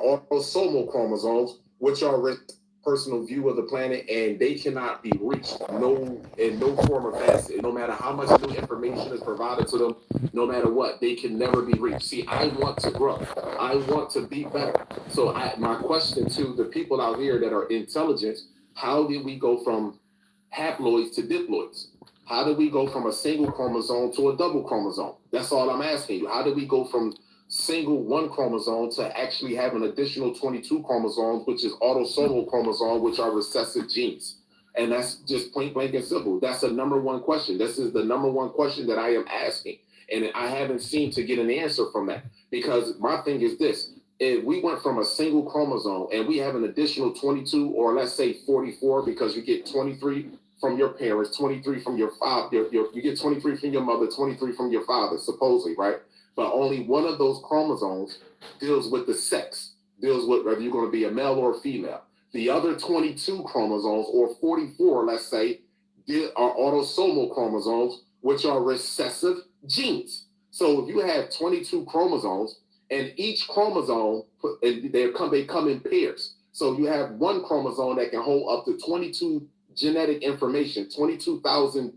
autosomal chromosomes, which are personal view of the planet, and they cannot be reached in no form or facet. No matter how much new information is provided to them, no matter what, they can never be reached. See, I want to grow. I want to be better. So my question to the people out here that are intelligent, how did we go from haploids to diploids? How did we go from a single chromosome to a double chromosome? That's all I'm asking you. How did we go from single one chromosome to actually have an additional 22 chromosomes, which is autosomal chromosome, which are recessive genes? And that's just point blank and simple. That's the number one question. This is the number one question that I am asking. And I haven't seemed to get an answer from that, because my thing is this. If we went from a single chromosome and we have an additional 22, or let's say 44, because you get 23 from your parents, 23 from your father, you get 23 from your mother, 23 from your father, supposedly, right? But only one of those chromosomes deals with the sex, deals with whether you're going to be a male or a female. The other 22 chromosomes, or 44, let's say, are autosomal chromosomes, which are recessive genes. So if you have 22 chromosomes, and each chromosome, they come in pairs. So you have one chromosome that can hold up to 22 genetic information, 22,000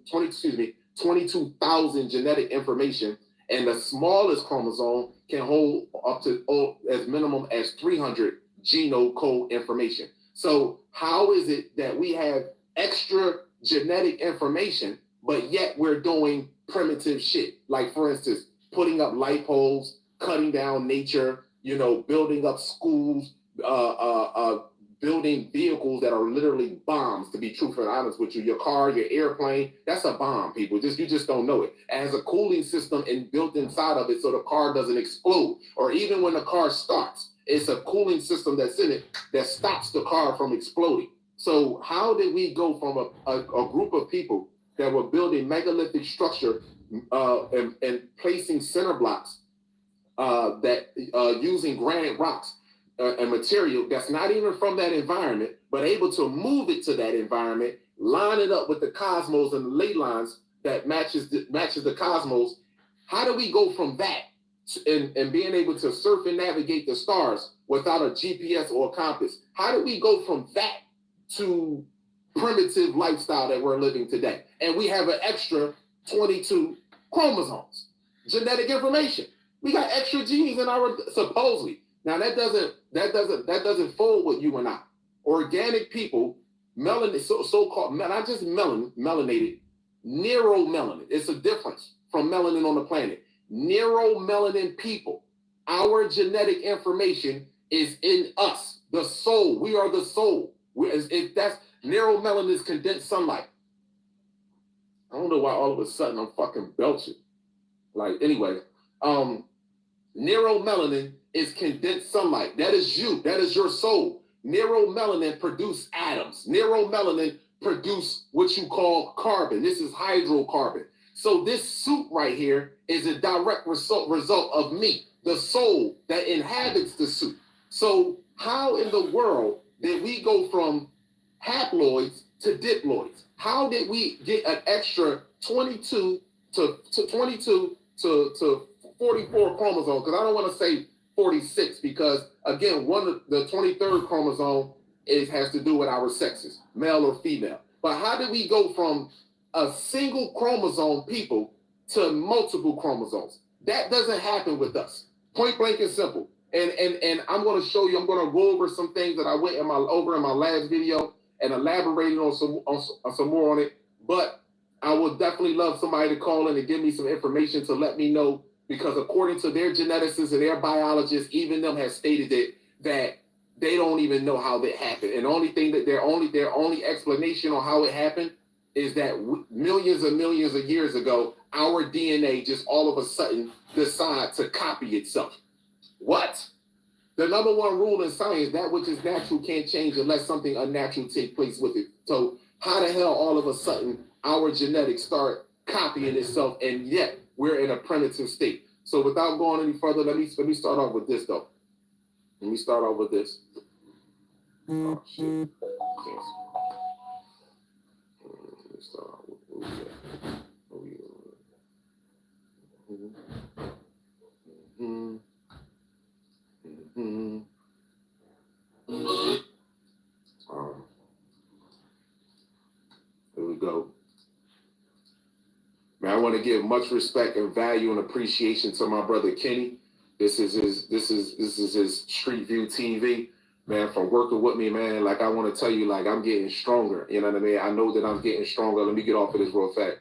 genetic information, and the smallest chromosome can hold up to as minimum as 300 genome code information. So how is it that we have extra genetic information, but yet we're doing primitive shit? Like, for instance, putting up light poles, cutting down nature, building up schools, building vehicles that are literally bombs, to be truthful and honest with you. Your car, your airplane, that's a bomb, people. You just don't know it. It has a cooling system built inside of it so the car doesn't explode. Or even when the car starts, it's a cooling system that's in it that stops the car from exploding. So how did we go from a group of people that were building megalithic structure and placing center blocks using granite rocks, a material that's not even from that environment, but able to move it to that environment, line it up with the cosmos and the ley lines that matches the cosmos? How do we go from that and being able to surf and navigate the stars without a GPS or a compass? How do we go from that to primitive lifestyle that we're living today? And we have an extra 22 chromosomes, genetic information. We got extra genes in our, supposedly. Now that doesn't fold with you and I. Organic people, melanin, so-called, not just melanated, neuromelanin. It's a difference from melanin on the planet. Neuromelanin people, our genetic information is in us, the soul. We are the soul. If that's neuromelanin is condensed sunlight. I don't know why all of a sudden I'm fucking belching. Anyway, neuromelanin is condensed sunlight. That is you. That is your soul. Neuromelanin produce atoms. Neuromelanin produce what you call carbon. This is hydrocarbon. So this suit right here is a direct result of me, the soul that inhabits the suit. So how in the world did we go from haploids to diploids? How did we get an extra 22 to 44 chromosomes? Because I don't want to say 46, because again, the 23rd chromosome has to do with our sexes, male or female. But how did we go from a single chromosome people to multiple chromosomes? That doesn't happen with us. Point blank and simple. And I'm going to show you. I'm going to go over some things that I went over in my last video and elaborated on some more on it. But I would definitely love somebody to call in and give me some information to let me know, because according to their geneticists and their biologists, even them has stated that they don't even know how that happened. And the only thing that their only explanation on how it happened is that millions and millions of years ago, our DNA just all of a sudden decide to copy itself. What? The number one rule in science, that which is natural can't change unless something unnatural takes place with it. So how the hell all of a sudden our genetics start copying itself, and yet we're in a primitive state? So without going any further, let me start off with this though. Let me start off with this. Oh shit. Yes. Let me start off with want to give much respect and value and appreciation to my brother Kenny. This is his Street View TV, man. For working with me, man. Like I want to tell you, like I'm getting stronger. You know what I mean? I know that I'm getting stronger. Let me get off of this real fast.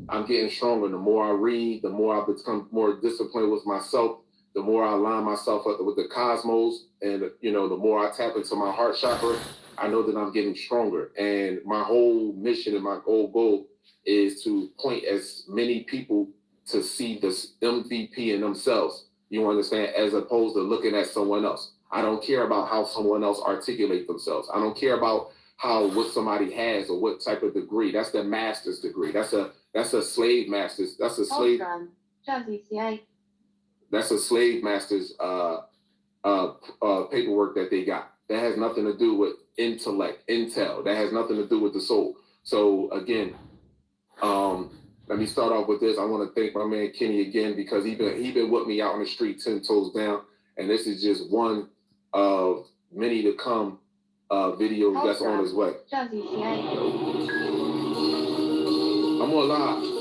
I'm getting stronger. The more I read, the more I become more disciplined with myself. The more I align myself up with the cosmos, and the more I tap into my heart chakra, I know that I'm getting stronger. And my whole mission and my whole goal is to point as many people to see this MVP in themselves. You understand? As opposed to looking at someone else. I don't care about how someone else articulate themselves. I don't care about what somebody has or what type of degree. That's the master's degree. That's a slave master's. That's a slave. That's a slave master's paperwork that they got. That has nothing to do with intellect, intel. That has nothing to do with the soul. So again, let me start off with this. I want to thank my man Kenny again because he been with me out on the street 10 toes down, and this is just one of many to come videos that's on his way. I'm on live.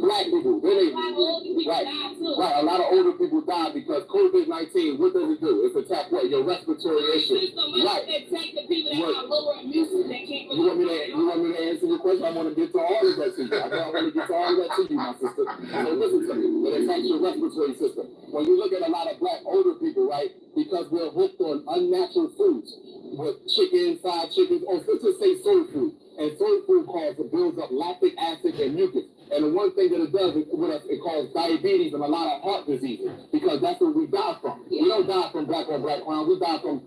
Black people, really, right. A lot of older people die because COVID-19. What does it do? It's attack what? Your respiratory issue. Right. You want me to answer your question? I want to get to all of that to you. I want to get to all of that to you, my sister. So listen to me. It attacks your respiratory system. When you look at a lot of black older people, right, because we're hooked on unnatural foods with chicken, fried chickens, or let's just say soul food. And soul food builds up lactic acid and mucus. And the one thing that it does is it causes diabetes and a lot of heart diseases because that's what we die from. Yeah. We don't die from black on black crime. We die from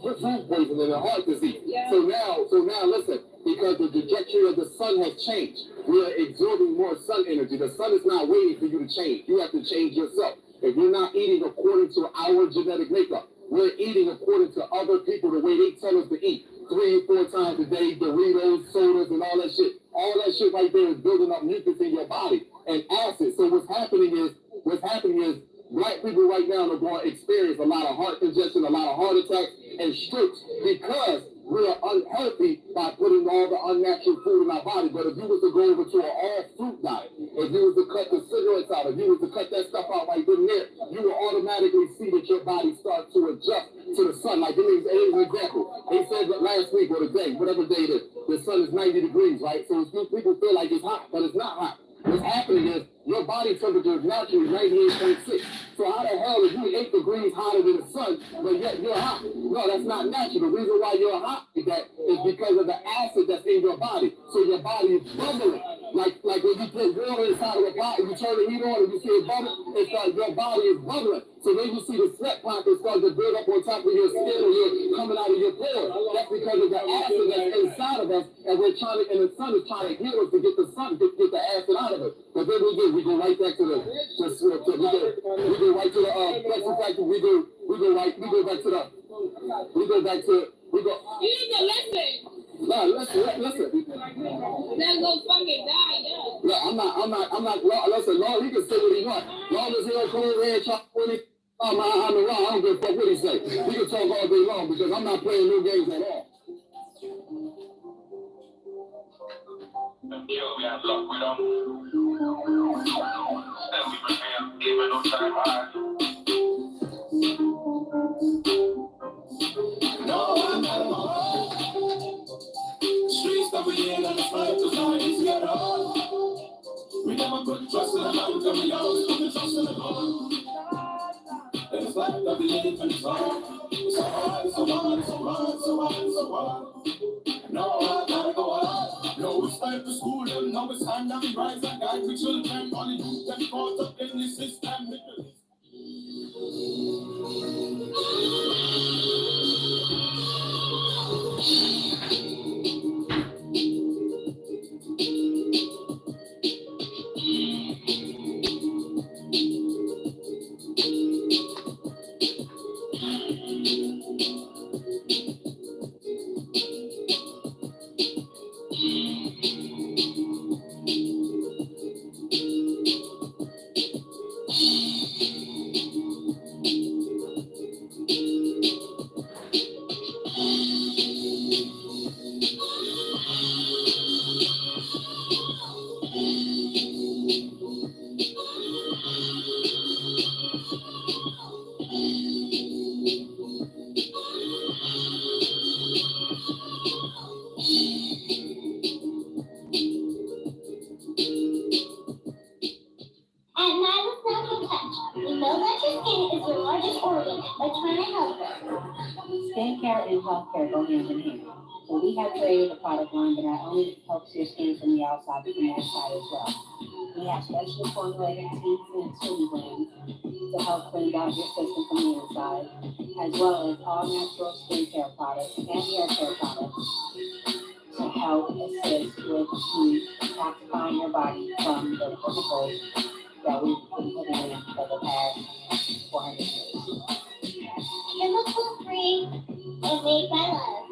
food poisoning and heart disease. Yeah. So now listen, because the trajectory of the sun has changed, we are absorbing more sun energy. The sun is not waiting for you to change. You have to change yourself. If you're not eating according to our genetic makeup, we're eating according to other people the way they tell us to eat. 3 or 4 times a day, Doritos, sodas, and all that shit. All that shit right there is building up mucus in your body and acid. So what's happening is black people right now are going to experience a lot of heart congestion, a lot of heart attacks, and strokes because we are unhealthy by putting all the unnatural food in our body. But if you was to go over to an all-fruit diet, if you was to cut the cigarettes out, if you was to cut that stuff out right then and there, you will automatically see that your body starts to adjust to the sun. Like, give me an example. They said that last week or today, whatever day it is, the sun is 90 degrees, right? So people feel like it's hot, but it's not hot. What's happening is your body temperature is naturally 98.6. So how the hell is you 8 degrees hotter than the sun, but yet you're hot? No, that's not natural. The reason why you're hot is because of the acid that's in your body. So your body is bubbling. Like when you put water inside of a pot and you turn the heat on and you see it bubble, it's like your body is bubbling. So then you see the sweat pockets start to build up on top of your skin or you're coming out of your pores. That's because of the acid that's inside of us, and the sun is trying to heal us to get the acid out of us. But then we go right back to the we go right to the plexus factor. We go back to the we go. You need to listen. No, listen. Then go fucking die, yeah. No, I'm not. Listen, Lord, he can say what he wants. Long as he don't come over here and talk when he. I'm around. I don't give a fuck what he say. He can talk all day long because I'm not playing no games at all. Until we have luck with them. Then we prevail, even though time hard. No, I'm not alone. Streets that we in and the fight is hard to get on. We never put trust in the man, and we always put the trust in the Lord. And it's like that we live in the song. So hard. No, I gotta go on. No, it's time to school them. Now it's time that we rise and guide the children. Only youth them caught up in the system. skincare and healthcare go hand in hand. So we have created a product line that not only helps your skin from the outside, but from the inside as well. We have specially formulated tea and chili blends to help clean out your system from the inside, as well as all natural skincare products and hair care products to help assist with detoxifying your body from the chemicals that we've been putting in for the past 400 years. Chemical free and made by love.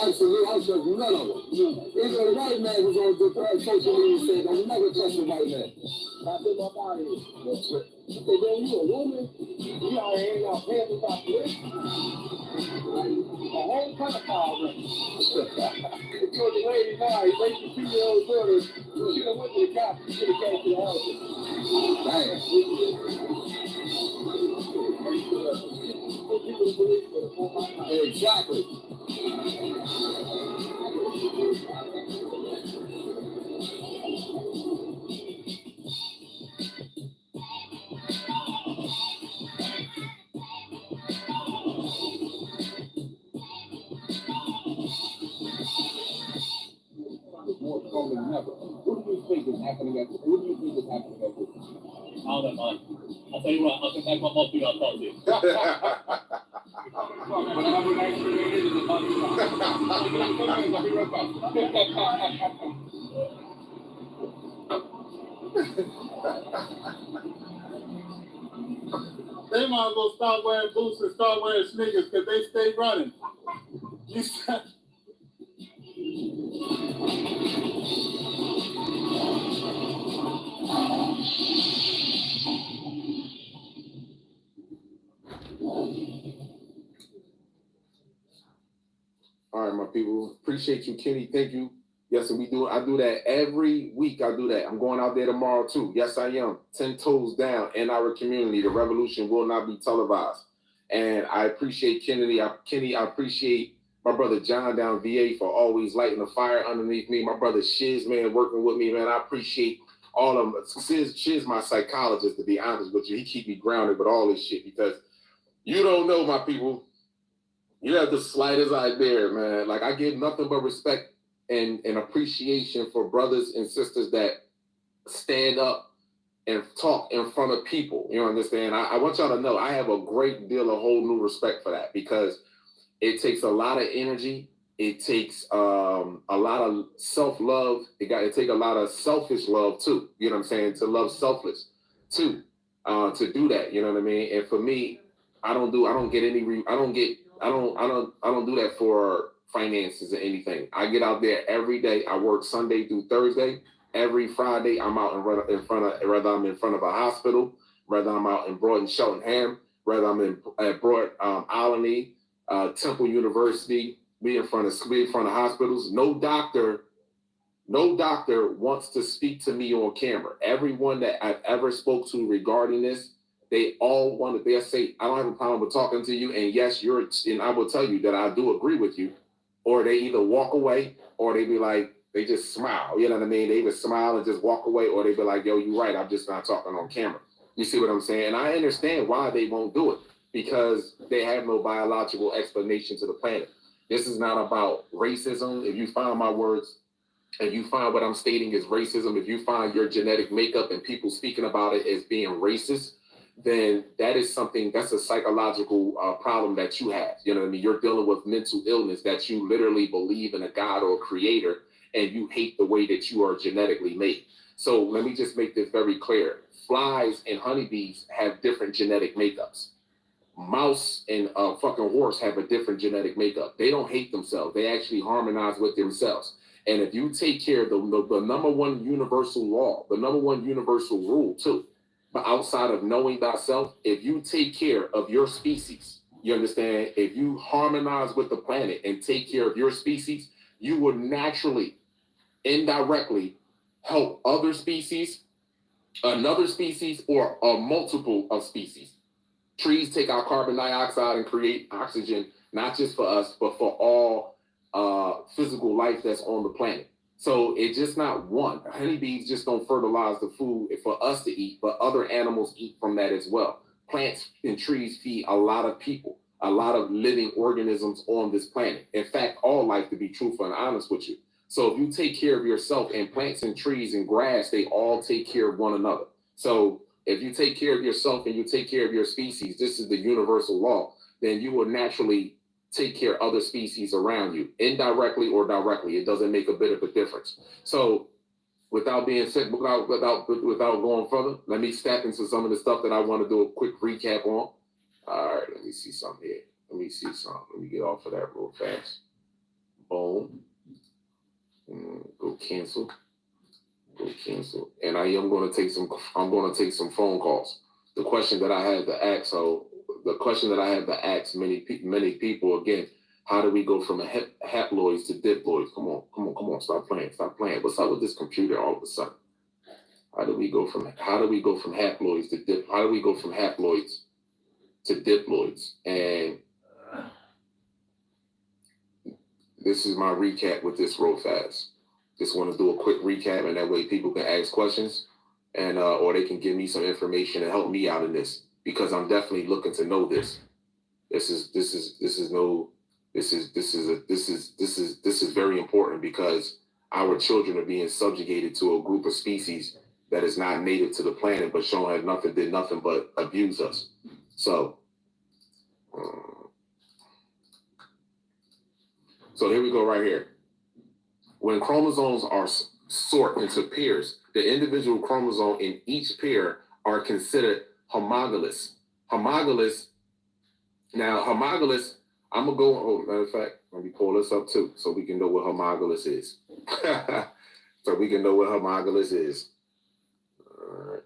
Absolutely, I trust none of it. Even the white man was on the social media said, "I never trust a white man." I put my body in. So then you a woman, you out here hanging out pants about this. A whole Pentecost ring. He told the lady now, he made the 2-year-old daughter, she done went to the cops, she should have came to the house. Damn. Exactly. More strong than ever. What do you think is happening at this? What do you think is happening at this? I don't know, man. I'll tell you what, I'll come back my mouth to I'll talk to you. They might as well start wearing boots and start wearing sneakers because they stay running. You said. All right, my people. Appreciate you, Kenny. Thank you. Yes, and I do that every week. I do that. I'm going out there tomorrow too. Yes, I am. 10 toes down in our community. The revolution will not be televised. And I appreciate Kennedy. I appreciate my brother John down VA for always lighting the fire underneath me. My brother Shiz, man, working with me, man. I appreciate all of them. Shiz, my psychologist, to be honest with you. He keep me grounded with all this shit because you don't know, my people. You have the slightest idea, man. Like, I give nothing but respect and appreciation for brothers and sisters that stand up and talk in front of people. You understand? I want y'all to know I have a great deal of whole new respect for that because it takes a lot of energy. It takes a lot of self-love. It take a lot of selfish love too. You know what I'm saying? To love selfless too. To do that. You know what I mean? And for me, I don't do that for finances or anything. I get out there every day. I work Sunday through Thursday. Every Friday, I'm out whether I'm in front of a hospital, whether I'm out in Broad and Cheltenham, whether I'm at Broad Alany, Temple University, be in front of hospitals. No doctor wants to speak to me on camera. Everyone that I've ever spoke to regarding this, they all want to. They say, I don't have a problem with talking to you, and yes, and I will tell you that I do agree with you. Or they either walk away, or they be like, they just smile. You know what I mean? They either smile and just walk away, or they be like, yo, you're right. I'm just not talking on camera. You see what I'm saying? And I understand why they won't do it because they have no biological explanation to the planet. This is not about racism. If you find my words, if you find what I'm stating is racism, if you find your genetic makeup and people speaking about it as being racist, then that is something that's a psychological problem that you have. You know what I mean? You're dealing with mental illness that you literally believe in a God or a creator, and you hate the way that you are genetically made. So let me just make this very clear. Flies and honeybees have different genetic makeups. Mouse and a fucking horse have a different genetic makeup. They don't hate themselves. They actually harmonize with themselves. And if you take care of the number one universal law, the number one universal rule too, but outside of knowing thyself, if you take care of your species, you understand, if you harmonize with the planet and take care of your species, you will naturally, indirectly help other species, another species, or a multiple of species. Trees take out carbon dioxide and create oxygen, not just for us, but for all physical life that's on the planet. So it's just not one. Honeybees just don't fertilize the food for us to eat, but other animals eat from that as well. Plants and trees feed a lot of people, a lot of living organisms on this planet. In fact, all life, to be truthful and honest with you. So if you take care of yourself, and plants and trees and grass, they all take care of one another. So if you take care of yourself and you take care of your species, this is the universal law, then you will naturally take care of other species around you, indirectly or directly. It doesn't make a bit of a difference. So without being said, without going further, let me step into some of the stuff that I want to do a quick recap on. All right, let me see something here. Let me get off of that real fast. Boom. Go cancel. And I am going to take some phone calls. The question that I had to ask many people again, how do we go from haploids to diploids? Come on, stop playing. What's up with this computer all of a sudden? How do we go from haploids to diploids? And this is my recap with this real fast. Just want to do a quick recap, and that way people can ask questions, and or they can give me some information and help me out in this, because I'm definitely looking to know this. This is very important, because our children are being subjugated to a group of species that is not native to the planet, but did nothing but abuse us. So here we go right here. When chromosomes are sort into pairs, the individual chromosome in each pair are considered homologous. Now, homologous, I'm going to go, matter of fact, let me pull this up too, so we can know what homologous is. All right.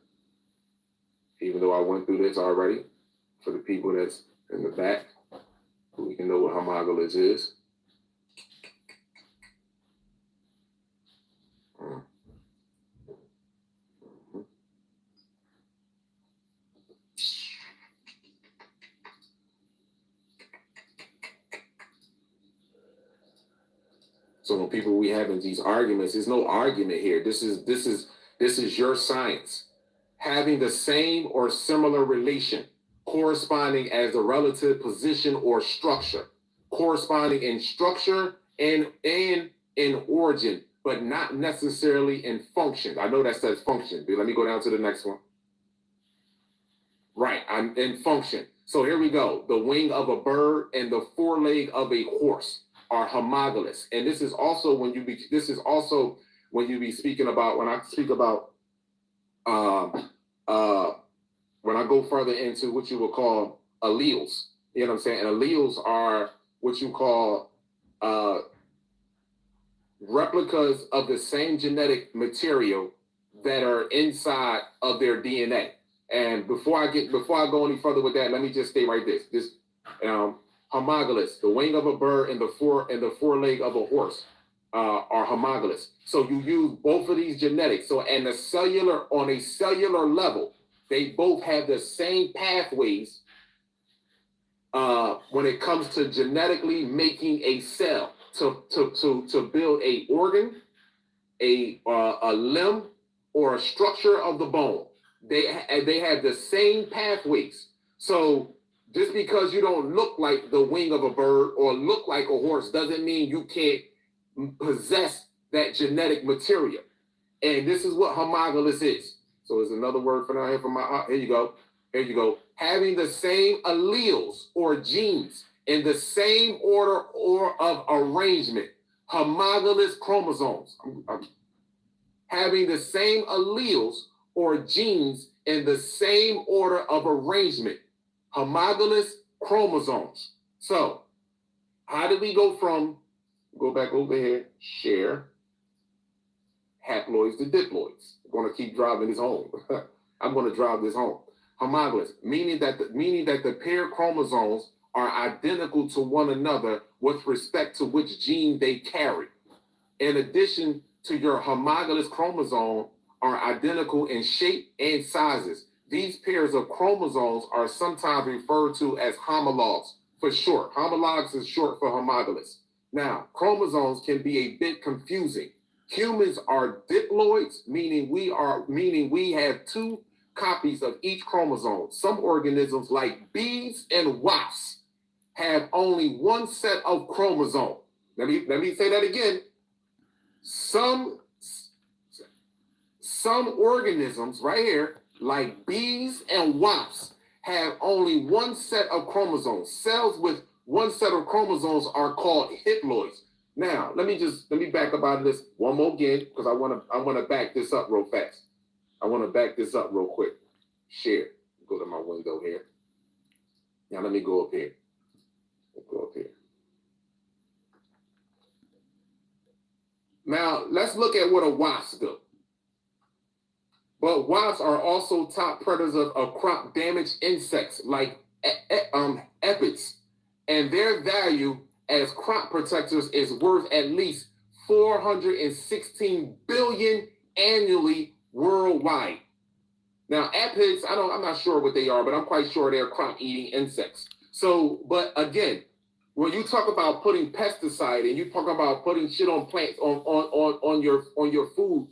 Even though I went through this already, for the people that's in the back, we can know what homologous is. So when people we having these arguments, there's no argument here. This is your science. Having the same or similar relation, corresponding as a relative position or structure, corresponding in structure and in origin, but not necessarily in function. I know that says function, but let me go down to the next one. Right, I'm in function. So here we go. The wing of a bird and the foreleg of a horse are homologous. And this is also when you be speaking about, when I speak about when I go further into what you would call alleles. You know what I'm saying? And alleles are what you call replicas of the same genetic material that are inside of their DNA. And before I go any further with that, let me just stay right there. This homologous, the wing of a bird and the foreleg of a horse are homologous. So you use both of these genetics. So on a cellular level, they both have the same pathways when it comes to genetically making a cell to build a organ, a limb, or a structure of the bone. They have the same pathways. So just because you don't look like the wing of a bird or look like a horse doesn't mean you can't possess that genetic material. And this is what homologous is. So there's another word for that here you go. There you go. Having the same alleles or genes in the same order or of arrangement. Homologous chromosomes. Having the same alleles or genes in the same order of arrangement. Homologous chromosomes. So, how did we go from, go back over here, share, haploids to diploids? I'm going to keep driving this home. I'm going to drive this home. Homologous, meaning that the paired chromosomes are identical to one another with respect to which gene they carry. In addition to your homologous chromosome are identical in shape and sizes. These pairs of chromosomes are sometimes referred to as homologs for short. Homologs is short for homologous. Now, chromosomes can be a bit confusing. Humans are diploids, meaning we have two copies of each chromosome. Some organisms like bees and wasps have only one set of chromosomes. Let me say that again. Some organisms right here, like bees and wasps, have only one set of chromosomes. Cells with one set of chromosomes are called haploids. Now, let me back up out of this one more again, because I want to back this up real fast. I want to back this up real quick. Share. Go to my window here. Now let me go up here. Now let's look at what a wasp does. But wasps are also top predators of crop damage insects like aphids, and their value as crop protectors is worth at least $416 billion annually worldwide. Now, aphids, I'm not sure what they are, but I'm quite sure they're crop-eating insects. So, but again, when you talk about putting pesticide and you talk about putting shit on plants, on your food,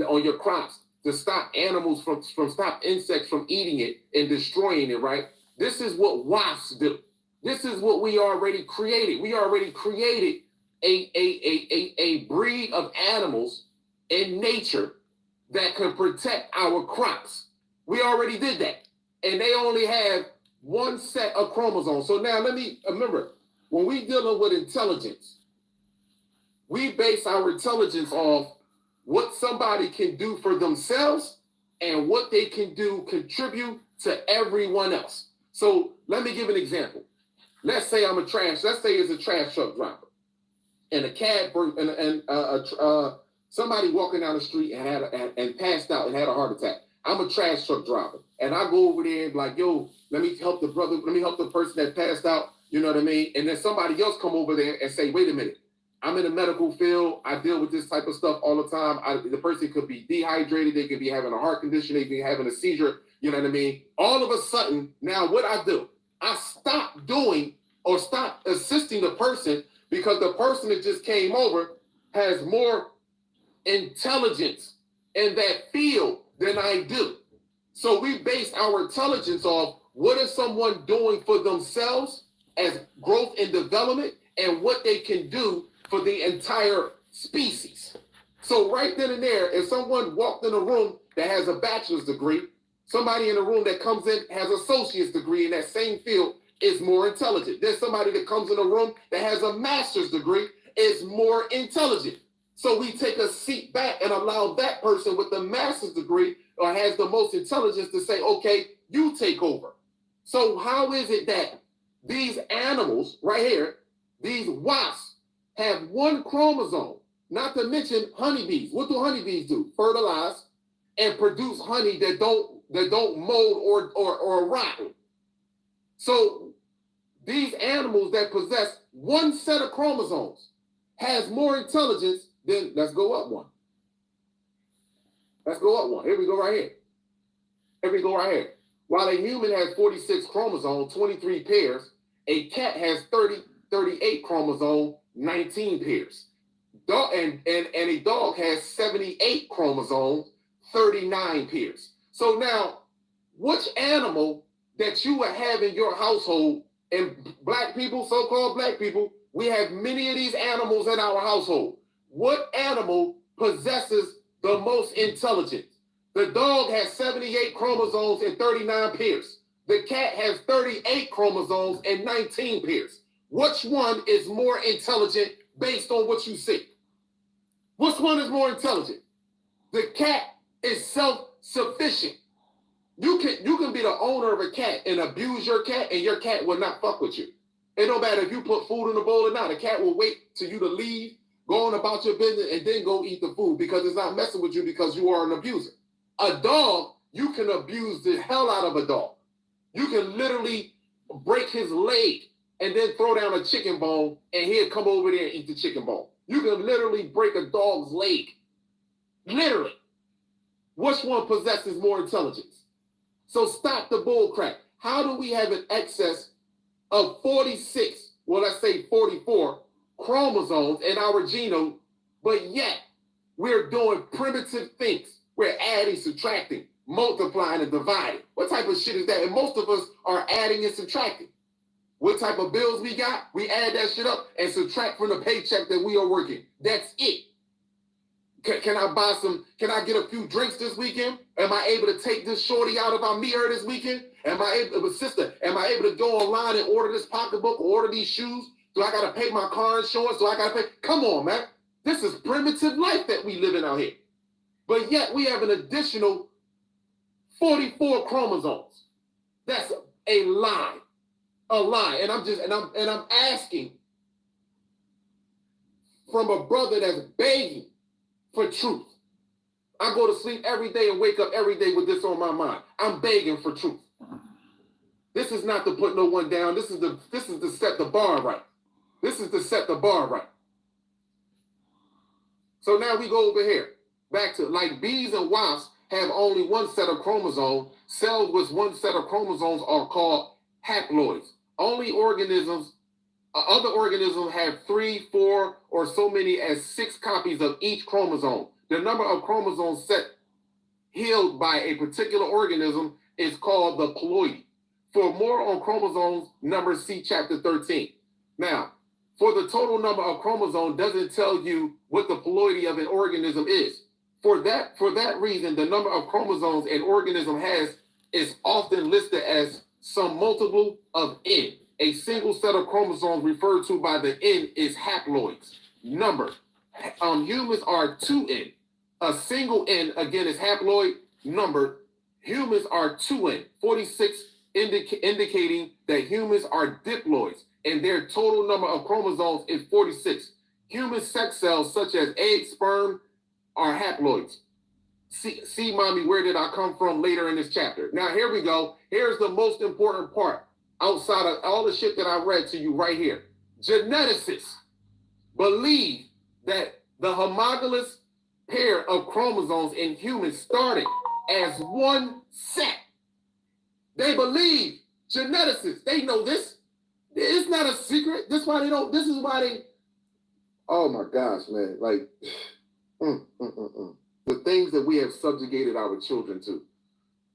on your crops, to stop animals from stop insects from eating it and destroying it, right? This is what wasps do. This is what we already created. We already created a breed of animals in nature that can protect our crops. We already did that. And they only have one set of chromosomes. So now let me remember, when we dealing with intelligence, we base our intelligence off what somebody can do for themselves and what they can do contribute to everyone else. So let me give an example. Let's say it's a trash truck driver, and a cab somebody walking down the street and passed out and had a heart attack. I'm a trash truck driver, and I go over there and like, yo, let me help the person that passed out. You know what I mean? And then somebody else come over there and say, wait a minute, I'm in the medical field. I deal with this type of stuff all the time. The person could be dehydrated. They could be having a heart condition. They could be having a seizure. You know what I mean? All of a sudden, now what I do, I stop doing or stop assisting the person because the person that just came over has more intelligence in that field than I do. So we base our intelligence off what is someone doing for themselves as growth and development and what they can do for the entire species. So right then and there, if someone walked in a room that has a bachelor's degree, somebody in the room that comes in has an associate's degree in that same field is more intelligent. There's somebody that comes in a room that has a master's degree is more intelligent. So we take a seat back and allow that person with the master's degree or has the most intelligence to say, okay, you take over. So how is it that these animals right here, these wasps, have one chromosome? Not to mention honeybees. What do honeybees do? Fertilize and produce honey that don't mold or rot. So these animals that possess one set of chromosomes has more intelligence than, let's go up one. Here we go right here. While a human has 46 chromosomes, 23 pairs, a cat has 38 chromosomes, 19 pairs. And a dog has 78 chromosomes, 39 pairs. So now, which animal that you would have in your household, and black people, so-called black people, we have many of these animals in our household. What animal possesses the most intelligence? The dog has 78 chromosomes and 39 pairs. The cat has 38 chromosomes and 19 pairs. Which one is more intelligent based on what you see? Which one is more intelligent? The cat is self-sufficient. You can be the owner of a cat and abuse your cat, and your cat will not fuck with you. It don't matter if you put food in the bowl or not. The cat will wait till you to leave, go on about your business, and then go eat the food because it's not messing with you because you are an abuser. A dog, you can abuse the hell out of a dog. You can literally break his leg and then throw down a chicken bone, and he'll come over there and eat the chicken bone. You can literally break a dog's leg. Literally. Which one possesses more intelligence? So stop the bull crap. How do we have an excess of 46, well, let's say 44 chromosomes in our genome, but yet we're doing primitive things? We're adding, subtracting, multiplying, and dividing. What type of shit is that? And most of us are adding and subtracting. What type of bills we got? We add that shit up and subtract from the paycheck that we are working. That's it. Can I get a few drinks this weekend? Am I able to take this shorty out if I meet her this weekend? Am I able to go online and order this pocketbook or order these shoes? Do I got to pay my car insurance? Do I got to pay? Come on, man. This is primitive life that we living out here. But yet we have an additional 44 chromosomes. That's a lie. A lie. And I'm asking from a brother that's begging for truth. I go to sleep every day and wake up every day with this on my mind. I'm begging for truth. This is not to put no one down. This is to set the bar right. This is to set the bar right. So now we go over here. Back to, like, bees and wasps have only one set of chromosomes. Cells with one set of chromosomes are called haploids. Other organisms have 3, 4, or so many as 6 copies of each chromosome. The number of chromosomes set held by a particular organism is called the ploidy. For more on chromosomes numbers, see chapter 13. Now, for the total number of chromosomes doesn't tell you what the ploidy of an organism is. For that reason, the number of chromosomes an organism has is often listed as some multiple of n. A single set of chromosomes referred to by the n is haploids. Number. Humans are 2n. A single n, again, is haploid. Number. Humans are 2n. 46 indicating that humans are diploids, and their total number of chromosomes is 46. Human sex cells, such as egg, sperm, are haploids. See, mommy, where did I come from later in this chapter? Now, here we go. Here's the most important part outside of all the shit that I read to you right here. Geneticists believe that the homologous pair of chromosomes in humans started as one set. They believe, geneticists, they know this. It's not a secret. This is why they, oh my gosh, man. Like, the things that we have subjugated our children to.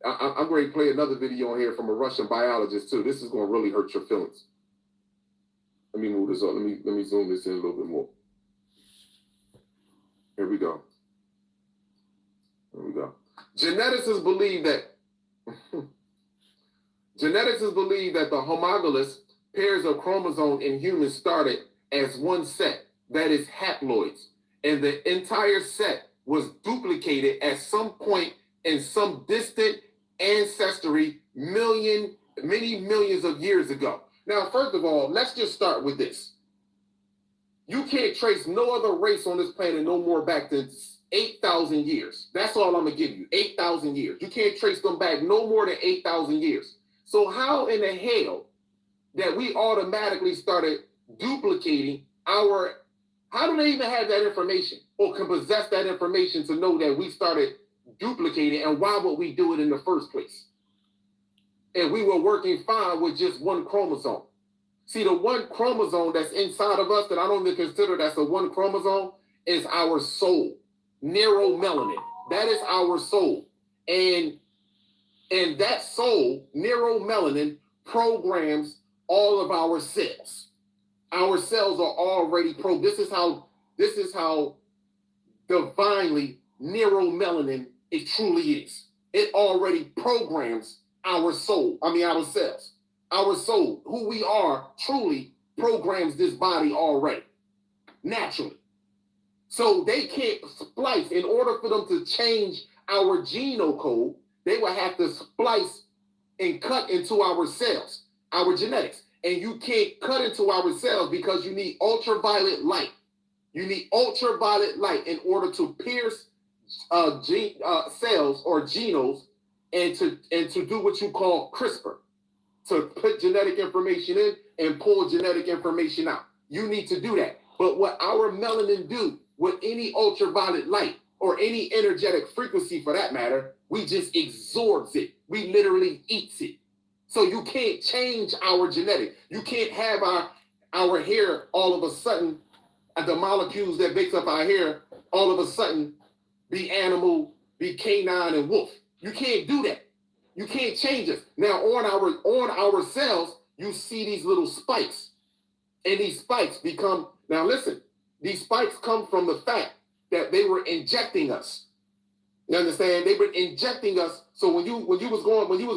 I'm going to play another video on here from a Russian biologist too. This is going to really hurt your feelings. Let me move this up. Let me zoom this in a little bit more. Here we go. Geneticists believe that the homologous pairs of chromosomes in humans started as one set, that is haploids, and the entire set was duplicated at some point in some distant ancestry many millions of years ago. Now, first of all, let's just start with this. You can't trace no other race on this planet no more back than 8,000 years. That's all I'm going to give you, 8,000 years. You can't trace them back no more than 8,000 years. So how in the hell that we automatically started duplicating how do they even have that information or can possess that information to know that we started duplicating, and why would we do it in the first place? And we were working fine with just one chromosome. See, the one chromosome that's inside of us that I don't even consider that's the one chromosome is our soul, neuromelanin. That is our soul. And that soul, neuromelanin, programs all of our cells. Our cells are already This is how divinely neuromelanin it truly is. It already programs our soul. Ourselves. Our soul, who we are, truly programs this body already, naturally. So they can't splice. In order for them to change our genome code, they will have to splice and cut into our cells, our genetics. And you can't cut into our cells because you need ultraviolet light. You need ultraviolet light in order to pierce cells or genomes and to do what you call CRISPR, to put genetic information in and pull genetic information out. You need to do that. But what our melanin do with any ultraviolet light or any energetic frequency for that matter, we just absorbs it. We literally eats it. So you can't change our genetic. You can't have our hair all of a sudden, the molecules that makes up our hair all of a sudden be animal, be canine and wolf. You can't do that. You can't change us. Now on our cells, you see these little spikes. And these spikes become, now listen, these spikes come from the fact that they were injecting us. You understand? They were injecting us. So when you was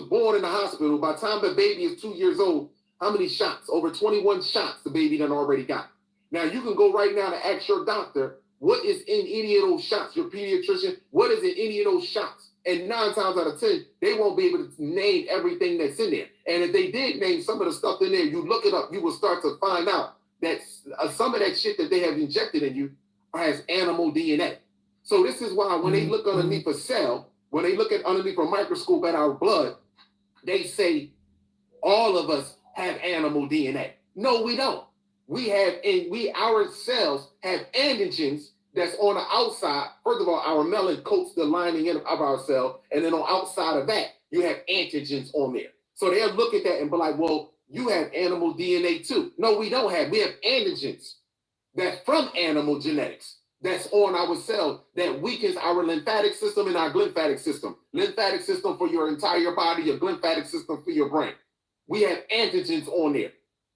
born in the hospital, by the time the baby is 2 years old, how many shots? Over 21 shots the baby done already got. Now you can go right now to ask your doctor, what is in any of those shots? Your pediatrician, what is in any of those shots? And 9 times out of 10, they won't be able to name everything that's in there. And if they did name some of the stuff in there, you look it up, you will start to find out that some of that shit that they have injected in you has animal DNA. So this is why when they look underneath a cell, when they look at underneath a microscope at our blood, they say all of us have animal DNA. No, we don't. Our cells have antigens that's on the outside. First of all, our melanin coats the lining of our cell, and then on outside of that, you have antigens on there. So they'll look at that and be like, well, you have animal DNA too. No, we don't have. We have antigens that's from animal genetics that's on our cell that weakens our lymphatic system and our glymphatic system. Lymphatic system for your entire body, your glymphatic system for your brain. We have antigens on there.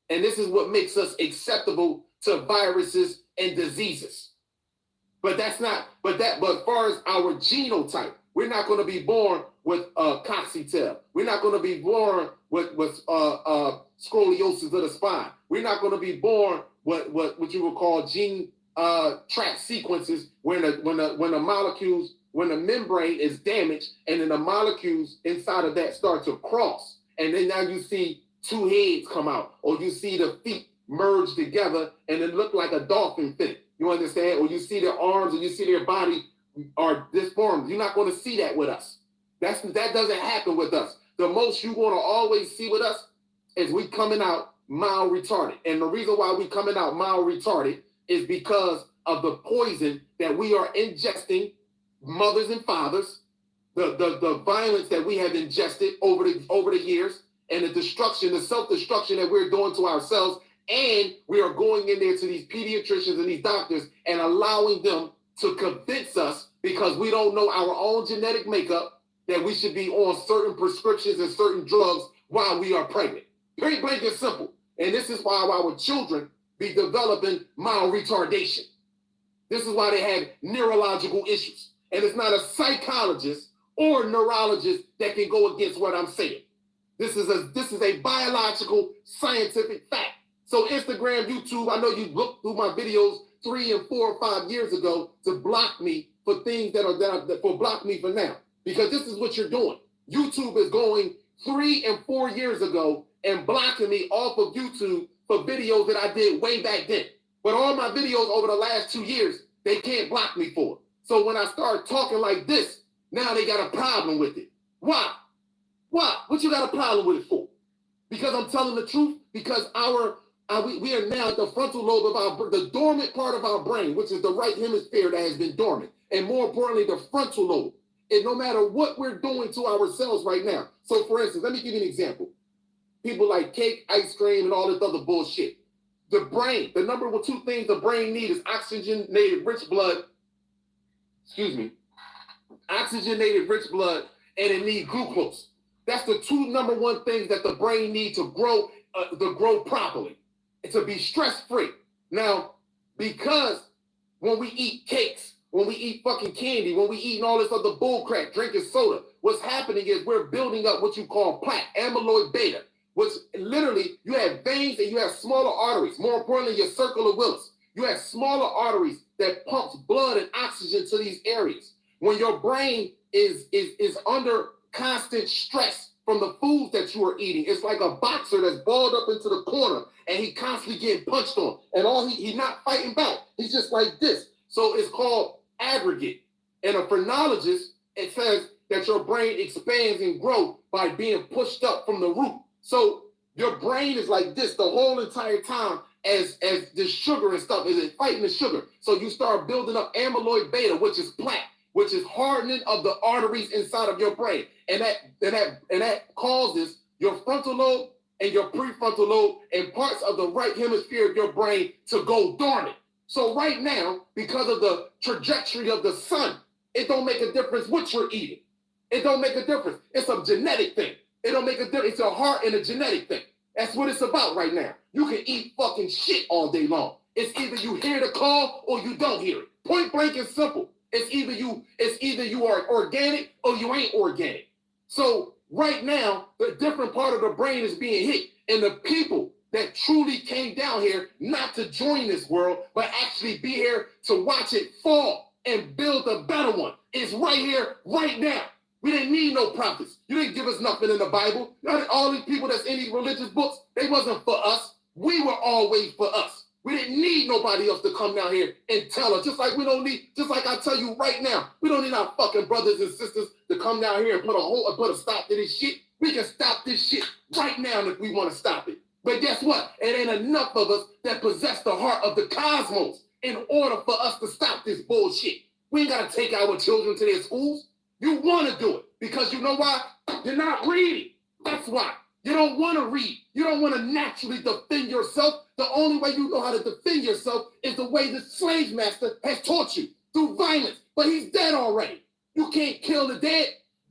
And this is what makes us acceptable to viruses and diseases. But as far as our genotype, we're not going to be born with coccytail. We're not going to be born with scoliosis of the spine. We're not going to be born with what you would call gene track sequences when the molecules, when the membrane is damaged, and then the molecules inside of that start to cross, and then now you see 2 heads come out, or you see the feet merge together and it look like a dolphin fin. You understand? Or you see their arms and you see their body are disformed. You're not going to see that with us. That doesn't happen with us. The most you're going to always see with us is we coming out mild retarded. And the reason why we coming out mild retarded is because of the poison that we are ingesting, mothers and fathers, the violence that we have ingested over the years, and the self-destruction that we're doing to ourselves. And we are going in there to these pediatricians and these doctors and allowing them to convince us, because we don't know our own genetic makeup, that we should be on certain prescriptions and certain drugs while we are pregnant. Very blank and simple. And this is why our children be developing mild retardation. This is why they have neurological issues. And it's not a psychologist or neurologist that can go against what I'm saying. This is a biological, scientific fact. So Instagram, YouTube, I know you looked through my videos 3 and 4 or 5 years ago to block me for things that block me for now. Because this is what you're doing. YouTube is going 3 and 4 years ago and blocking me off of YouTube for videos that I did way back then. But all my videos over the last 2 years, they can't block me for it. So when I start talking like this, now they got a problem with it. Why? Why? What you got a problem with it for? Because I'm telling the truth? Because we are now at the frontal lobe of the dormant part of our brain, which is the right hemisphere that has been dormant. And more importantly, the frontal lobe. And no matter what we're doing to ourselves right now. So for instance, let me give you an example. People like cake, ice cream, and all this other bullshit. The brain, the number 2 things the brain needs is oxygenated rich blood. Oxygenated rich blood, and it needs glucose. That's the 2 number 1 things that the brain needs to grow properly, and to be stress-free. Now, because when we eat cakes, when we eat fucking candy, when we eating all this other bullcrap, drinking soda, what's happening is we're building up what you call plaque, amyloid beta, which literally you have veins and you have smaller arteries. More importantly, your circle of Willis. You have smaller arteries that pumps blood and oxygen to these areas. When your brain is under constant stress from the foods that you are eating, it's like a boxer that's balled up into the corner and he constantly getting punched on. And all he's not fighting back. He's just like this. So it's called aggregate. And a phrenologist, it says that your brain expands and grows by being pushed up from the root. So your brain is like this the whole entire time as the sugar and stuff is fighting the sugar. So you start building up amyloid beta, which is plaque, which is hardening of the arteries inside of your brain. And that causes your frontal lobe and your prefrontal lobe and parts of the right hemisphere of your brain to go dormant. So right now, because of the trajectory of the sun, it don't make a difference what you're eating. It don't make a difference. It's a genetic thing. It don't make a difference. It's a heart and a genetic thing. That's what it's about right now. You can eat fucking shit all day long. It's either you hear the call or you don't hear it. Point blank and simple. It's either you are organic or you ain't organic. So right now, the different part of the brain is being hit. And the people that truly came down here not to join this world, but actually be here to watch it fall and build a better one is right here, right now. We didn't need no prophets. You didn't give us nothing in the Bible. All these people that's in these religious books, they wasn't for us. We were always for us. We didn't need nobody else to come down here and tell us. Just like I tell you right now, we don't need our fucking brothers and sisters to come down here and put a stop to this shit. We can stop this shit right now if we want to stop it. But guess what? It ain't enough of us that possess the heart of the cosmos in order for us to stop this bullshit. We ain't got to take our children to their schools. You want to do it because you know why? You're not reading. That's why. You don't want to read. You don't want to naturally defend yourself. The only way you know how to defend yourself is the way the slave master has taught you, through violence. But he's dead already. You can't kill the dead.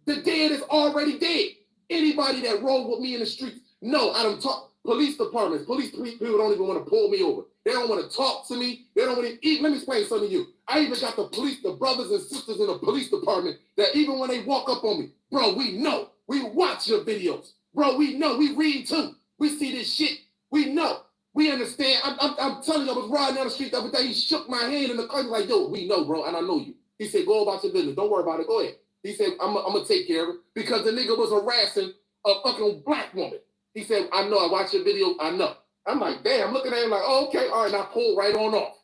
The dead is already dead. Anybody that rolled with me in the streets, no, I don't talk. Police departments, police people don't even want to pull me over. They don't want to talk to me. They don't want to eat. Let me explain something to you. I even got the brothers and sisters in the police department that even when they walk up on me, bro, we know. We watch your videos. Bro, we know. We read too. We see this shit. We know. We understand. I'm telling you, I was riding down the street the other day. He shook my hand in the car. He was like, yo, we know, bro, and I know you. He said, go about your business. Don't worry about it. Go ahead. He said, I'm going to take care of it because the nigga was harassing a fucking black woman. He said, I know. I watch your video. I know. I'm like, damn, looking at him like, oh, okay, all right, now pull right on off.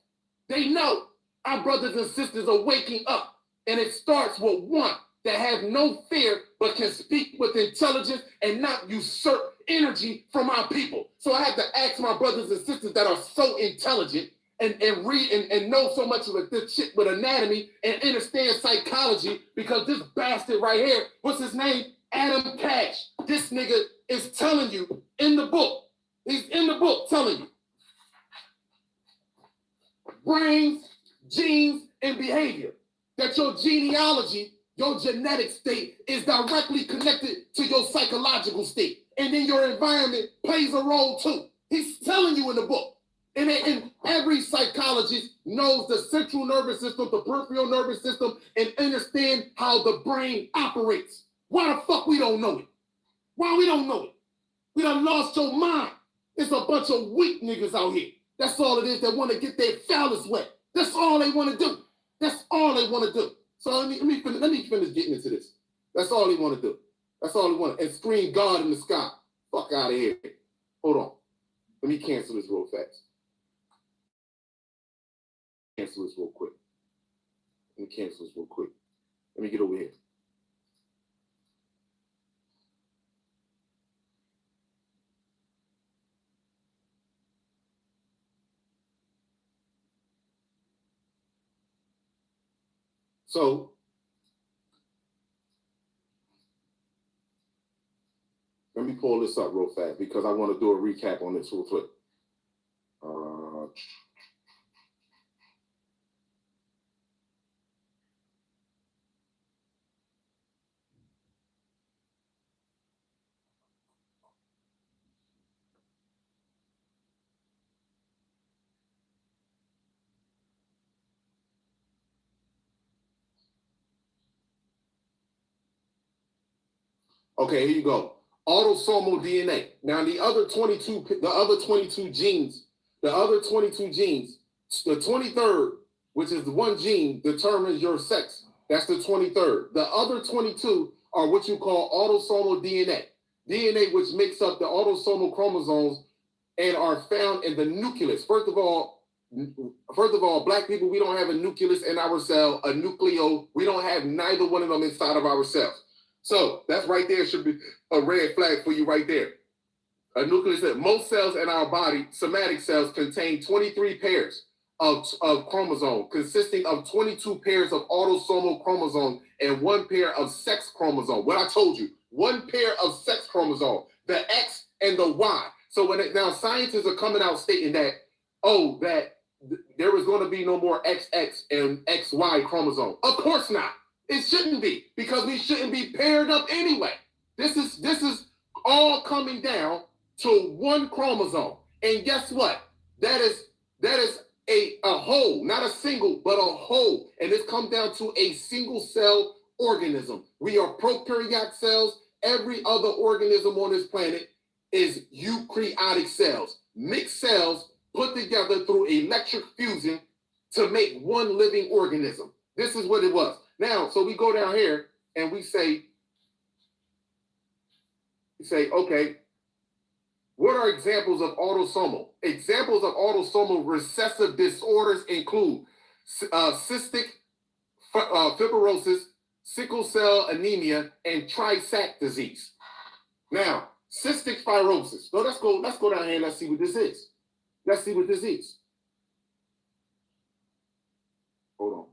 They know our brothers and sisters are waking up, and it starts with one that have no fear but can speak with intelligence and not usurp energy from our people. So I have to ask my brothers and sisters that are so intelligent and read and know so much of this shit with anatomy and understand psychology because this bastard right here, what's his name? Adam Cash. This nigga is telling you in the book. He's in the book telling you. Brains, genes, and behavior. That your genealogy, your genetic state is directly connected to your psychological state. And then your environment plays a role too. He's telling you in the book. And every psychologist knows the central nervous system, the peripheral nervous system, and understand how the brain operates. Why the fuck we don't know it? Why we don't know it? We done lost your mind. It's a bunch of weak niggas out here. That's all it is. That want to get their phallus wet. That's all they want to do. That's all they want to do. So let me finish getting into this. That's all they want to do. That's all they want. And scream God in the sky. Fuck out of here. Hold on. Let me cancel this real fast. Cancel this real quick. Let me cancel this real quick. Let me get over here. So, let me pull this up real fast because I want to do a recap on this real quick. Okay, here you go. Autosomal DNA. Now the other 22 genes, the 23rd, which is the one gene, determines your sex. That's the 23rd. The other 22 are what you call autosomal DNA. DNA which makes up the autosomal chromosomes and are found in the nucleus. First of all, black people, we don't have a nucleus in our cell, a nucleo. We don't have neither one of them inside of our cells. So that's right there should be a red flag for you right there. A nucleus. Most cells in our body, somatic cells, contain 23 pairs of chromosomes, consisting of 22 pairs of autosomal chromosomes and one pair of sex chromosomes. What I told you, one pair of sex chromosomes, the X and the Y. So now scientists are coming out stating that, there is going to be no more XX and XY chromosome. Of course not. It shouldn't be, because we shouldn't be paired up anyway. This is all coming down to one chromosome. And guess what? That is a whole, not a single, but a whole. And it's come down to a single cell organism. We are prokaryotic cells. Every other organism on this planet is eukaryotic cells, mixed cells put together through electric fusion to make one living organism. This is what it was. Now, so we go down here and we say, okay, what are examples of autosomal? Examples of autosomal recessive disorders include cystic fibrosis, sickle cell anemia, and Tay-Sachs disease. Now, cystic fibrosis. So let's go down here and let's see what this is. Hold on.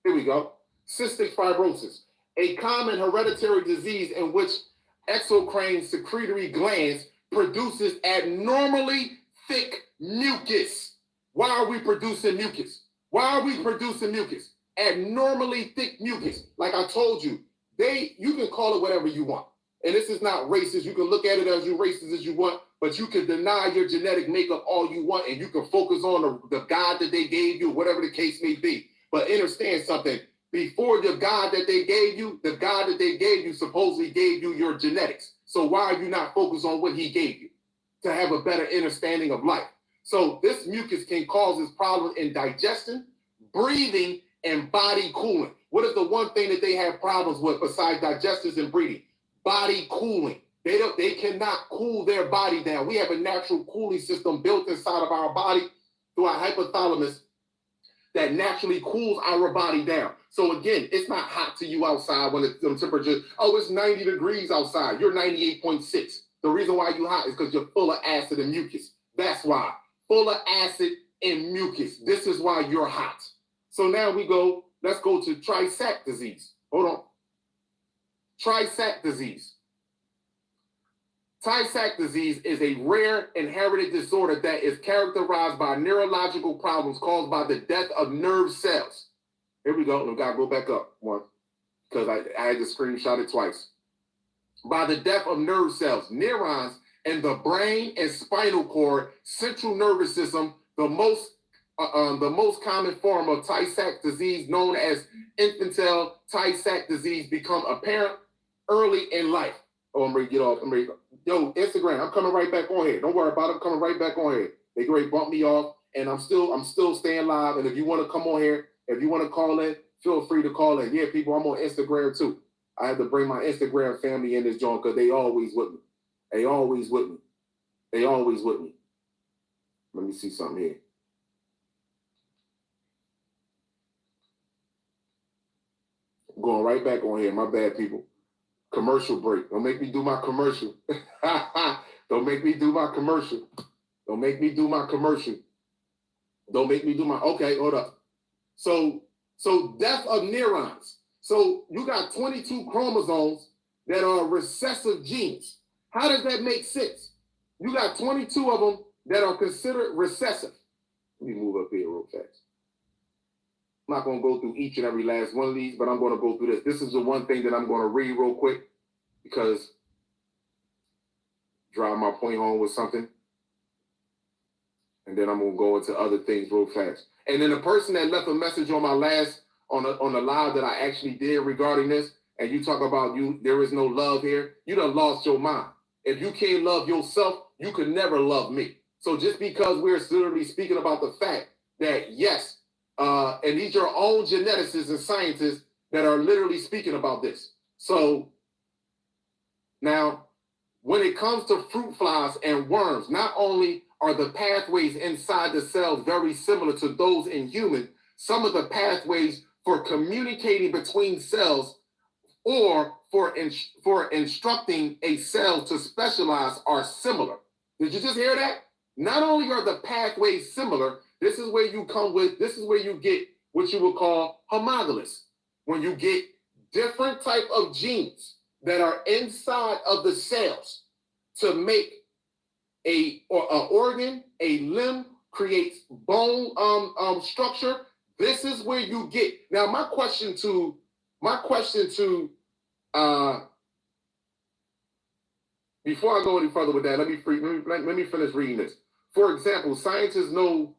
Here we go. Cystic fibrosis, a common hereditary disease in which exocrine secretory glands produces abnormally thick mucus. Why are we producing mucus? Abnormally thick mucus. Like I told you, you can call it whatever you want. And this is not racist. You can look at it as racist as you want, but you can deny your genetic makeup all you want, and you can focus on the God that they gave you, whatever the case may be. But understand something. Before the God that they gave you supposedly gave you your genetics. So why are you not focused on what he gave you to have a better understanding of life? So this mucus can cause this problem in digestion, breathing, and body cooling. What is the one thing that they have problems with besides digestion and breathing? Body cooling. They cannot cool their body down. We have a natural cooling system built inside of our body through our hypothalamus that naturally cools our body down. So again, it's not hot to you outside when the temperature, it's 90 degrees outside. You're 98.6. The reason why you're hot is because you're full of acid and mucus. That's why. Full of acid and mucus. This is why you're hot. So now let's go to Tay-Sachs disease. Hold on. Tay-Sachs disease. Tay-Sachs disease is a rare inherited disorder that is characterized by neurological problems caused by the death of nerve cells. Here we go. We gotta go back up one because I had to screenshot it twice. By the death of nerve cells, neurons in the brain and spinal cord, central nervous system, the most common form of Tay-Sachs disease, known as infantile Tay-Sachs disease, become apparent early in life. Oh, I'm ready to get off. Yo, Instagram, I'm coming right back on here. Don't worry about it. I'm coming right back on here. They great bump me off, and I'm still staying live. And if you want to come on here, if you want to call in, feel free to call in. Yeah, people, I'm on Instagram too. I had to bring my Instagram family in this joint because they always with me. Let me see something here. I'm going right back on here. My bad, people. Commercial break. Don't make me do my commercial. Don't make me do my commercial. Okay, hold up. So death of neurons. So you got 22 chromosomes that are recessive genes. How does that make sense? You got 22 of them that are considered recessive. Let me move up here real fast. I'm not going to go through each and every last one of these, but I'm going to go through this. This is the one thing that I'm going to read real quick because drive my point home with something. And then I'm going to go into other things real fast. And then the person that left a message on my on the live that I actually did regarding this, and you talk about there is no love here, you done lost your mind. If you can't love yourself, you could never love me. So just because we're literally speaking about the fact that yes, and these are your own geneticists and scientists that are literally speaking about this. So now, when it comes to fruit flies and worms, not only are the pathways inside the cells very similar to those in humans, some of the pathways for communicating between cells or for instructing a cell to specialize are similar. Did you just hear that? Not only are the pathways similar, this is where you get what you would call homologous. When you get different type of genes that are inside of the cells to make an organ, a limb, creates bone structure. This is where you get. Now, my question to before I go any further with that, let me finish reading this. For example, scientists know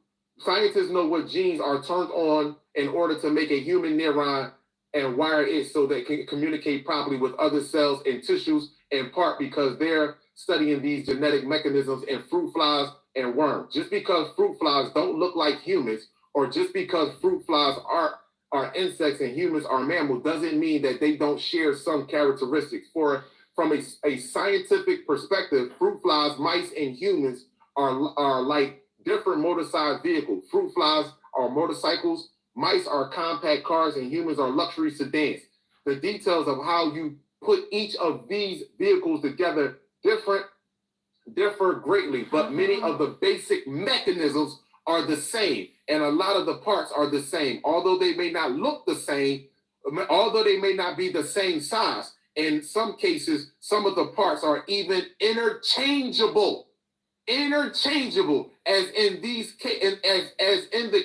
what genes are turned on in order to make a human neuron and wire it so that it can communicate properly with other cells and tissues, in part because they're studying these genetic mechanisms in fruit flies and worms. Just because fruit flies don't look like humans, or just because fruit flies are insects and humans are mammals, doesn't mean that they don't share some characteristics. From a scientific perspective, fruit flies, mice, and humans are like different motorized vehicles. Fruit flies are motorcycles, mice are compact cars, and humans are luxury sedans. The details of how you put each of these vehicles together differ greatly, but many of the basic mechanisms are the same, and a lot of the parts are the same. Although they may not look the same, although they may not be the same size, in some cases, some of the parts are even interchangeable, as in these as in the.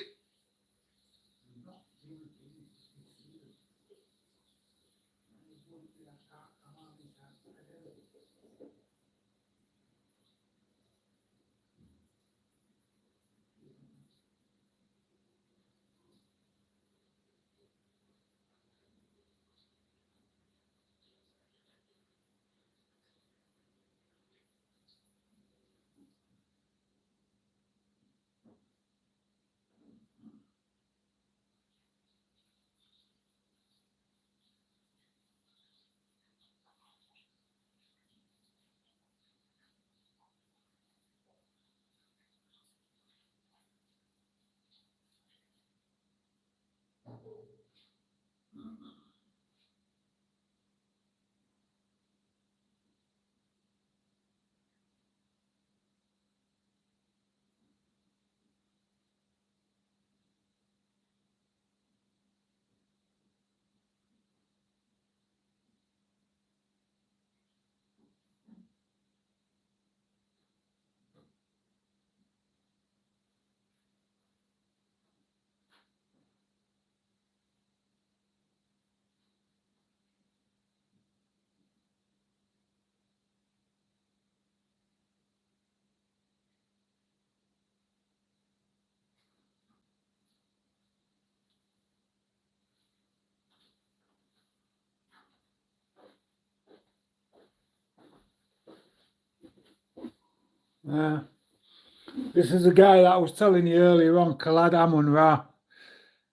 This is the guy that I was telling you earlier on, Khalad Amun-Ra.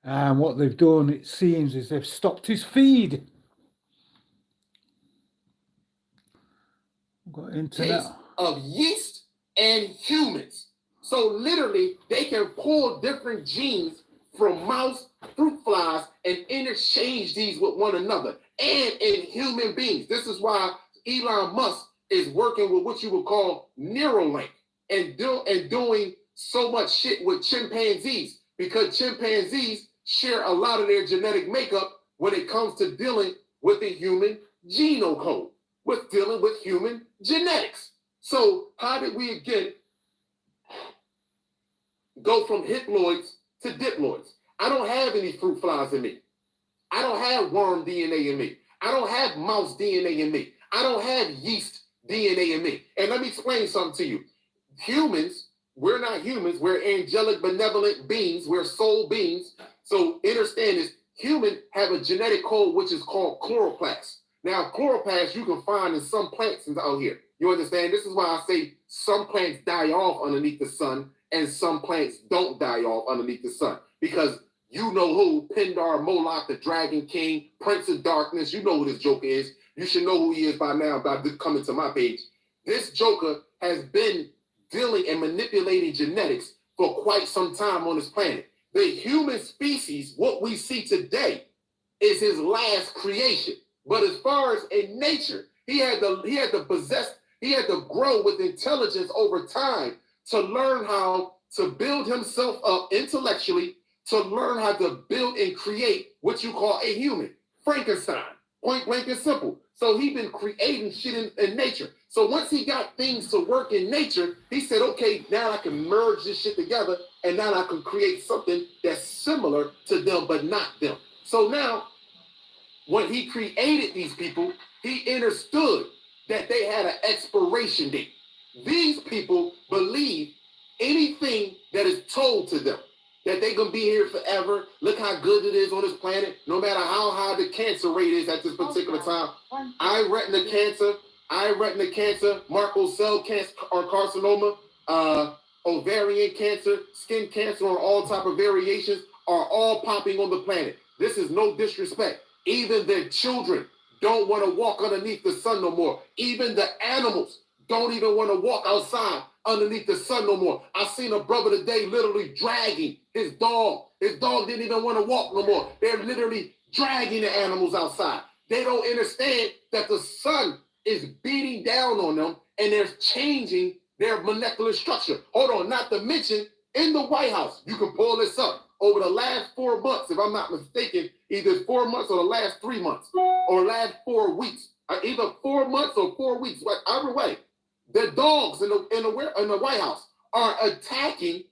And what they've done, it seems, is they've stopped his feed. Got internet. Case of yeast and humans. So literally, they can pull different genes from mouse, fruit flies, and interchange these with one another, and in human beings. This is why Elon Musk is working with what you would call Neuralink and doing so much shit with chimpanzees, because chimpanzees share a lot of their genetic makeup when it comes to dealing with the human genome code, with dealing with human genetics. So how did we again go from hiploids to diploids? I don't have any fruit flies in me. I don't have worm DNA in me. I don't have mouse DNA in me. I don't have yeast DNA in me. And let me explain something to you. Humans, we're not humans. We're angelic, benevolent beings. We're soul beings. So understand this. humans have a genetic code which is called chloroplast. Now, chloroplast you can find in some plants out here. You understand? This is why I say some plants die off underneath the sun and some plants don't die off underneath the sun. Because you know who Pindar, Moloch, the Dragon King, Prince of Darkness, you know who this Joker is. You should know who he is by now by coming to my page. This Joker has been dealing and manipulating genetics for quite some time on this planet. The human species, what we see today, is his last creation. But as far as in nature, he had to grow with intelligence over time to learn how to build himself up intellectually, to learn how to build and create what you call a human. Frankenstein, point blank and simple. So he's been creating shit in nature. So once he got things to work in nature, he said, okay, now I can merge this shit together and now I can create something that's similar to them, but not them. So now, when he created these people, he understood that they had an expiration date. These people believe anything that is told to them, that they're going to be here forever. Look how good it is on this planet, no matter how high the cancer rate is at this particular time. Eye retina cancer, Merkel cell cancer or carcinoma, ovarian cancer, skin cancer, or all type of variations are all popping on the planet. This is no disrespect. Even their children don't want to walk underneath the sun no more. Even the animals don't even want to walk outside underneath the sun no more. I seen a brother today literally dragging his dog. His dog didn't even want to walk no more. They're literally dragging the animals outside. They don't understand that the sun is beating down on them and they're changing their molecular structure. Hold on, not to mention in the White House, you can pull this up. Over the last 4 months, if I'm not mistaken, either 4 months or the last 3 months, or last 4 weeks, either 4 months or 4 weeks, either way, the dogs in the White House are attacking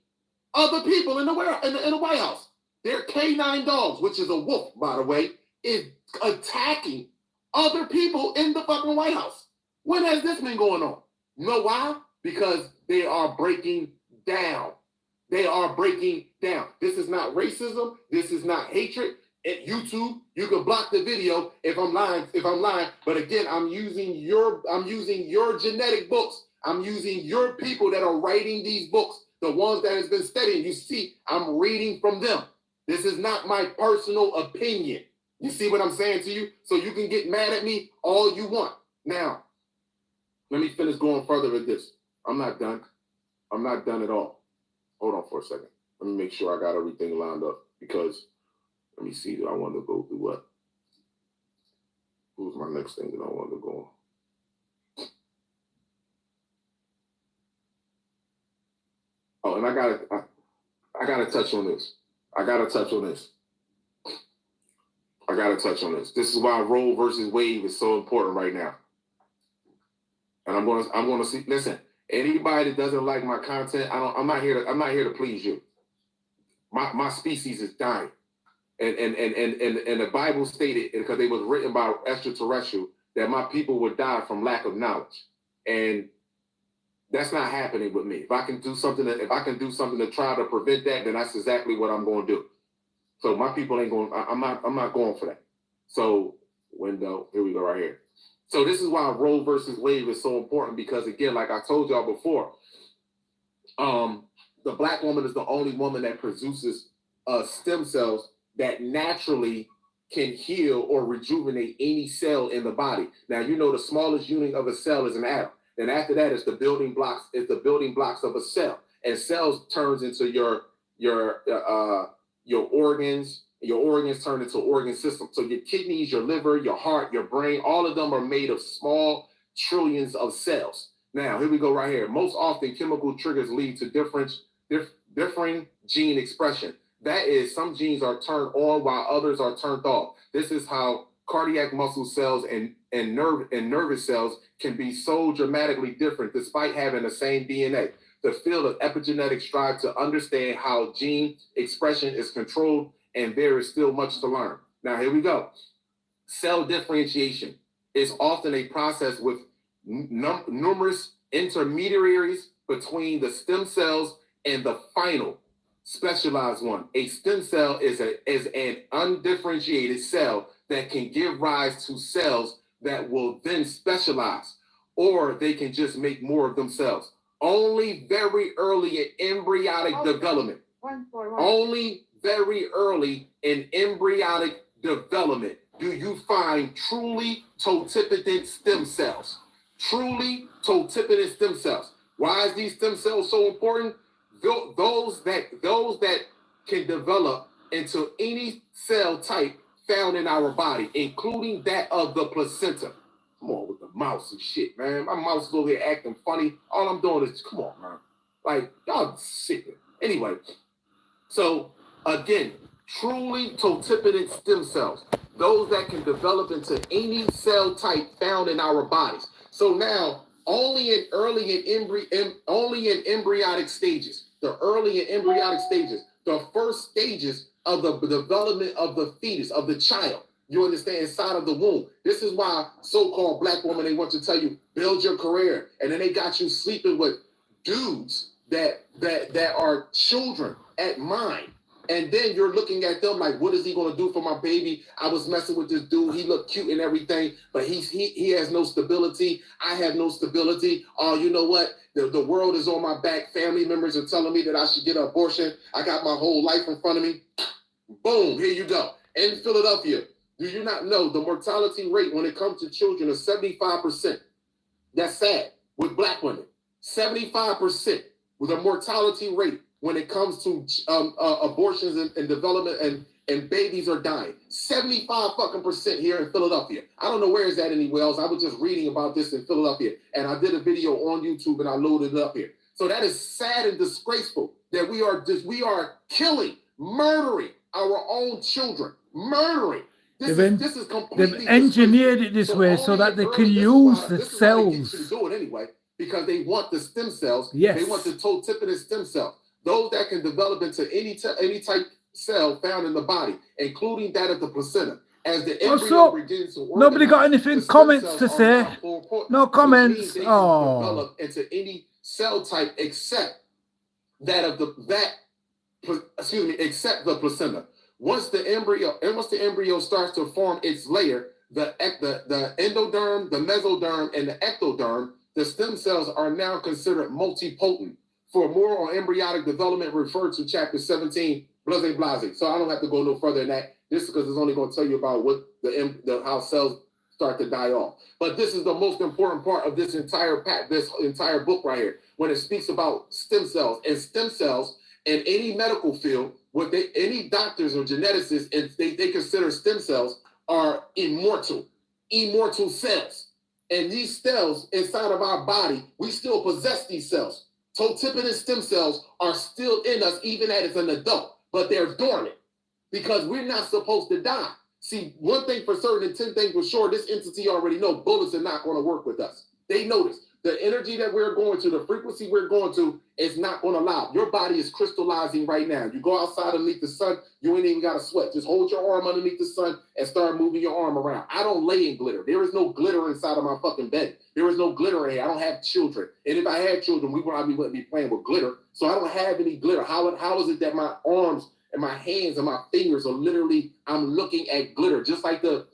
other people in the White House. Their canine dogs, which is a wolf, by the way, is attacking other people in the fucking White House. When has this been going on? You know why? Because they are breaking down. They are breaking down. This is not racism. This is not hatred. At YouTube, you can block the video if I'm lying. But again, I'm using your genetic books. I'm using your people that are writing these books, the ones that has been studying. You see, I'm reading from them. This is not my personal opinion. You see what I'm saying to you? So you can get mad at me all you want. Now, let me finish going further with this. I'm not done. I'm not done at all. Hold on for a second. Let me make sure I got everything lined up because let me see. Do I want to go through what? Who's my next thing that I want to go on? Oh, and I gotta touch on this. I gotta touch on this. This is why Roe versus Wade is so important right now. And I'm gonna see. Listen. Anybody that doesn't like my content, I'm not here to please you. My species is dying. And the Bible stated, because it was written by extraterrestrial, that my people would die from lack of knowledge. And that's not happening with me. If I can do something to try to prevent that, then that's exactly what I'm going to do. So my people ain't going, I'm not going for that. So window, here we go right here. So this is why Roe versus Wade is so important because, again, like I told y'all before, the black woman is the only woman that produces stem cells that naturally can heal or rejuvenate any cell in the body. Now, you know the smallest unit of a cell is an atom. And after that is the building blocks. It's the building blocks of a cell. And cells turns into your organs. Your organs turn into organ systems. So your kidneys, your liver, your heart, your brain, all of them are made of small trillions of cells. Now, here we go right here. Most often, chemical triggers lead to differing gene expression. That is, some genes are turned on while others are turned off. This is how cardiac muscle cells and nervous cells can be so dramatically different despite having the same DNA. The field of epigenetics strives to understand how gene expression is controlled, and there is still much to learn. Now, here we go. Cell differentiation is often a process with numerous intermediaries between the stem cells and the final specialized one. A stem cell is an undifferentiated cell that can give rise to cells that will then specialize, or they can just make more of themselves. Only very early in embryonic development. Only very early in embryonic development do you find truly totipotent stem cells. Truly totipotent stem cells. Why is these stem cells so important? Those that can develop into any cell type found in our body, including that of the placenta. Come on with the mouse and shit, man. My mouse is over here acting funny. All I'm doing is, come on, man. Like, y'all sick. Anyway, so again, truly totipotent stem cells, those that can develop into any cell type found in our bodies. So now, only in embryonic stages, the first stages of the development of the fetus, of the child, you understand, inside of the womb. This is why so-called black women, they want to tell you, build your career. And then they got you sleeping with dudes that are children at mine. And then you're looking at them like, what is he going to do for my baby? I was messing with this dude. He looked cute and everything, but he has no stability. I have no stability. Oh, you know what? The world is on my back. Family members are telling me that I should get an abortion. I got my whole life in front of me. Boom, here you go. In Philadelphia, do you not know the mortality rate when it comes to children is 75%? That's sad. With black women, 75% with a mortality rate when it comes to abortions and development and babies are dying. 75% here in Philadelphia. I don't know where is that anywhere else. I was just reading about this in Philadelphia, and I did a video on YouTube and I loaded it up here. So that is sad and disgraceful that we are killing, murdering our own children, murdering. This is completely they've engineered it this way so that they can use the cells. This is why they do it anyway, because they want the stem cells. Yes. They want the totipotent stem cells. Those that can develop into any type cell found in the body, including that of the placenta. As the embryo begins to organize, nobody got anything comments to say? No comments. Oh. Develop into any cell type except that of except the placenta. Once the embryo starts to form its layer, the endoderm, the mesoderm, and the ectoderm, the stem cells are now considered multipotent. For more on embryonic development, refer to chapter 17, blase. So I don't have to go no further than that. This is because it's only going to tell you about what how cells start to die off. But this is the most important part of this entire book right here, when it speaks about stem cells. And stem cells in any medical field, any doctors or geneticists, and they consider stem cells are immortal cells. And these cells inside of our body, we still possess these cells. Totipotent stem cells are still in us even as an adult, but they're dormant because we're not supposed to die. See, one thing for certain and 10 things for sure, this entity already know bullets are not going to work with us. They know this. The energy that we're going to, the frequency we're going to is not going to allow. Your body is crystallizing right now. You go outside underneath the sun, you ain't even got to sweat. Just hold your arm underneath the sun and start moving your arm around. I don't lay in glitter. There is no glitter inside of my fucking bed. There is no glitter in here. I don't have children. And if I had children, we probably wouldn't be playing with glitter. So I don't have any glitter. How is it that my arms and my hands and my fingers are literally, I'm looking at glitter, just like the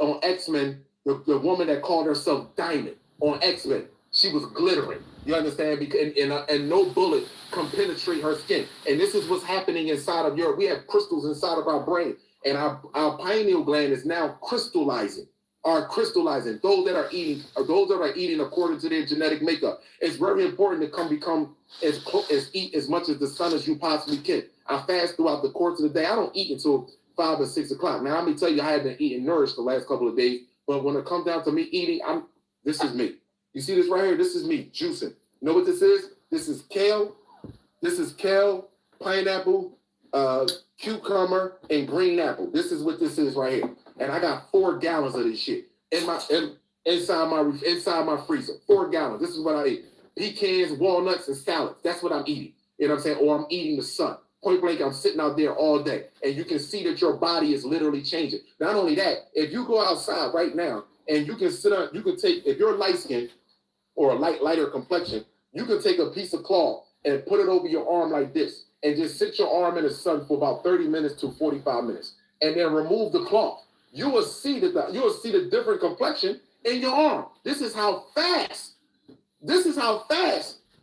on X-Men, the woman that called herself Diamond on X-Men, she was glittering. You understand? Because and no bullet can penetrate her skin. And this is what's happening inside of we have crystals inside of our brain, and our pineal gland is now crystallizing. Those that are eating according to their genetic makeup. It's very important to become eat as much as the sun as you possibly can. I fast throughout the course of the day. I don't eat until 5 or 6 o'clock. Now, let me tell you, I haven't eaten nourished the last couple of days, but when it comes down to me eating, this is me. You see this right here? This is me juicing. You know what this is? This is kale. This is kale, pineapple, cucumber, and green apple. This is what this is right here. And I got 4 gallons of this shit inside my freezer. 4 gallons. This is what I eat. Pecans, walnuts, and salads. That's what I'm eating. You know what I'm saying? Or I'm eating the sun. Point blank, I'm sitting out there all day. And you can see that your body is literally changing. Not only that, if you go outside right now and you can take, if you're light skinned or a lighter complexion, you can take a piece of cloth and put it over your arm like this, and just sit your arm in the sun for about 30 minutes to 45 minutes, and then remove the cloth. You will see the different complexion in your arm. This is how fast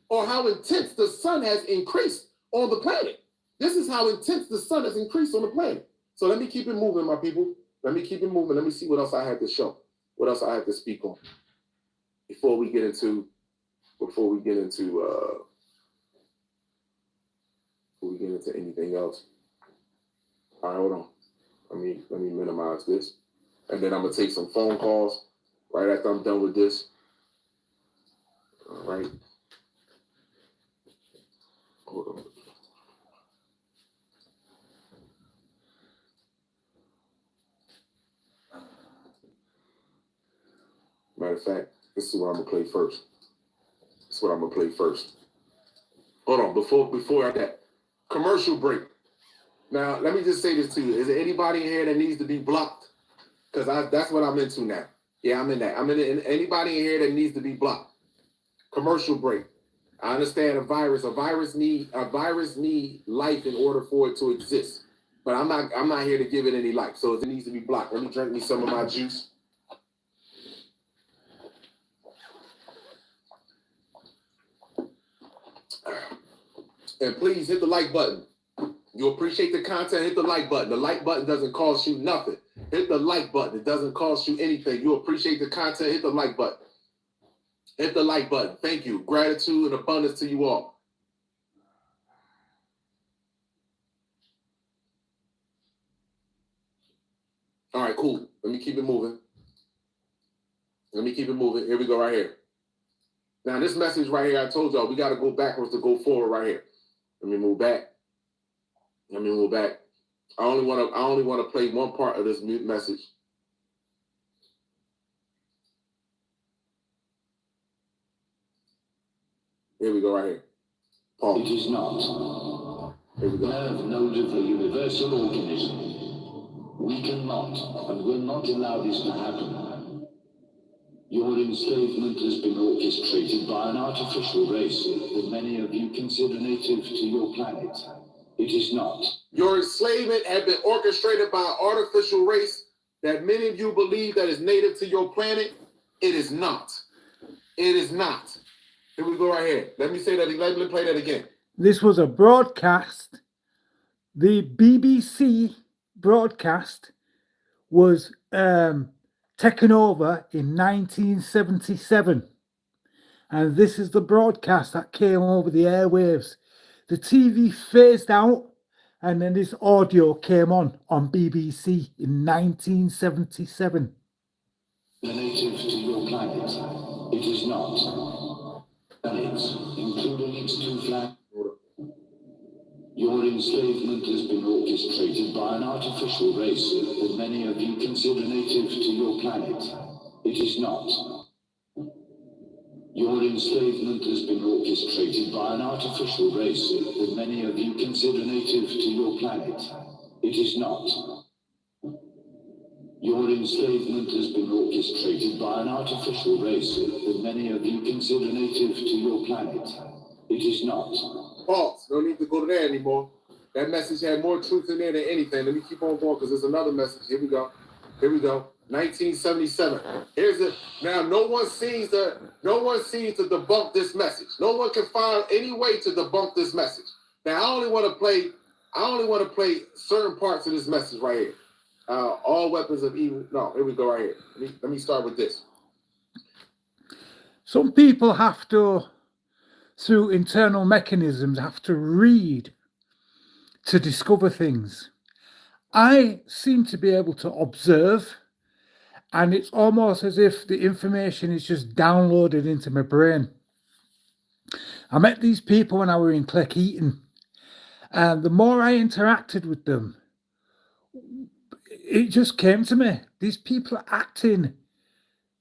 or how intense the sun has increased on the planet. This is how intense the sun has increased on the planet. So let me keep it moving, my people. Let me keep it moving. Let me see what else I have to show. What else I have to speak on before we get into anything else. All right, hold on. Let me minimize this, and then I'm gonna take some phone calls right after I'm done with this. All right. Hold on. Matter of fact, this is what I'm gonna play first. Hold on, before that, commercial break. Now, let me just say this to you. Is there anybody in here that needs to be blocked? Because that's what I'm into now. Yeah, I'm in that. Anybody in here that needs to be blocked. Commercial break. I understand a virus need life in order for it to exist. But I'm not here to give it any life. So it needs to be blocked. Let me drink me some of my juice. And please hit the like button. You appreciate the content, hit the like button. The like button doesn't cost you nothing. Hit the like button. It doesn't cost you anything. You appreciate the content, hit the like button. Hit the like button. Thank you. Gratitude and abundance to you all. All right, cool. Let me keep it moving. Here we go right here. Now, this message right here, I told y'all, we got to go backwards to go forward right here. Let me move back. I only want to play one part of this message. Here we go right here. Pause. It is not. Here we go. Nerve node of the universal organism. We cannot and will not allow this to happen. Your enslavement has been orchestrated by an artificial race that many of you consider native to your planet. It is not. Your enslavement had been orchestrated by an artificial race that many of you believe that is native to your planet. It is not. It is not. Here we go right here. Let me say that. Let me play that again. This was a broadcast. The BBC broadcast was taken over in 1977. And this is the broadcast that came over the airwaves. The TV phased out, and then this audio came on BBC in 1977. Native to your planet. It is not. Planets, including its two flags. Your enslavement has been orchestrated by an artificial race that many of you consider native to your planet. It is not. Your enslavement has been orchestrated by an artificial race that many of you consider native to your planet. It is not. Your enslavement has been orchestrated by an artificial race that many of you consider native to your planet. It is not. Pause. No need to go to there anymore. That message had more truth in there than anything. Let me keep on going because there's another message. Here we go. 1977. Here's it. Now, no one seems to debunk this message. No one can find any way to debunk this message. Now, I only want to play certain parts of this message right here. All weapons of evil. No, here we go right here. Let me start with this. Some people have to, through internal mechanisms, have to read to discover things. I seem to be able to observe, and it's almost as if the information is just downloaded into my brain. I met these people when I were in Cleckheaton, and the more I interacted with them, it just came to me. These people are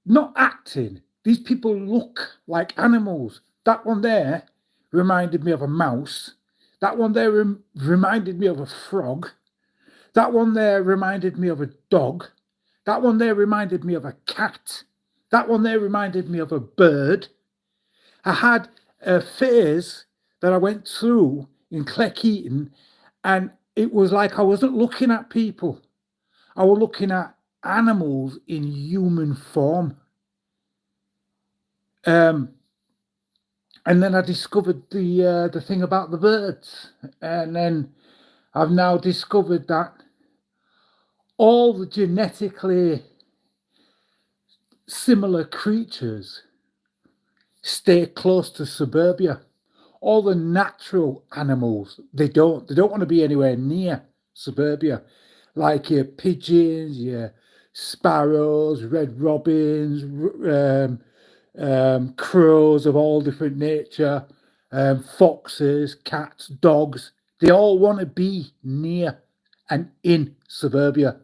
not acting. These people look like animals. That one there reminded me of a mouse. That one there reminded me of a frog. That one there reminded me of a dog. That one there reminded me of a cat. That one there reminded me of a bird. I had a phase that I went through in Cleckheaton, and it was like I wasn't looking at people. I was looking at animals in human form. And then I discovered the thing about the birds, and then I've now discovered that all the genetically similar creatures stay close to suburbia. All the natural animals, they don't want to be anywhere near suburbia, like your pigeons, your sparrows, red robins, crows of all different nature, foxes, cats, dogs. They all want to be near and in suburbia,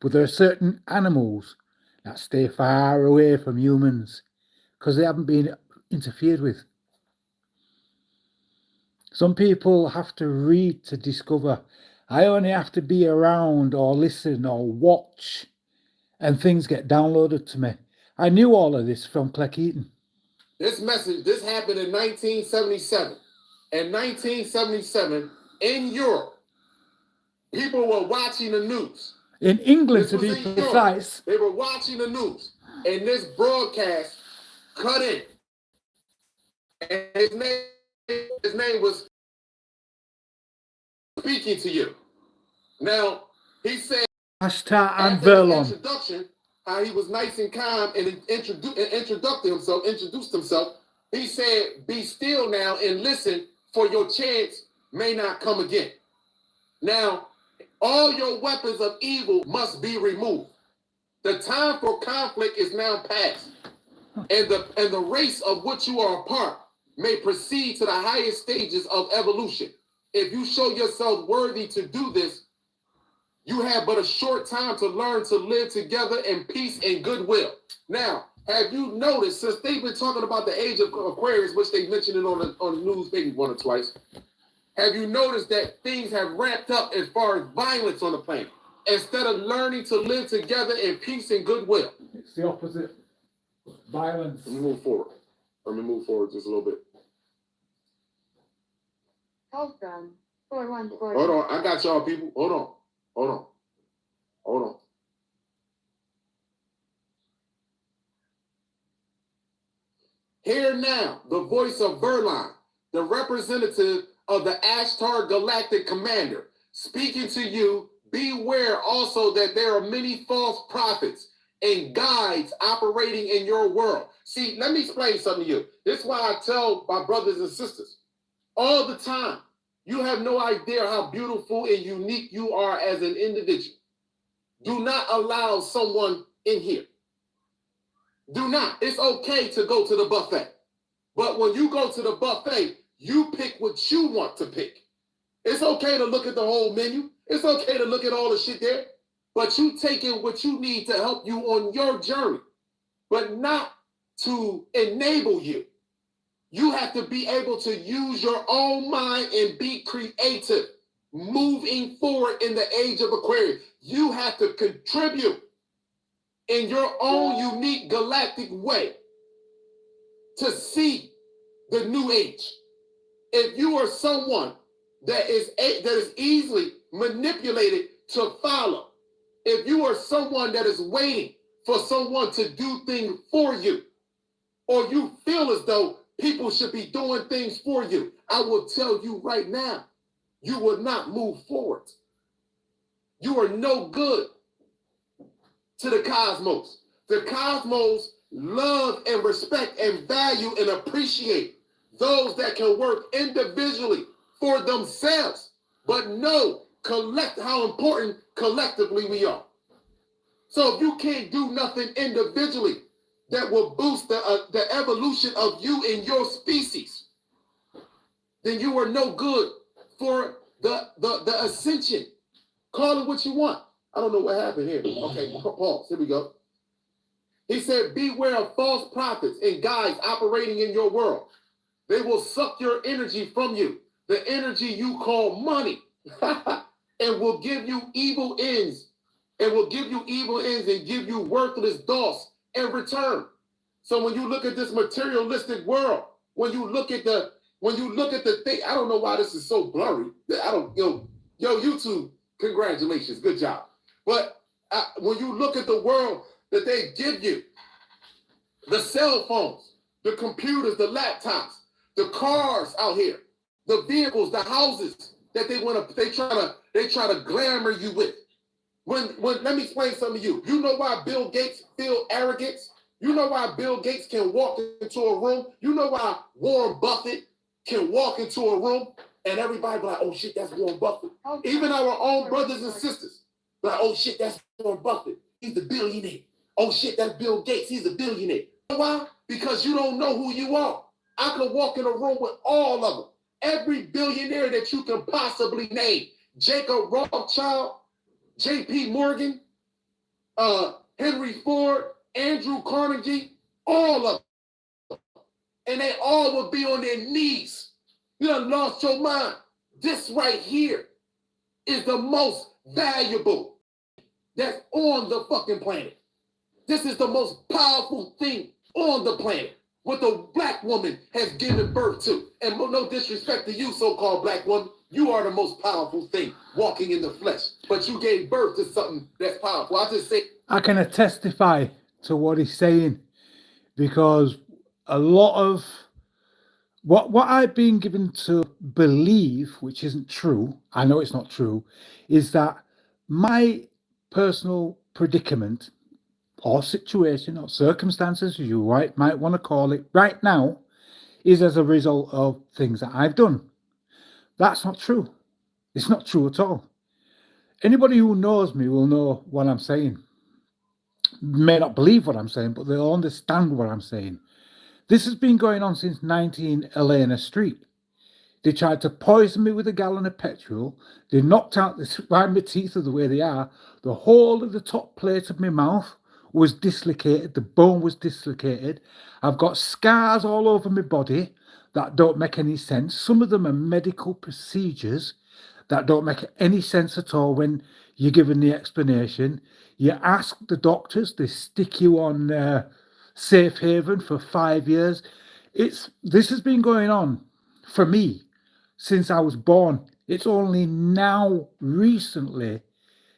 but there are certain animals that stay far away from humans because they haven't been interfered with. Some people have to read to discover. I only have to be around or listen or watch, and things get downloaded to me. I knew all of this from Cleckheaton. This happened in 1977. In 1977, in Europe, people were watching the news. In England, This to was be in precise. Europe. They were watching the news, and this broadcast cut in. And his name was speaking to you. Now, he said, Ashtar and after his Verlon. introduction, how he was nice and calm and introduced himself. He said, be still now and listen, for your chance may not come again. Now, all your weapons of evil must be removed. The time for conflict is now past, and the race of which you are a part may proceed to the highest stages of evolution. If you show yourself worthy to do this, you have but a short time to learn to live together in peace and goodwill. Now, have you noticed, since they've been talking about the age of Aquarius, which they mentioned it on the news maybe one or twice, have you noticed that things have ramped up as far as violence on the planet? Instead of learning to live together in peace and goodwill. It's the opposite. Violence. Let me move forward. Just a little bit. Call from 414. Hold on. I got y'all people. Hold on. Hear now the voice of Verlon, the representative of the Ashtar Galactic Commander, speaking to you. Beware also that there are many false prophets and guides operating in your world. See, let me explain something to you. This is why I tell my brothers and sisters all the time, you have no idea how beautiful and unique you are as an individual. Do not allow someone in here. Do not. It's okay to go to the buffet. But when you go to the buffet, you pick what you want to pick. It's okay to look at the whole menu. It's okay to look at all the shit there. But you take in what you need to help you on your journey, but not to enable you. You have to be able to use your own mind and be creative. Moving forward in the age of Aquarius, you have to contribute in your own unique galactic way to see the new age. If you are someone that is easily manipulated to follow, if you are someone that is waiting for someone to do things for you, or you feel as though people should be doing things for you, I will tell you right now, you will not move forward. You are no good to the cosmos. The cosmos love and respect and value and appreciate those that can work individually for themselves, but know how important collectively we are. So if you can't do nothing individually that will boost the evolution of you and your species, then you are no good for the ascension. Call it what you want. I don't know what happened here. Okay, pause. Here we go. He said, beware of false prophets and guides operating in your world. They will suck your energy from you, the energy you call money, and will give you evil ends. And give you worthless doss in return. So when you look at this materialistic world, when you look at the when you look at the thing, I don't know why this is so blurry. I don't, yo, YouTube, congratulations, good job. But when you look at the world that they give you, the cell phones, the computers, the laptops, the cars out here, the vehicles, the houses that they try to glamour you with. When let me explain something to you. You know why Bill Gates feel arrogance? You know why Bill Gates can walk into a room? You know why Warren Buffett can walk into a room and everybody be like, oh shit, that's Warren Buffett. Even our own brothers and sisters, like, oh shit, that's Warren Buffett. He's the billionaire. Oh shit, that's Bill Gates. He's a billionaire. You know why? Because you don't know who you are. I could walk in a room with all of them. Every billionaire that you can possibly name. Jacob Rothschild, J.P. Morgan, Henry Ford, Andrew Carnegie, all of them. And they all would be on their knees. You done lost your mind. This right here is the most valuable that's on the fucking planet. This is the most powerful thing on the planet. What the black woman has given birth to. And no disrespect to you, so-called black woman, you are the most powerful thing walking in the flesh. But you gave birth to something that's powerful. I just say... I can testify to what he's saying, because a lot of what I've been given to believe, which isn't true, I know it's not true, is that my personal predicament or situation or circumstances, you might want to call it, right now, is as a result of things that I've done. That's not true. It's not true at all. Anybody who knows me will know what I'm saying. May not believe what I'm saying, but they'll understand what I'm saying. This has been going on since 19 Elena Street. They tried to poison me with a gallon of petrol. They knocked out my teeth of the way they are. The whole of the top plate of my mouth was dislocated. The bone was dislocated. I've got scars all over my body that don't make any sense. Some of them are medical procedures that don't make any sense at all when you're given the explanation. You ask the doctors, they stick you on safe haven for 5 years. This has been going on for me since I was born. It's only now recently,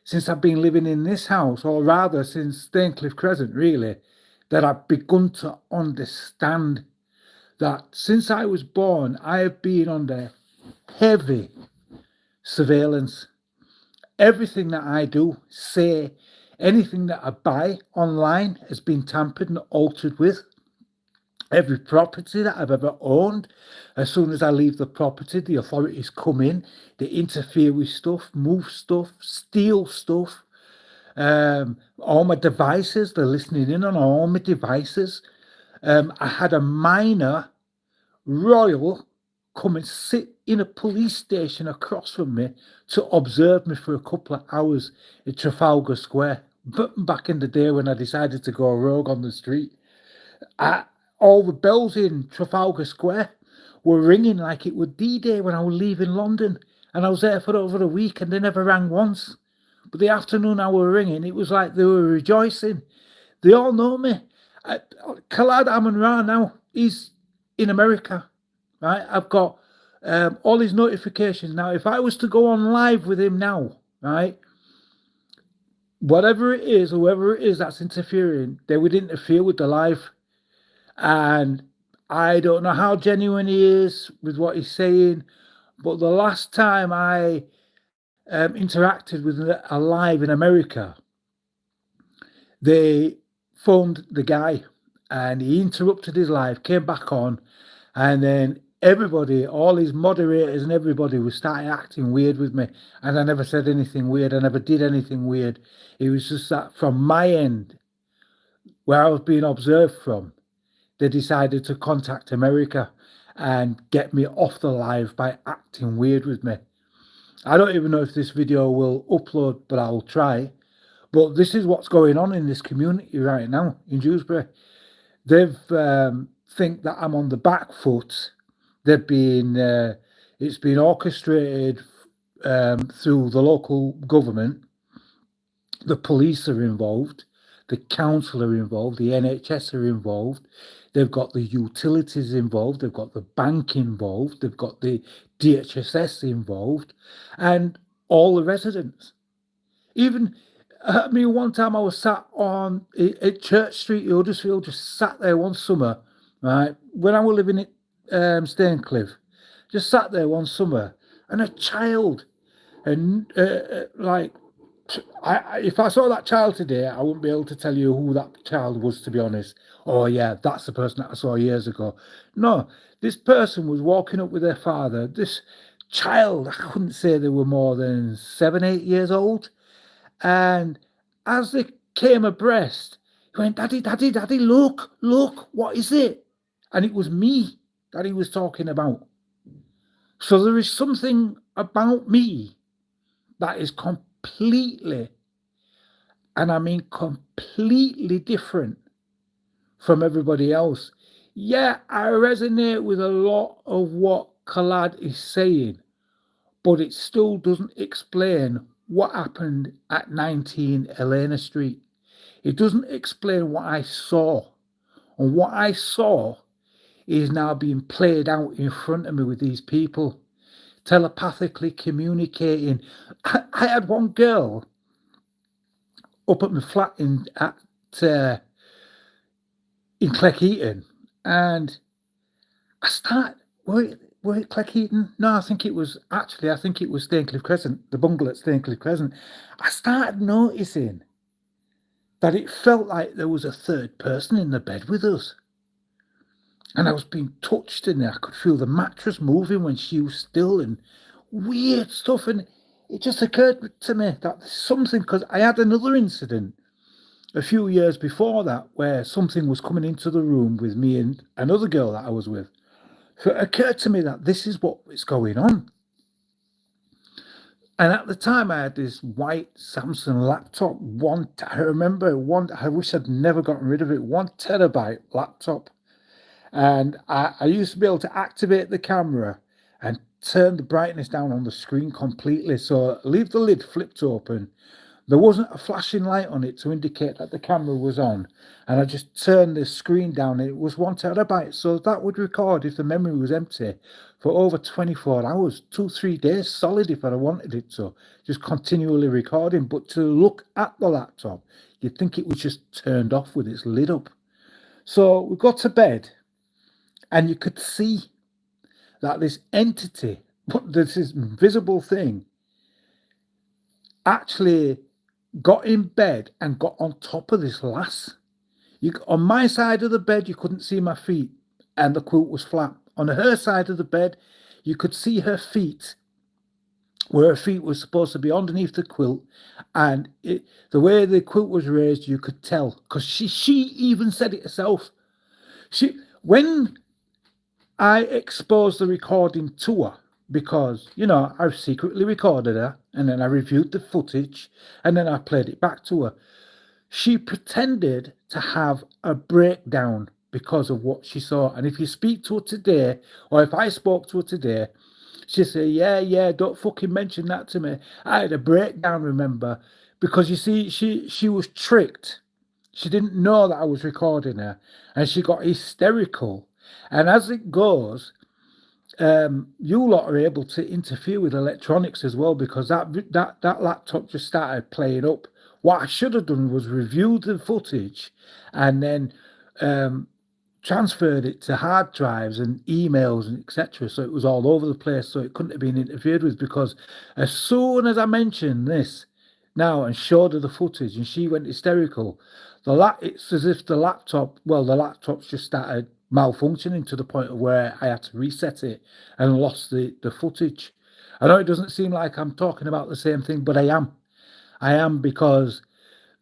since I've been living in this house, or rather since Staincliffe Crescent, really, that I've begun to understand that since I was born, I have been under heavy surveillance. Everything that I do, say, anything that I buy online has been tampered and altered with. Every property that I've ever owned, as soon as I leave the property, the authorities come in, they interfere with stuff, move stuff, steal stuff. All my devices, they're listening in on all my devices. I had a minor royal come and sit in a police station across from me to observe me for a couple of hours at Trafalgar Square. But back in the day when I decided to go rogue on the street, all the bells in Trafalgar Square were ringing like it was D-Day when I was leaving London. And I was there for over a week and they never rang once. But the afternoon I were ringing, it was like they were rejoicing. They all know me. Khalad Amun-Ra now, he's in America, right? I've got all his notifications now. If I was to go on live with him now, right, whatever it is, whoever it is that's interfering, they would interfere with the live. And I don't know how genuine he is with what he's saying, but the last time I interacted with a live in America, they phoned the guy and he interrupted his live, came back on, and then everybody, all his moderators and everybody was starting acting weird with me. And I never said anything weird. I never did anything weird. It was just that from my end, where I was being observed from, they decided to contact America and get me off the live by acting weird with me. I don't even know if this video will upload, but I'll try. But this is what's going on in this community right now in Dewsbury. They've think that I'm on the back foot. They've been it's been orchestrated through the local government. The police are involved. the council are involved, the NHS are involved, they've got the utilities involved, they've got the bank involved, they've got the DHSS involved, and all the residents. Even, I mean, one time I was sat on at Church Street, Huddersfield, just sat there one summer, right, when I was living at Staincliffe, just sat there one summer, and a child, and like, if I saw that child today, I wouldn't be able to tell you who that child was, to be honest. Oh, yeah, that's the person that I saw years ago. No, this person was walking up with their father. This child, I couldn't say they were more than 7, 8 years old. And as they came abreast, he went, Daddy, Daddy, Daddy, look, what is it? And it was me that he was talking about. So there is something about me that is completely, and I mean completely different from everybody else. Yeah, I resonate with a lot of what Khalad is saying, but it still doesn't explain what happened at 19 Elena Street. It doesn't explain what I saw. And what I saw is now being played out in front of me with these people, telepathically communicating. I had one girl up at my flat in Cleckheaton, and I started. Were it Cleckheaton? No, I think it was Staincliffe Crescent, the bungalow at Staincliffe Crescent. I started noticing that it felt like there was a third person in the bed with us. And I was being touched in there. I could feel the mattress moving when she was still, and weird stuff. And it just occurred to me that there's something, because I had another incident a few years before that where something was coming into the room with me and another girl that I was with. So it occurred to me that this is what is going on. And at the time, I had this white Samsung laptop. I wish I'd never gotten rid of it. 1 terabyte laptop. And I used to be able to activate the camera and turn the brightness down on the screen completely. So leave the lid flipped open. There wasn't a flashing light on it to indicate that the camera was on. And I just turned the screen down and it was 1 terabyte. So that would record, if the memory was empty, for over 24 hours, 2-3 days solid if I wanted it to. Just continually recording. But to look at the laptop, you'd think it was just turned off with its lid up. So we got to bed. And you could see that this entity, this invisible thing, actually got in bed and got on top of this lass. On my side of the bed, you couldn't see my feet, and the quilt was flat. On her side of the bed, you could see her feet, where her feet were supposed to be underneath the quilt, and the way the quilt was raised, you could tell, because she even said it herself. When I exposed the recording to her, because, I secretly recorded her, and then I reviewed the footage, and then I played it back to her. She pretended to have a breakdown because of what she saw. And if you speak to her today, or if I spoke to her today, she'd say, yeah, don't fucking mention that to me. I had a breakdown, remember? Because you see, she was tricked. She didn't know that I was recording her, and she got hysterical. And as it goes, you lot are able to interfere with electronics as well, because that laptop just started playing up. What I should have done was reviewed the footage and then transferred it to hard drives and emails and etc. So it was all over the place, so it couldn't have been interfered with, because as soon as I mentioned this now and showed her the footage and she went hysterical, it's as if the laptop's just started malfunctioning to the point of where I had to reset it and lost the footage. I know it doesn't seem like I'm talking about the same thing, but I am, because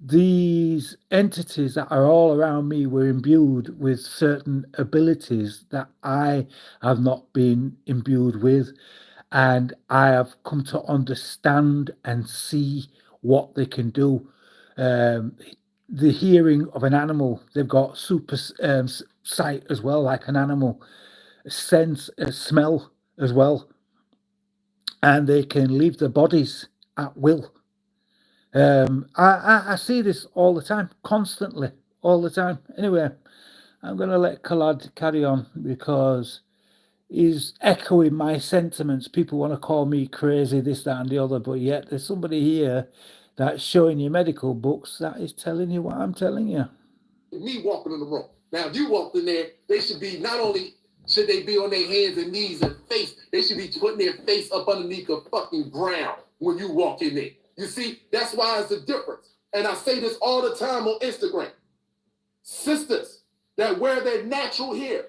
these entities that are all around me were imbued with certain abilities that I have not been imbued with, and I have come to understand and see what they can do. The hearing of an animal, they've got super sight as well, like an animal, sense, smell as well, and they can leave their bodies at will. I see this all the time, constantly, all the time. Anyway, I'm going to let Khalad carry on because he's echoing my sentiments. People want to call me crazy, this, that, and the other, but yet there's somebody here that's showing you medical books that is telling you what I'm telling you. Me walking in the room. Now, if you walked in there, they should be not only should they be on their hands and knees and face, they should be putting their face up underneath the fucking ground when you walk in there. You see, that's why it's a difference. And I say this all the time on Instagram. Sisters that wear their natural hair,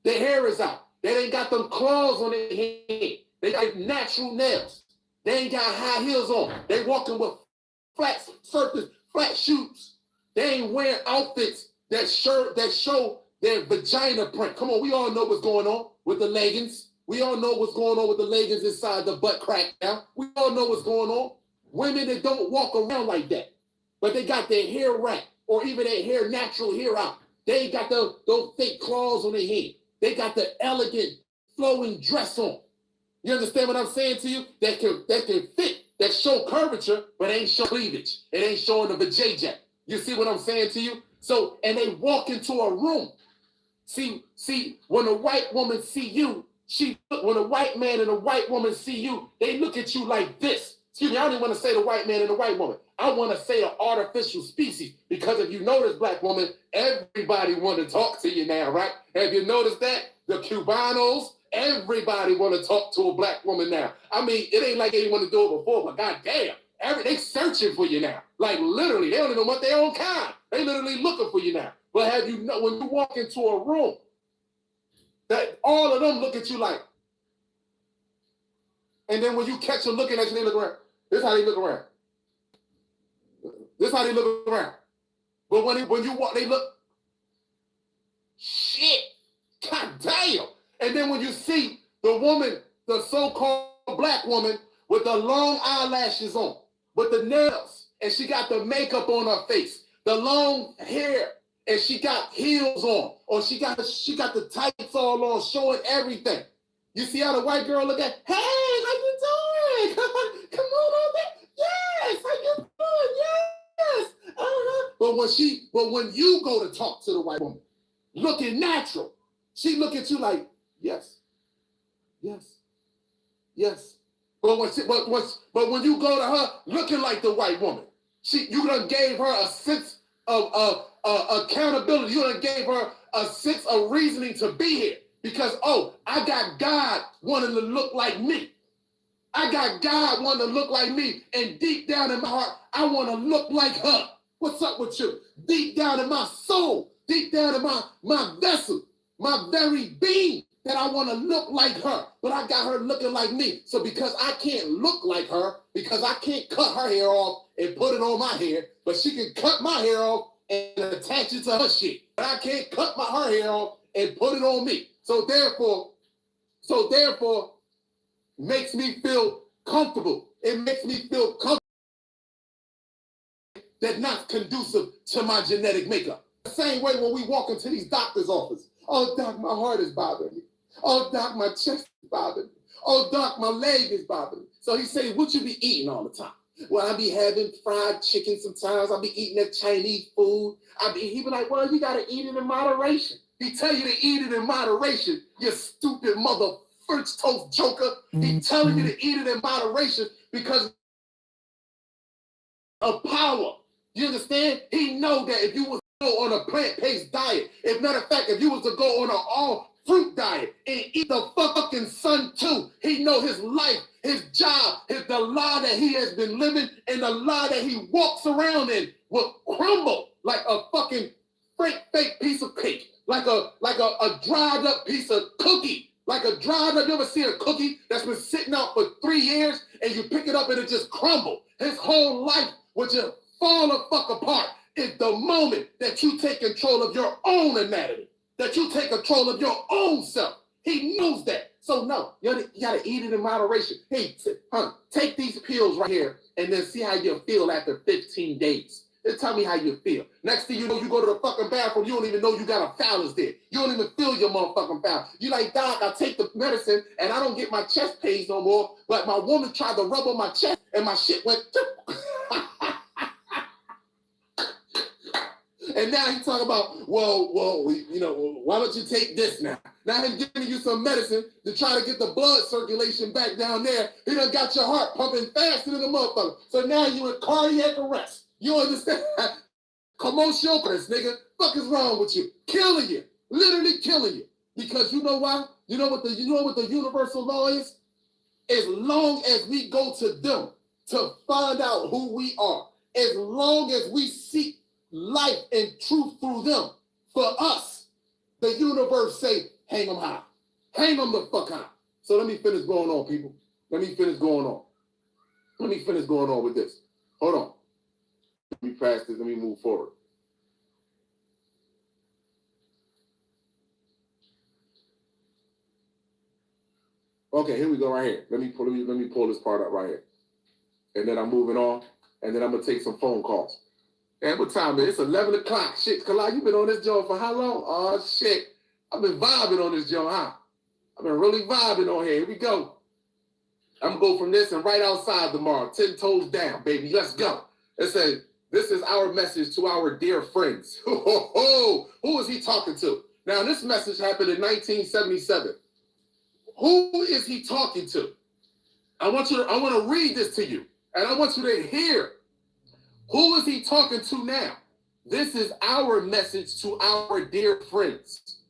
their hair is out. They ain't got them claws on their head. They got natural nails. They ain't got high heels on. They walking with flat surface, flat shoes. They ain't wearing outfits that show their vagina print. Come on, we all know what's going on with the leggings. We all know what's going on with the leggings inside the butt crack now. We all know what's going on. Women that don't walk around like that, but they got their hair wrapped or even their hair, natural hair out. They ain't got those fake claws on their head. They got the elegant flowing dress on. You understand what I'm saying to you? That can fit, that show curvature, but ain't show cleavage. It ain't showing the vajayjay. You see what I'm saying to you? So, and they walk into a room. See, when a white woman see you, when a white man and a white woman see you, they look at you like this. Excuse me, I don't even want to say the white man and the white woman. I want to say an artificial species, because if you notice, black woman, everybody want to talk to you now, right? Have you noticed that? The Cubanos, everybody want to talk to a black woman now. I mean, it ain't like they didn't want to do it before, but goddamn, they searching for you now. Like literally, they don't even want their own kind. They literally looking for you now. But have you know when you walk into a room, that all of them look at you like, and then when you catch them looking at you, they look around. This is how they look around. This is how they look around. But when you walk, they look, shit, god damn. And then when you see the woman, the so-called black woman with the long eyelashes on, with the nails, and she got the makeup on her face, the long hair, and she got heels on, or she got the tights all on, showing everything. You see how the white girl look at, hey, how you doing? Come on over. Yes, how you doing? Yes. But when you go to talk to the white woman, looking natural, she look at you like, yes. But when you go to her looking like the white woman, you done gave her a sense of accountability. You done gave her a sense of reasoning to be here. Because, I got God wanting to look like me. I got God wanting to look like me. And deep down in my heart, I want to look like her. What's up with you? Deep down in my soul, deep down in my vessel, my very being, that I want to look like her. But I got her looking like me. So because I can't look like her, because I can't cut her hair off and put it on my hair, but she can cut my hair off and attach it to her shit. But I can't cut her hair off and put it on me. So therefore, makes me feel comfortable. It makes me feel comfortable that not conducive to my genetic makeup. The same way when we walk into these doctor's office. Oh, doc, my heart is bothering me. Oh, doc, my chest is bothering me. Oh, doc, my leg is bothering me. So he say, what you be eating all the time? Well, I be having fried chicken sometimes. I be eating that Chinese food. He be like, well, you got to eat it in moderation. He tell you to eat it in moderation, you stupid mother French toast joker. He telling you to eat it in moderation because of power. You understand? He know that if you was to go on a plant-based diet, as matter of fact, if you was to go on an all-fruit diet and eat the fucking sun too, he know his life, his job, the lie that he has been living and the lie that he walks around in will crumble like a fucking fake piece of cake, like a dried up piece of cookie, like a dried up. You ever see a cookie that's been sitting out for 3 years and you pick it up and it just crumble? His whole life would just fall the fuck apart. It's the moment that you take control of your own anatomy, that you take control of your own self. He knows that. So no, you gotta eat it in moderation. Hey, take these pills right here and then see how you feel after 15 days. Then tell me how you feel. Next thing you know, you go to the fucking bathroom, you don't even know you got a phallus there. You don't even feel your motherfucking phallus. You like, doc, I take the medicine and I don't get my chest pains no more, but my woman tried to rub on my chest and my shit went And now he talking about, well, why don't you take this now? Now he's giving you some medicine to try to get the blood circulation back down there. He done got your heart pumping faster than a motherfucker. So now you in cardiac arrest. You understand? Commotion, nigga. Fuck is wrong with you? Killing you. Literally killing you. Because you know why? You know what the universal law is? As long as we go to them to find out who we are, as long as we seek life and truth through them, for us, the universe say, hang them high. Hang them the fuck high. So let me finish going on, people. Let me finish going on with this. Hold on. Let me pass this. Let me move forward. Okay, here we go right here. Let me pull this part up right here. And then I'm moving on. And then I'm going to take some phone calls. And what time is it? It's 11 o'clock. Shit, Kalai, you been on this joint for how long? Oh, shit. I've been vibing on this joint, huh? I've been really vibing on here. Here we go. I'm going to go from this and right outside tomorrow. 10 toes down, baby. Let's go. It says, this is our message to our dear friends. Who is he talking to? Now, this message happened in 1977. Who is he talking to? I want to read this to you. And I want you to hear. Who is he talking to now? This is our message to our dear friends.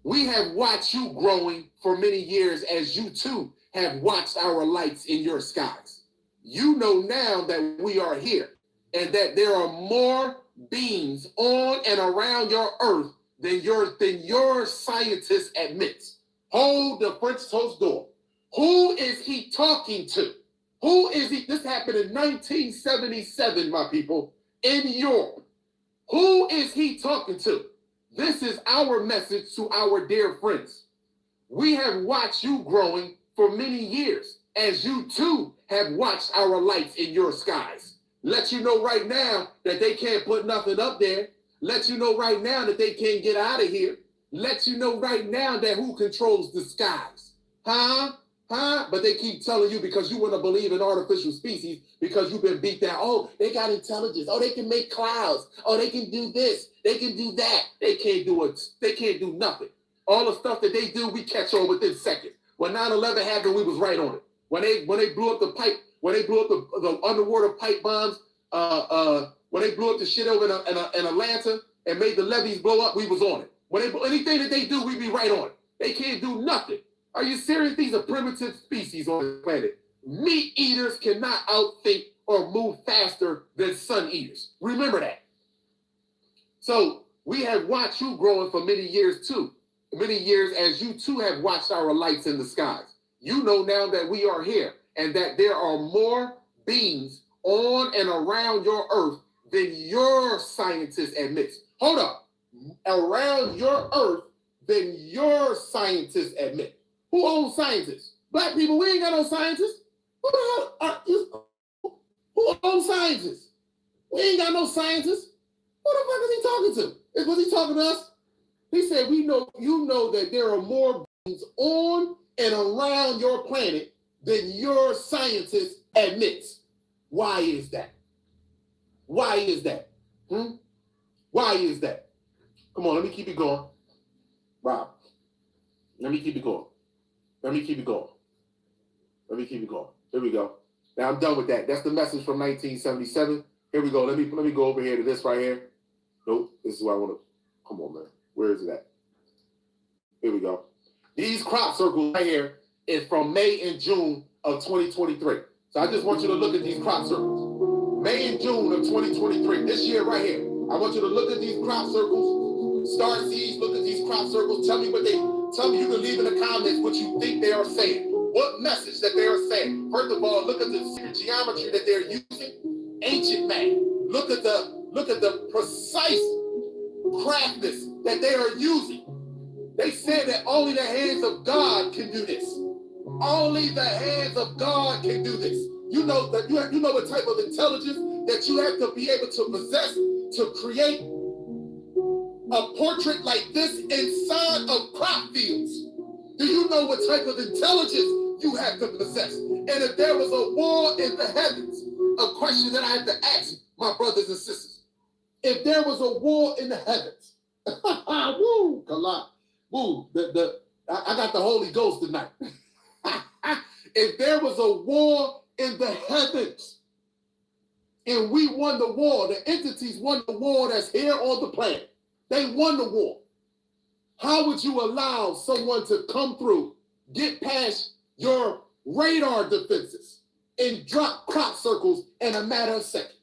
We have watched you growing for many years as you too have watched our lights in your skies. You know now that we are here and that there are more beings on and around your earth than your scientist admits. Hold the French toast door. Who is he talking to? Who is he? This happened in 1977, my people, in Europe. Who is he talking to? This is our message to our dear friends. We have watched you growing for many years, as you too have watched our lights in your skies. Let you know right now that they can't put nothing up there. Let you know right now that they can't get out of here. Let you know right now that who controls the skies. Huh? But they keep telling you because you want to believe in artificial species because you've been beat down. Oh, they got intelligence. Oh, they can make clouds. Oh, they can do this. They can do that. They can't do it. They can't do nothing. All the stuff that they do, we catch on within seconds. When 9/11 happened, we was right on it. When they blew up the pipe, when they blew up the underwater pipe bombs, when they blew up the shit over in Atlanta and made the levees blow up, we was on it. When anything that they do, we be right on it. They can't do nothing. Are you serious? These are primitive species on the planet. Meat eaters cannot outthink or move faster than sun eaters. Remember that. So we have watched you growing for many years too. Many years as you too have watched our lights in the skies. You know now that we are here and that there are more beings on and around your earth than your scientists admits. Hold up. Around your earth than your scientists admit. Who owns scientists? Black people, we ain't got no scientists. Who the hell are you? Who owns scientists? We ain't got no scientists. Who the fuck is he talking to? Was he talking to us? He said, you know that there are more beings on and around your planet than your scientist admits. Why is that? Why is that? Why is that? Come on, let me keep it going. Rob, let me keep it going. Let me keep it going. Let me keep it going. Here we go. Now I'm done with that. That's the message from 1977. Here we go. Let me go over here to this right here. Nope. This is what I want to. Come on, man. Where is it at? Here we go. These crop circles right here is from May and June of 2023. So I just want you to look at these crop circles. May and June of 2023. This year right here. I want you to look at these crop circles. Star seeds. Look at these crop circles. Tell me you can leave in the comments what you think they are saying. What message that they are saying. First of all, look at the geometry that they're using. Ancient man. Look at the precise craftness that they are using. They said that only the hands of God can do this. Only the hands of God can do this. You know that you know what type of intelligence that you have to be able to possess to create a portrait like this inside of crop fields. Do you know what type of intelligence you have to possess? And if there was a war in the heavens, a question that I have to ask my brothers and sisters. If there was a war in the heavens, woo, Kala, woo, I got the Holy Ghost tonight. If there was a war in the heavens, and we won the war, the entities won the war that's here on the planet, they won the war. How would you allow someone to come through, get past your radar defenses, and drop crop circles in a matter of seconds?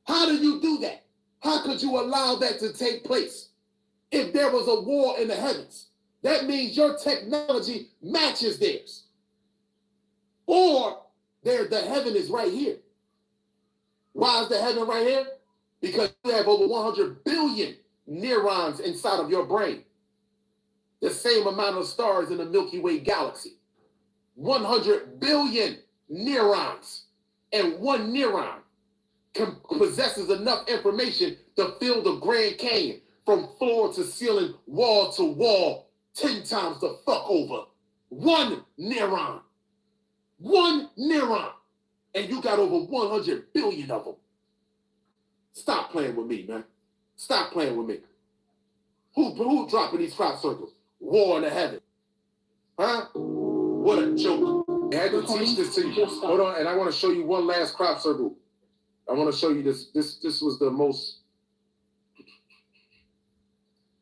How do you do that? How could you allow that to take place? If there was a war in the heavens, that means your technology matches theirs. Or the heaven is right here. Why is the heaven right here? Because you have over 100 billion neurons inside of your brain. The same amount of stars in the Milky Way galaxy. 100 billion neurons. And one neuron possesses enough information to fill the Grand Canyon from floor to ceiling, wall to wall, 10 times the fuck over. One neuron. One neuron. And you got over 100 billion of them. Stop playing with me, man. Stop playing with me. Who dropping these crop circles? War in the heaven. Huh? What a joke. I had to teach this to you. Hold on, and I want to show you one last crop circle. I want to show you this. This was the most.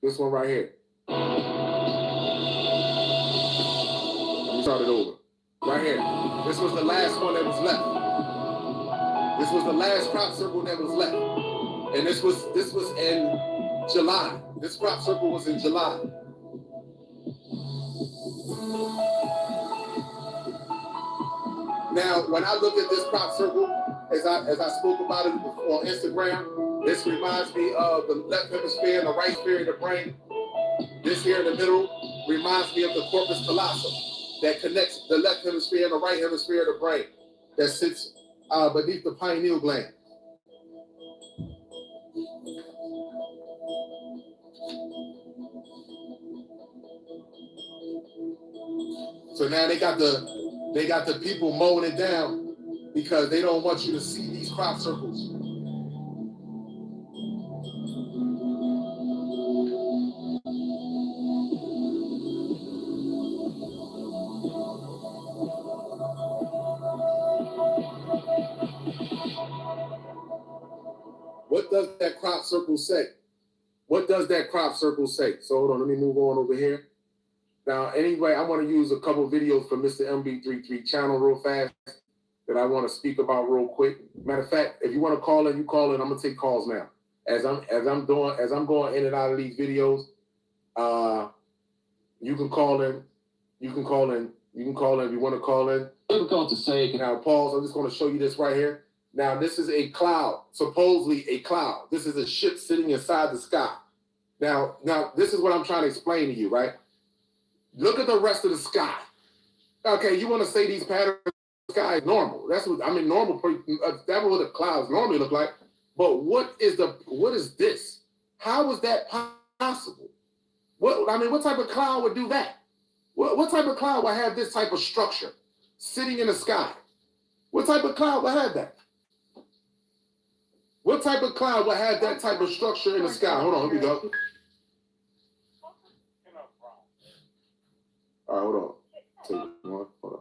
This one right here. Let me start it over. Right here. This was the last one that was left. This was the last crop circle that was left. And this was in July. This crop circle was in July. Now, when I look at this crop circle, as I spoke about it on Instagram, this reminds me of the left hemisphere and the right hemisphere of the brain. This here in the middle reminds me of the corpus callosum that connects the left hemisphere and the right hemisphere of the brain that sits beneath the pineal gland. So now they got the people mowing it down because they don't want you to see these crop circles. What does that crop circle say? What does that crop circle say? So hold on, let me move on over here. Now, anyway, I want to use a couple videos from Mr. MB33 channel real fast that I want to speak about real quick. Matter of fact, if you want to call in, you call in. I'm gonna take calls now. As I'm going in and out of these videos, you can call in. You can call in if you want to call in. Difficult to say. Now, pause. I'm just going to show you this right here. Now, this is a cloud, supposedly a cloud. This is a ship sitting inside the sky. Now, this is what I'm trying to explain to you, right? Look at the rest of the sky. Okay, you want to say these patterns of the sky is normal. That's what I mean. Normal. That's what the clouds normally look like. But what is this? How is that possible? What type of cloud would do that? What type of cloud would have this type of structure sitting in the sky? What type of cloud would have that? What type of cloud would have that type of structure in the sky? Hold on, here we go. All right, hold on. Take one. Hold on.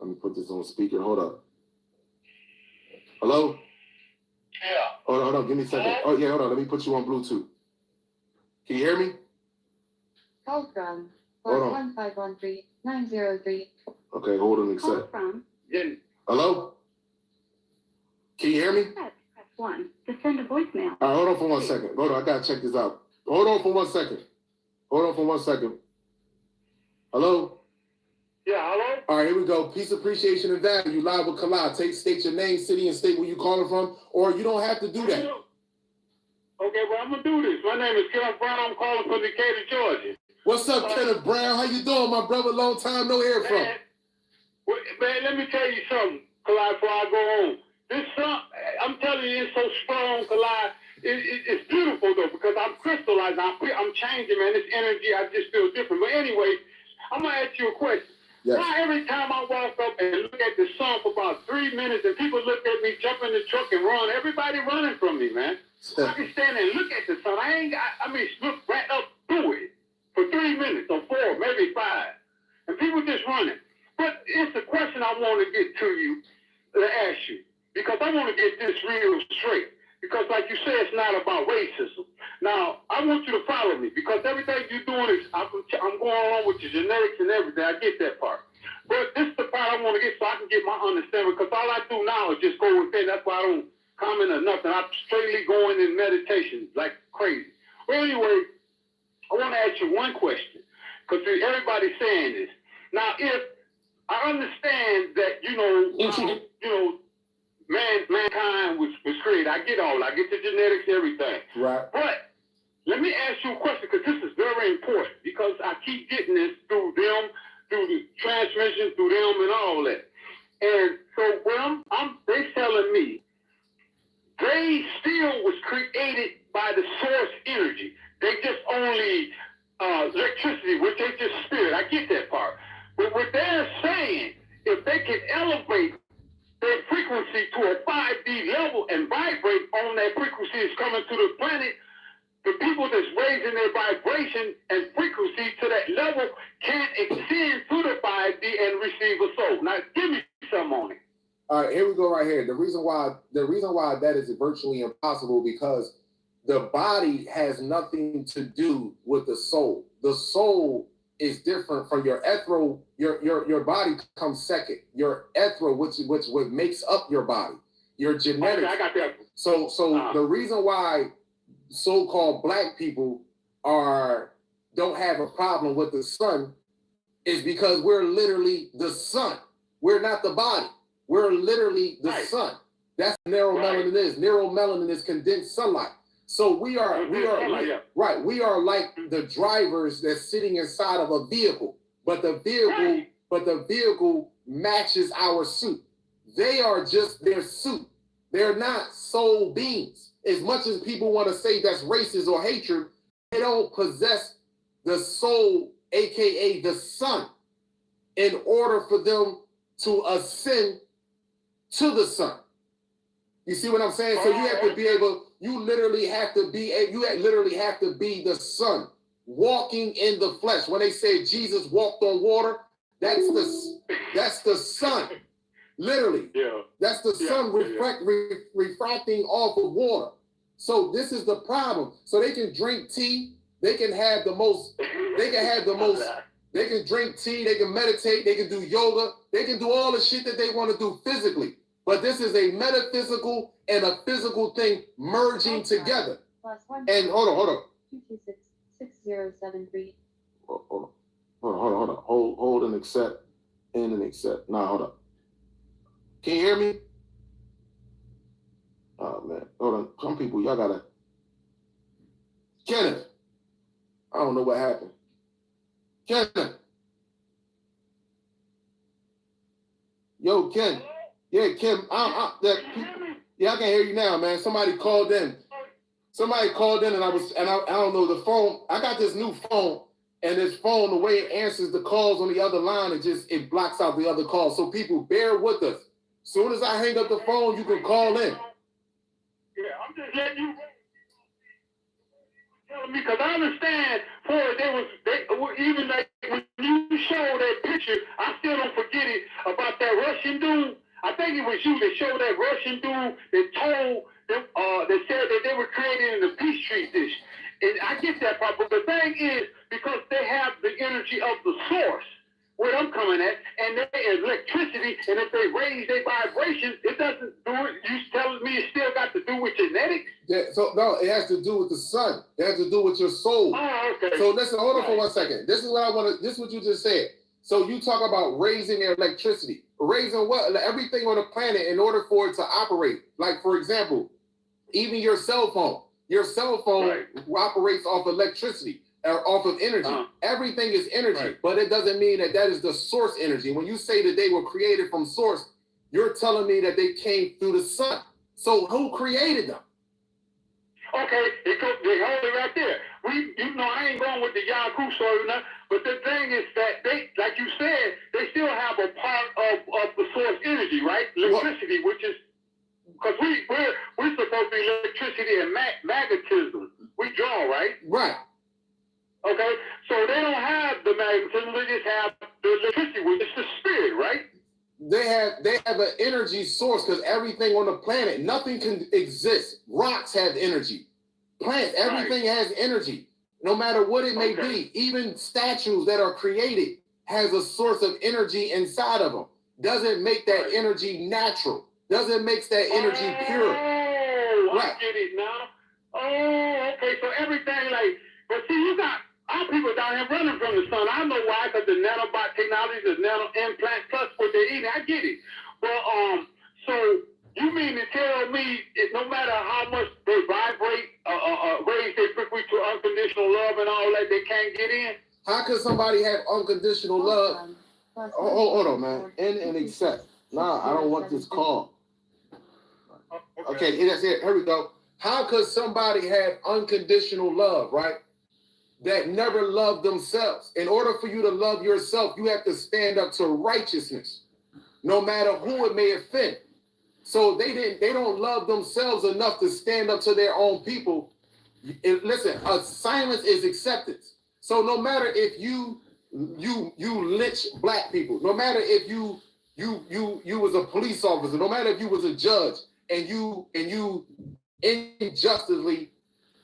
Let me put this on speaker. Hold up. Hello? Yeah. Hold on. Give me a second. Oh, yeah, hold on. Let me put you on Bluetooth. Can you hear me? Call from Hold on. 1513903. Okay, hold on a Call second. from Hello? Can you hear me? press 1 to send a voicemail. All right, hold on for 1 second. Hold on, I gotta check this out. Hold on for 1 second. Hello? Yeah, hello? All right, here we go. Peace, appreciation, and value. You live with Kala. State your name, city, and state where you calling from, or you don't have to do that. Okay, well, I'm going to do this. My name is Kenneth Brown. I'm calling from Decatur, Georgia. What's up, Kenneth Brown? How you doing, my brother? Long time no hear from. Man, let me tell you something, Kalai, before I go on. This song, I'm telling you, it's so strong, Kalai. It's beautiful, though, because I'm crystallizing. I'm changing, man. This energy, I just feel different. But anyway, I'm going to ask you a question. Yes. Why every time I walk up and look at the sun for about 3 minutes and people look at me, jump in the truck and run, everybody running from me, man. I can stand there and look at the sun. I mean, look right up through it for 3 minutes or 4, maybe 5. And people just running. But it's a question I want to get to you, to ask you, because I want to get this real straight. Because like you said, it's not about racism. Now, I want you to follow me, because everything you're doing is, I'm going along with your genetics and everything. I get that part. But this is the part I want to get so I can get my understanding, because all I do now is just go within. That's why I don't comment or nothing. I'm straightly going in meditation like crazy. Well, anyway, I want to ask you one question, because everybody's saying this. Now, if I understand that, mankind was created. I get all. I get the genetics, everything. Right. But let me ask you a question, because this is very important, because I keep getting this through them, through the transmission, through them and all that. And so when they telling me they still was created by the source energy. They just only electricity, which they just spirit. I get that part. But what they're saying, if they can elevate their frequency to a 5D level and vibrate on that frequency is coming to the planet, the people that's raising their vibration and frequency to that level can extend to the 5D and receive a soul. Now, give me some on it. All right, here we go right here. The reason why that is virtually impossible, because the body has nothing to do with the soul. The soul is different from your ethereal. Your body comes second. Your ethereal, which what makes up your body, your genetics. Okay, I got that. So the reason why so-called black people don't have a problem with the sun is because we're literally the sun. We're not the body. We're literally the sun. That's what neuromelanin is. Neuromelanin is condensed sunlight. So we are like the drivers that's sitting inside of a vehicle, but the vehicle matches our suit. They are just their suit. They're not soul beings. As much as people want to say that's racist or hatred, they don't possess the soul, aka the sun, in order for them to ascend to the sun. You see what I'm saying? So you have to be able, you literally have to be the sun, walking in the flesh. When they say Jesus walked on water, that's the sun. Literally. Yeah. That's the sun refracting off of water. So this is the problem. So they can drink tea, they can drink tea, they can meditate, they can do yoga, they can do all the shit that they want to do physically. But this is a metaphysical and a physical thing merging together. And hold on. 226-6073. Hold on. Hold and accept. In and accept. Nah, hold up. Can you hear me? Oh man. Hold on. Some people, y'all gotta. Kenneth. I don't know what happened. Kenneth. Yo, Ken. Yeah, Kim. I can hear you now, man. Somebody called in, and I don't know the phone. I got this new phone, and this phone, the way it answers the calls on the other line, it blocks out the other calls. So people, bear with us. Soon as I hang up the phone, you can call in. Yeah, I'm just letting you telling me, because I understand even like when you show that picture, I still don't forget it about that Russian dude. I think it was you that showed that Russian dude that told them, that said that they were created in the peace treat dish. And I get that part, but the thing is, because they have the energy of the source, where I'm coming at, and they electricity, and if they raise their vibrations, it doesn't do it. You telling me it still got to do with genetics? Yeah, so no, it has to do with the sun. It has to do with your soul. Oh, okay. So listen, hold on for 1 second. This is what you just said. So you talk about raising their electricity. Raising what? Everything on the planet in order for it to operate. Like, for example, even your cell phone. Your cell phone operates off electricity or off of energy. Everything is energy, but it doesn't mean that is the source energy. When you say that they were created from source, you're telling me that they came through the sun. So who created them? Okay, they hold it right there. I ain't going with the Yaku story, but the thing is that they, like you said, they still electricity, which is because we're supposed to be electricity and magnetism. We draw, right? Right. Okay, so they don't have the magnetism; they just have the electricity, which is the spirit, right? They have an energy source because everything on the planet, nothing can exist. Rocks have energy. Plants, everything has energy, no matter what it may be. Even statues that are created has a source of energy inside of them. Doesn't make that energy natural. Doesn't make that energy pure. Oh, I get it now. Oh, okay. So everything but see, you got our people down here running from the sun. I know why, because the nanobot technology, the nano implant, plus what they're eating. I get it. Well, so you mean to tell me no matter how much they vibrate, raise their frequency to unconditional love and all that, they can't get in? How could somebody have unconditional love? Hold on, man. And accept. Nah, I don't want this call. Okay, that's it. Here we go. How could somebody have unconditional love, right? That never loved themselves. In order for you to love yourself, you have to stand up to righteousness, no matter who it may offend. So they don't love themselves enough to stand up to their own people. Listen, silence is acceptance. So no matter if you lynch black people, no matter if you was a police officer, no matter if you was a judge and you injustly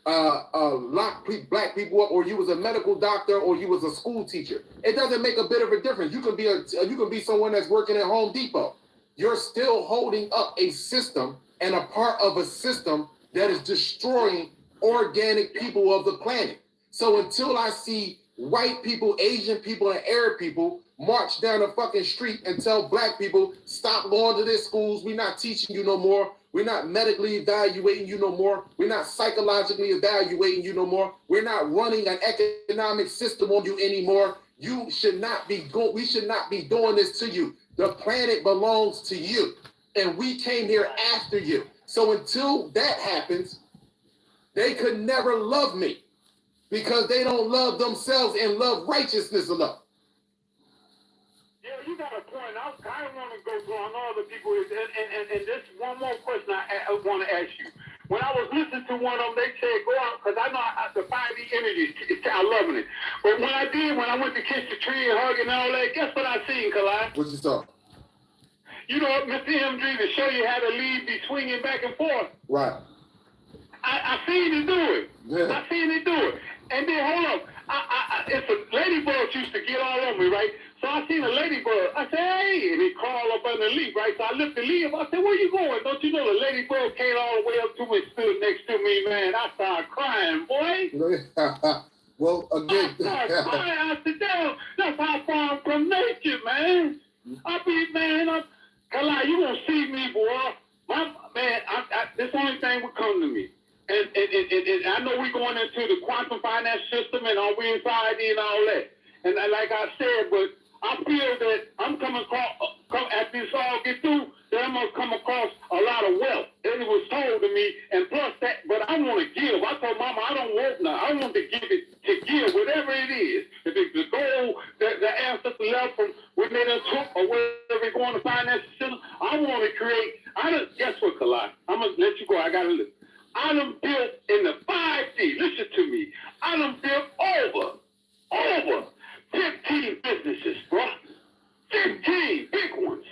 lock black people up, or you was a medical doctor, or you was a school teacher, it doesn't make a bit of a difference. You can be someone that's working at Home Depot. You're still holding up a system and a part of a system that is destroying organic people of the planet. So until I see white people, Asian people, and Arab people march down the fucking street and tell black people, stop going to their schools, we're not teaching you no more, we're not medically evaluating you no more, we're not psychologically evaluating you no more, we're not running an economic system on you anymore, we should not be doing this to you. The planet belongs to you, and we came here after you. So until that happens, they could never love me, because they don't love themselves and love righteousness enough. Yeah, you got a point. I don't want to go on other people. And this one more question I want to ask you. When I was listening to one of them, they said go out, because I know the 5D energy is loving it. But when I went to kiss the tree and hug and all that, guess what I seen, Kalai? What you saw? You know, Mr. MG, to show you how the leaves be swinging back and forth. Right. I seen it do it. Yeah. I seen it do it. And then, hold up. It's a ladybug used to get all over me, right? So I seen a ladybug. I said, hey, and he crawled up under the leaf, right? So I lifted the leaf. I said, where you going? Don't you know the ladybug came all the way up to me and stood next to me, man? I started crying, boy. Well, again. I started crying. I said, damn, that's how far I'm from nature, man. Kalai, you gonna see me, boy. This only thing will come to me. And I know we're going into the quantum finance system and are we inside and all that. And like I said, but I feel that I'm coming across, after this all get through, that I'm going to come across a lot of wealth. And it was told to me, and plus that, but I want to give. I told Mama, I don't want none. I want to give it, to give, whatever it is. If it's the gold, the ancestor left from what they done took, or wherever they're going to finance the system, I want to create, guess what, Kalai? I'm going to let you go. I got to look. I done built in the 5D, listen to me, I done built over 15 businesses, bro. 15 big ones.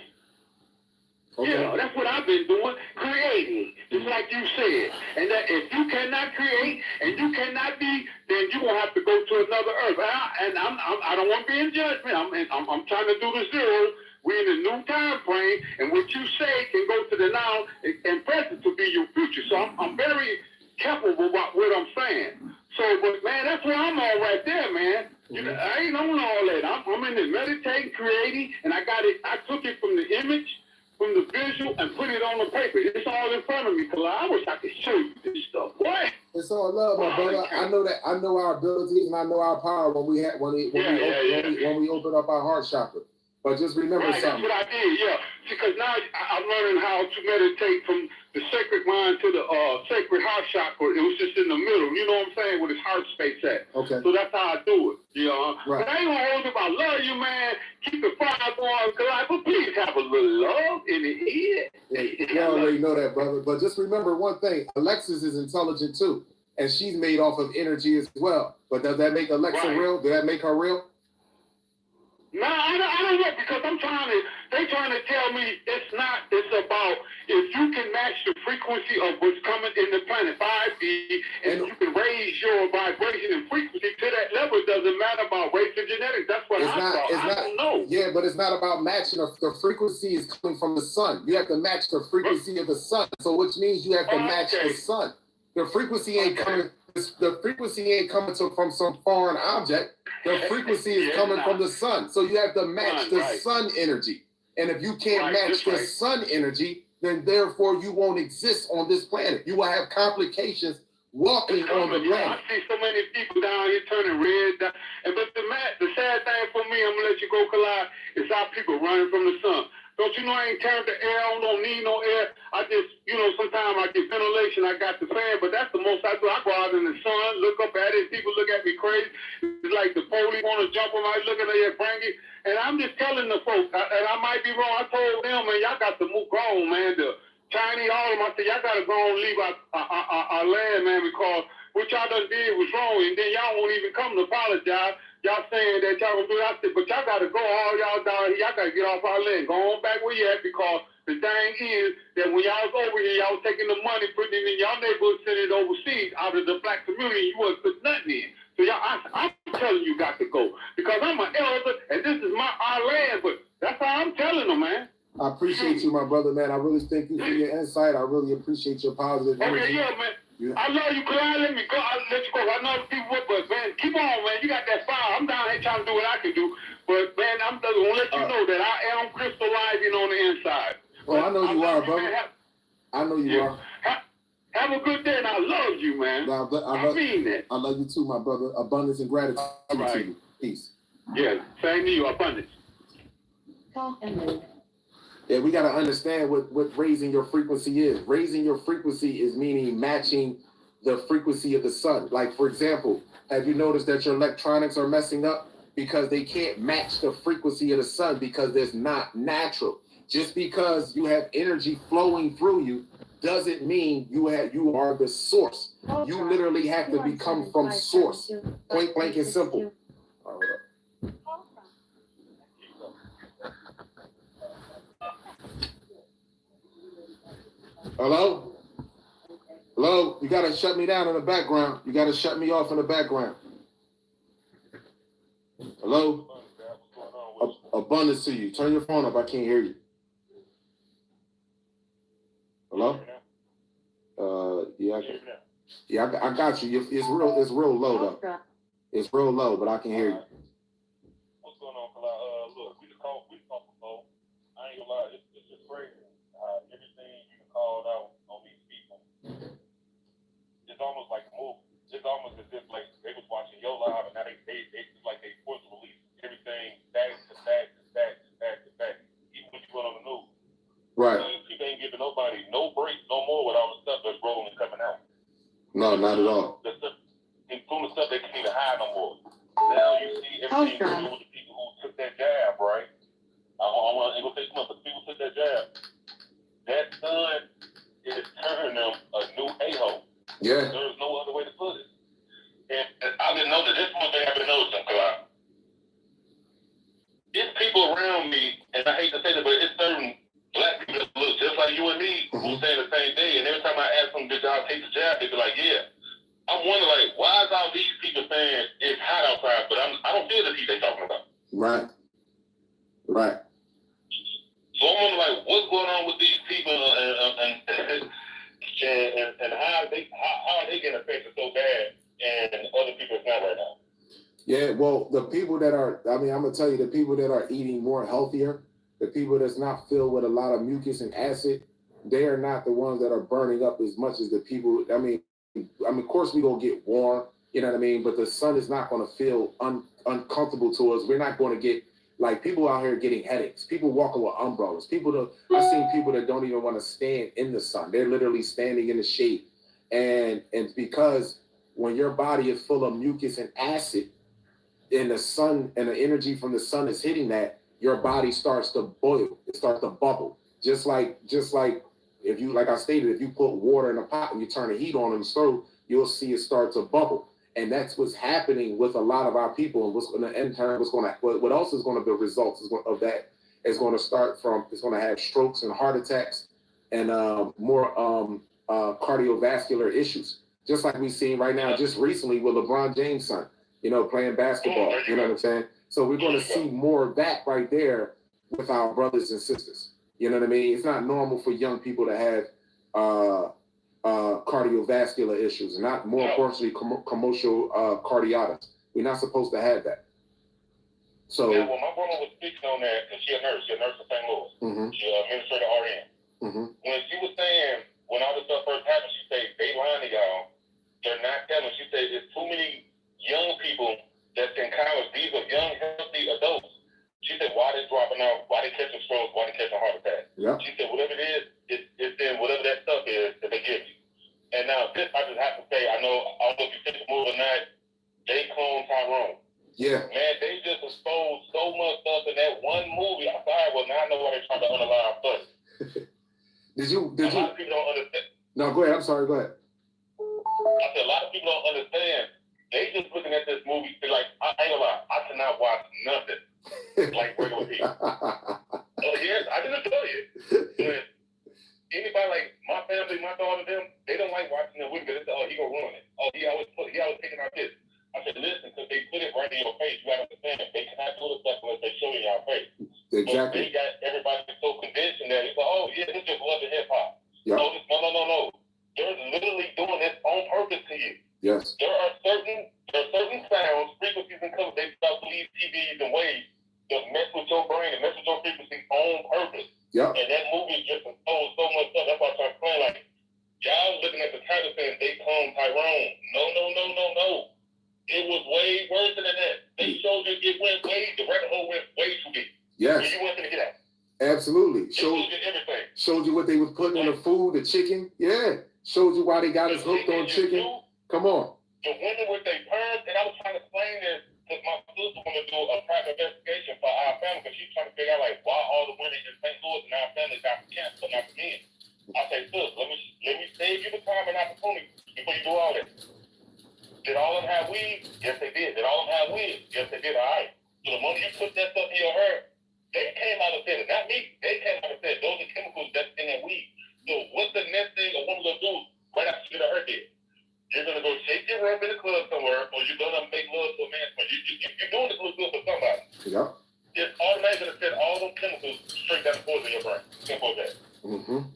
Okay. Yeah, that's what I've been doing, creating, just like you said. And that if you cannot create and you cannot be, then you're going to have to go to another earth. I don't want to be in judgment. I'm trying to do the zero. We're in a new time frame, and what you say can go to the now and present to be your future. So I'm very careful about what I'm saying. So, but man, that's where I'm all right there, man. You know, I ain't on all that. I'm in the meditating, creating, and I took it from the image, from the visual, and put it on the paper. It's all in front of me, because I wish I could show you this stuff. What? It's all love, my brother. I know our abilities and I know our power when we open up our heart chakra. But just remember something. That's what I did, yeah. Because now I'm learning how to meditate from the sacred mind to the sacred heart chakra. It was just in the middle, you know what I'm saying, where his heart space at. Okay. So that's how I do it, you know. Right. But I ain't gonna hold you. I love you, man. Keep the fire going, but please have a little love in the ear. You already know that, brother. But just remember one thing: Alexis is intelligent too, and she's made off of energy as well. But does that make Alexa real? Does that make her real? No, I don't know, because they trying to tell me it's about if you can match the frequency of what's coming in the planet 5D, and you can raise your vibration and frequency to that level. It doesn't matter about race and genetics. That's what I don't know. Yeah, but it's not about matching. The frequency is coming from the sun. You have to match the frequency of the sun. So which means you have to match the sun. The frequency ain't coming. The frequency ain't coming from some foreign object. The frequency is coming from the sun. So you have to match the sun energy. And if you can't match the sun energy, then therefore you won't exist on this planet. You will have complications walking on the planet. I see so many people down here turning red. But the sad thing for me, I'm going to let you go, Collide, is how people running from the sun. Don't you know I ain't turned the air on, don't need no air. I just, sometimes I get ventilation, I got the fan, but that's the most I do. I go out in the sun, look up at it, people look at me crazy. It's like the police want to jump on my looking at it, Frankie. And I'm just telling the folks, and I might be wrong, I told them, man, y'all got to move on, man. The Chinese, all of them, I said, y'all got to go and leave our land, man, because what y'all done did was wrong, and then y'all won't even come to apologize. Y'all saying that y'all will do that, but y'all got to go all y'all down here. Y'all got to get off our land. Go on back where you at, because the thing is that when y'all was over here, y'all was taking the money, putting it in y'all neighborhood, sending it overseas out of the black community. You wasn't putting nothing in. So y'all, I'm telling you got to go, because I'm an elder, and this is our land, but that's how I'm telling them, man. I appreciate you, my brother, man. I really thank you for your insight. I really appreciate your positive energy. Okay, yeah, man. Yeah. I love you, Clyde. Let me go. I'll let you go. I know people with, but man, keep on, man. You got that fire. I'm down here trying to do what I can do. But man, I'm just gonna let you know that I am crystallizing on the inside. Well, I know you are, brother. I know you are. Have a good day, and I love you, man. I mean that. I love you too, my brother. Abundance and gratitude to you. Peace. Yeah, same to you. Abundance. Call ended. Yeah, we got to understand what raising your frequency is. Raising your frequency is meaning matching the frequency of the sun. Like, for example, have you noticed that your electronics are messing up? Because they can't match the frequency of the sun, because it's not natural. Just because you have energy flowing through you doesn't mean you are the source. You literally have to become from source. Point blank and simple. All right. Hello? Hello? You gotta shut me down in the background. You gotta shut me off in the background. Hello? Abundance to you. Turn your phone up. I can't hear you. Hello? Yeah, I got you. It's real low though. It's real low, but I can hear you. What's going on, Clyde? Look, we talk before. I ain't gonna lie, it's just crazy. Everything you called out on these people, it's almost like a movie. It's almost as if like they was watching your live, and now they it's like they force release everything back to back to back to back to back. Even when you went on the news, right? People ain't giving nobody no break no more with all the stuff that's rolling and coming out. No, not at all. Including stuff they can't even hide no more. Now you see everything going with the people who took that jab, right? I ain't gonna say too much, but the people who took that jab. That sun is turning them a new a-hole. Yeah. There's no other way to put it. And I didn't know that. This one thing I've been noticing, Clyde. It's people around me, and I hate to say that, but it's certain black people that look just like you and me who say the same thing. And every time I ask them, did y'all take the jab? They be like, yeah. I'm wondering, like, why is all these people saying it's hot outside, but I don't feel the heat they talking about? Right. Right. So I'm wondering, like, what's going on with these people and how are they getting affected so bad and other people it's not right now? Yeah, well, the people that are, I'm going to tell you, the people that are eating more healthier, the people that's not filled with a lot of mucus and acid, they are not the ones that are burning up as much as the people. I mean, of course, we're going to get warm, you know what I mean? But the sun is not going to feel uncomfortable to us. We're not going to get, like, people out here getting headaches, people walking with umbrellas, I've seen people that don't even want to stand in the sun. They're literally standing in the shade. And because when your body is full of mucus and acid, and the sun and the energy from the sun is hitting that, your body starts to boil. It starts to bubble. Just like if you, like I stated, if you put water in a pot and you turn the heat on in the stove, you'll see it start to bubble. And that's what's happening with a lot of our people. And what's going to, in turn, what else is going to be results of that is going to start from, it's going to have strokes and heart attacks and more cardiovascular issues. Just like we've seen right now, just recently with LeBron James' son, playing basketball. You know what I'm saying? So we're going to see more of that right there with our brothers and sisters. You know what I mean? It's not normal for young people to have cardiovascular issues, and not more importantly, commercial carditis. We're not supposed to have that. So yeah, well, my grandma was speaking on that because she's a nurse in St. Louis. Mm-hmm. She's an administrator RN. Mm-hmm. When she was saying, when all this stuff first happened, she said, they lying to y'all. They're not telling. She said, there's too many young people that's in college. These are young, healthy adults. She said, why they dropping out? Why they catching strokes? Why they catching heart attacks? Yep. She said, whatever it is, it's in whatever that stuff is that they give you. And now this, I just have to say, I don't know if you see the movie or not, they cloned Tyrone. Yeah. Man, they just exposed so much stuff in that one movie. I'm sorry, well, now I know why they're trying to underline our stuff. A lot of people don't understand. No, go ahead. I'm sorry. Go ahead. I said, a lot of people don't understand. They just looking at this movie, they're like, I ain't gonna lie, I cannot watch nothing like regular people. Oh, yes, I can tell you. But anybody like my family, my daughter, them, they don't like watching the movie because they say, oh, he gonna ruin it. Oh, he always taking out this. I said, listen, because they put it right in your face. You gotta understand, they cannot do the stuff unless they show you in your face. Exactly. But they got everybody so conditioned that it's like, oh, yeah, this just love and hip hop. Yep. No. They're literally doing this on purpose to you. Yes. There are certain sounds, frequencies, and colors they start to leave TVs and waves that mess with your brain and mess with your frequency on purpose. Yep. And that movie just exposed so much stuff. That's why I started playing like, y'all looking at the title saying they clone Tyrone. No. It was way worse than that. They showed you it went the rabbit hole went way too deep. Yes. And you weren't going to get out. Absolutely. Showed you everything. Showed you what they was putting in the food, the chicken. Yeah. Showed you why they got us hooked on chicken. Come on. The women with their parents, and I was trying to explain this because my sister wanted to do a private investigation for our family because she's trying to figure out like why all the women in St. Louis and our family got cancer, but not the men. I said, sis, let me save you the time and opportunity before you do all that. Did all of them have weed? Yes, they did. Did all of them have weed? Yes, they did. All right. So the moment you put that stuff in your hair, they came out and said it. Not me. They came out and said those are chemicals that's in that weed. So what's the next thing a woman gonna do right after she get her hair did? You're gonna go shake your rump in the club somewhere, or you're gonna make love to a man. You're doing this little good for somebody. Yep. It's automatically gonna send all those chemicals straight down the poison in your brain. Simple as that. Mm-hmm.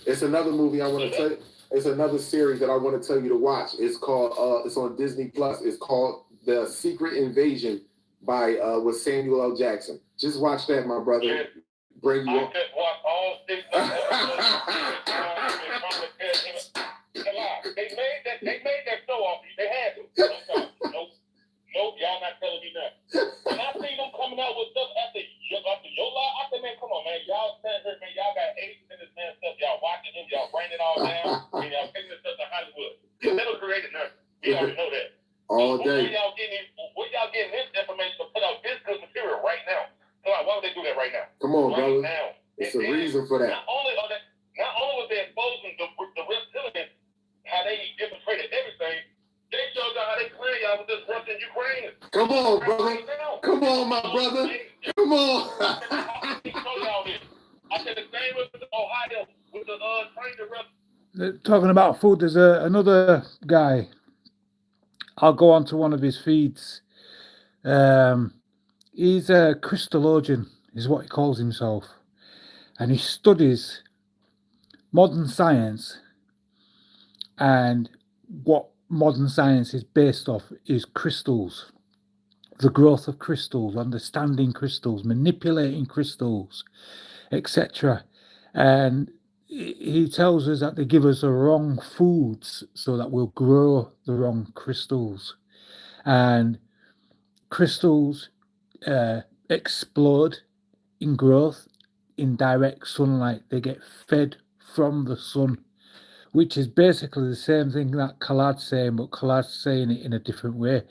It's another movie I want to tell you. It's another series that I want to tell you to watch. It's called it's on Disney Plus. It's called The Secret Invasion by with Samuel L. Jackson. Just watch that, my brother. Yeah. Bring you I just watched all 6 They made that show off. They had to. Nope, y'all not telling me nothing. When I see them coming out with stuff after your life, I said, man, come on, man. Y'all stand here, man. Y'all got 80% of this man stuff. Y'all watching him. Y'all writing it all down. And y'all taking this stuff to Hollywood. You never created nothing. We already know that. All day. Where y'all getting this information to put out this good material right now? Come on, why would they do that right now? Come on, right brother. Now. It's a reason for that. Not only was they exposing the reptilians, how they infiltrated everything, they showed y'all how they clear y'all with this Russian Ukraine. Come on, brother. Come on, my brother. Come on. I said the same with Ohio with the train to talking about food, there's another guy. I'll go on to one of his feeds. He's a crystallogian, is what he calls himself. And he studies modern science, and what modern science is based off is crystals, the growth of crystals, understanding crystals, manipulating crystals, etc. And he tells us that they give us the wrong foods so that we'll grow the wrong crystals. And crystals explode in growth in direct sunlight. They get fed from the sun, which is basically the same thing that Khalad's saying, but Khalad's saying it in a different way.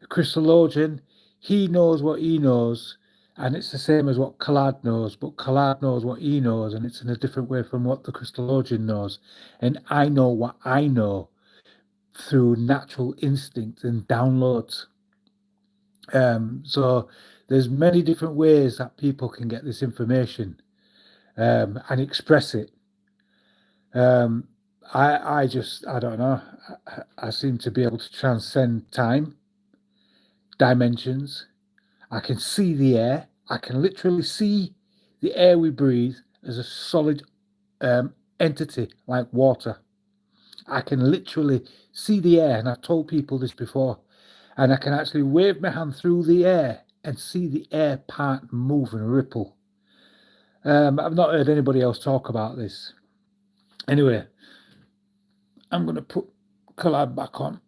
The crystallogian, he knows what he knows, And it's the same as what Collard knows, but Collard knows what he knows, and it's in a different way from what the Christologian knows. And I know what I know through natural instinct and downloads. So there's many different ways that people can get this information and express it. I don't know. I seem to be able to transcend time, dimensions. I can see the air. I can literally see the air we breathe as a solid entity like water. I can literally see the air, and I've told people this before, and I can actually wave my hand through the air and see the air part and move and ripple. I've not heard anybody else talk about this. Anyway, I'm going to put Collab back on.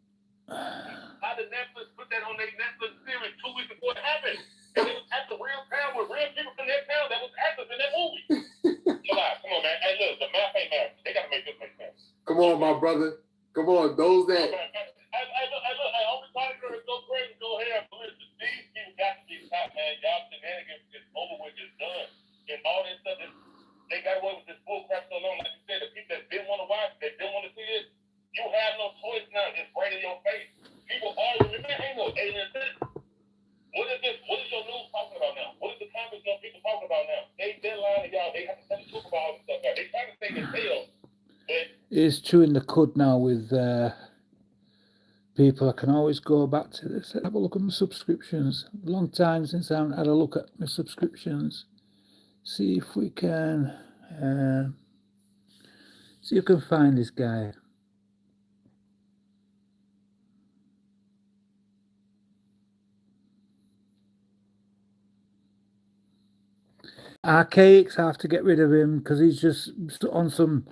How did Netflix put that on their Netflix series 2 weeks before it happened? And it was at the real town with real people from that town that was actors in that movie. Come on, man. Hey, look, the math ain't math. They got to make this make sense. Come on, my brother. Come on, those that. I always thought it was so crazy. Go ahead. Listen, these people got to be top, man. Y'all shenanigans is over with, it's done. And all this stuff, they got away with this bull crap so long. Like you said, the people that didn't want to watch, that didn't want to see it, you have no choice now. It's right in your face. People arguing, man, ain't no alien thing. What is this? What is your news talking about now? What is the Congress young people talking about now? They lying to y'all. They have to tell the truth about all this stuff. They trying to say the tail. It's chewing the cud now with people. I can always go back to this. Have a look at my subscriptions. A long time since I haven't had a look at my subscriptions. See if we can see if you can find this guy. Archaics, I have to get rid of him because he's just on some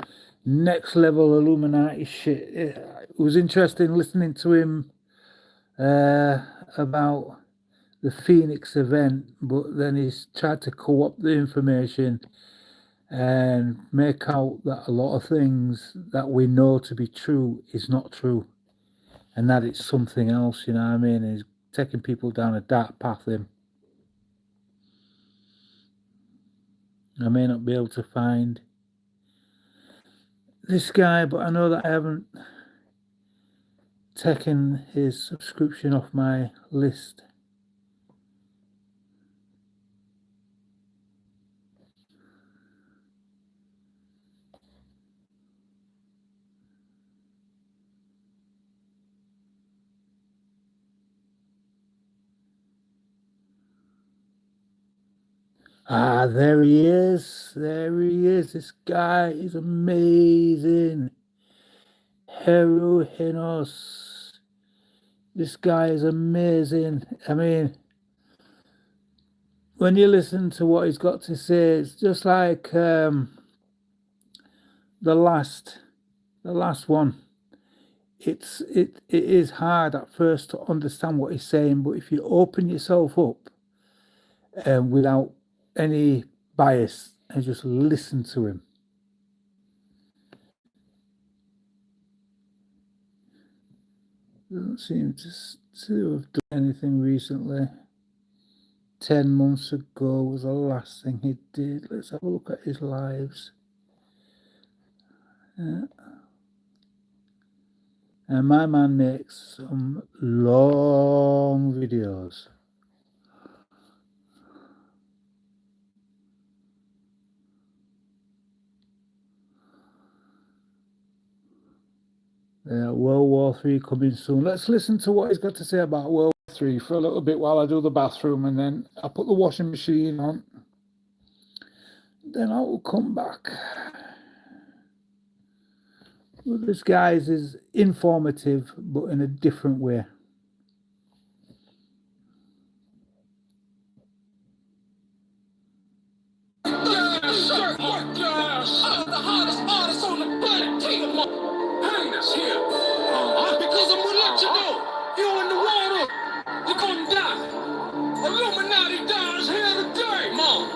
next level Illuminati shit. It was interesting listening to him about the Phoenix event, but then he's tried to co-opt the information and make out that a lot of things that we know to be true is not true, and that it's something else, you know what I mean? He's taking people down a dark path. I may not be able to find this guy, but I know that I haven't taken his subscription off my list. Ah, there he is. There he is. This guy is amazing. Heroinos. This guy is amazing. I mean, when you listen to what he's got to say, it's just like the last one. It is hard at first to understand what he's saying, but if you open yourself up without any bias and just listen to him, doesn't seem to have done anything recently. 10 months ago was the last thing he did. Let's have a look at his lives. And my man makes some long videos. World War III coming soon. Let's listen to what he's got to say about World War III for a little bit while I do the bathroom, and then I'll put the washing machine on. Then I will come back. Well, this guy's is informative, but in a different way. Because I'm gonna let you know, you in the water, you're gonna die. Illuminati dies here today, mom.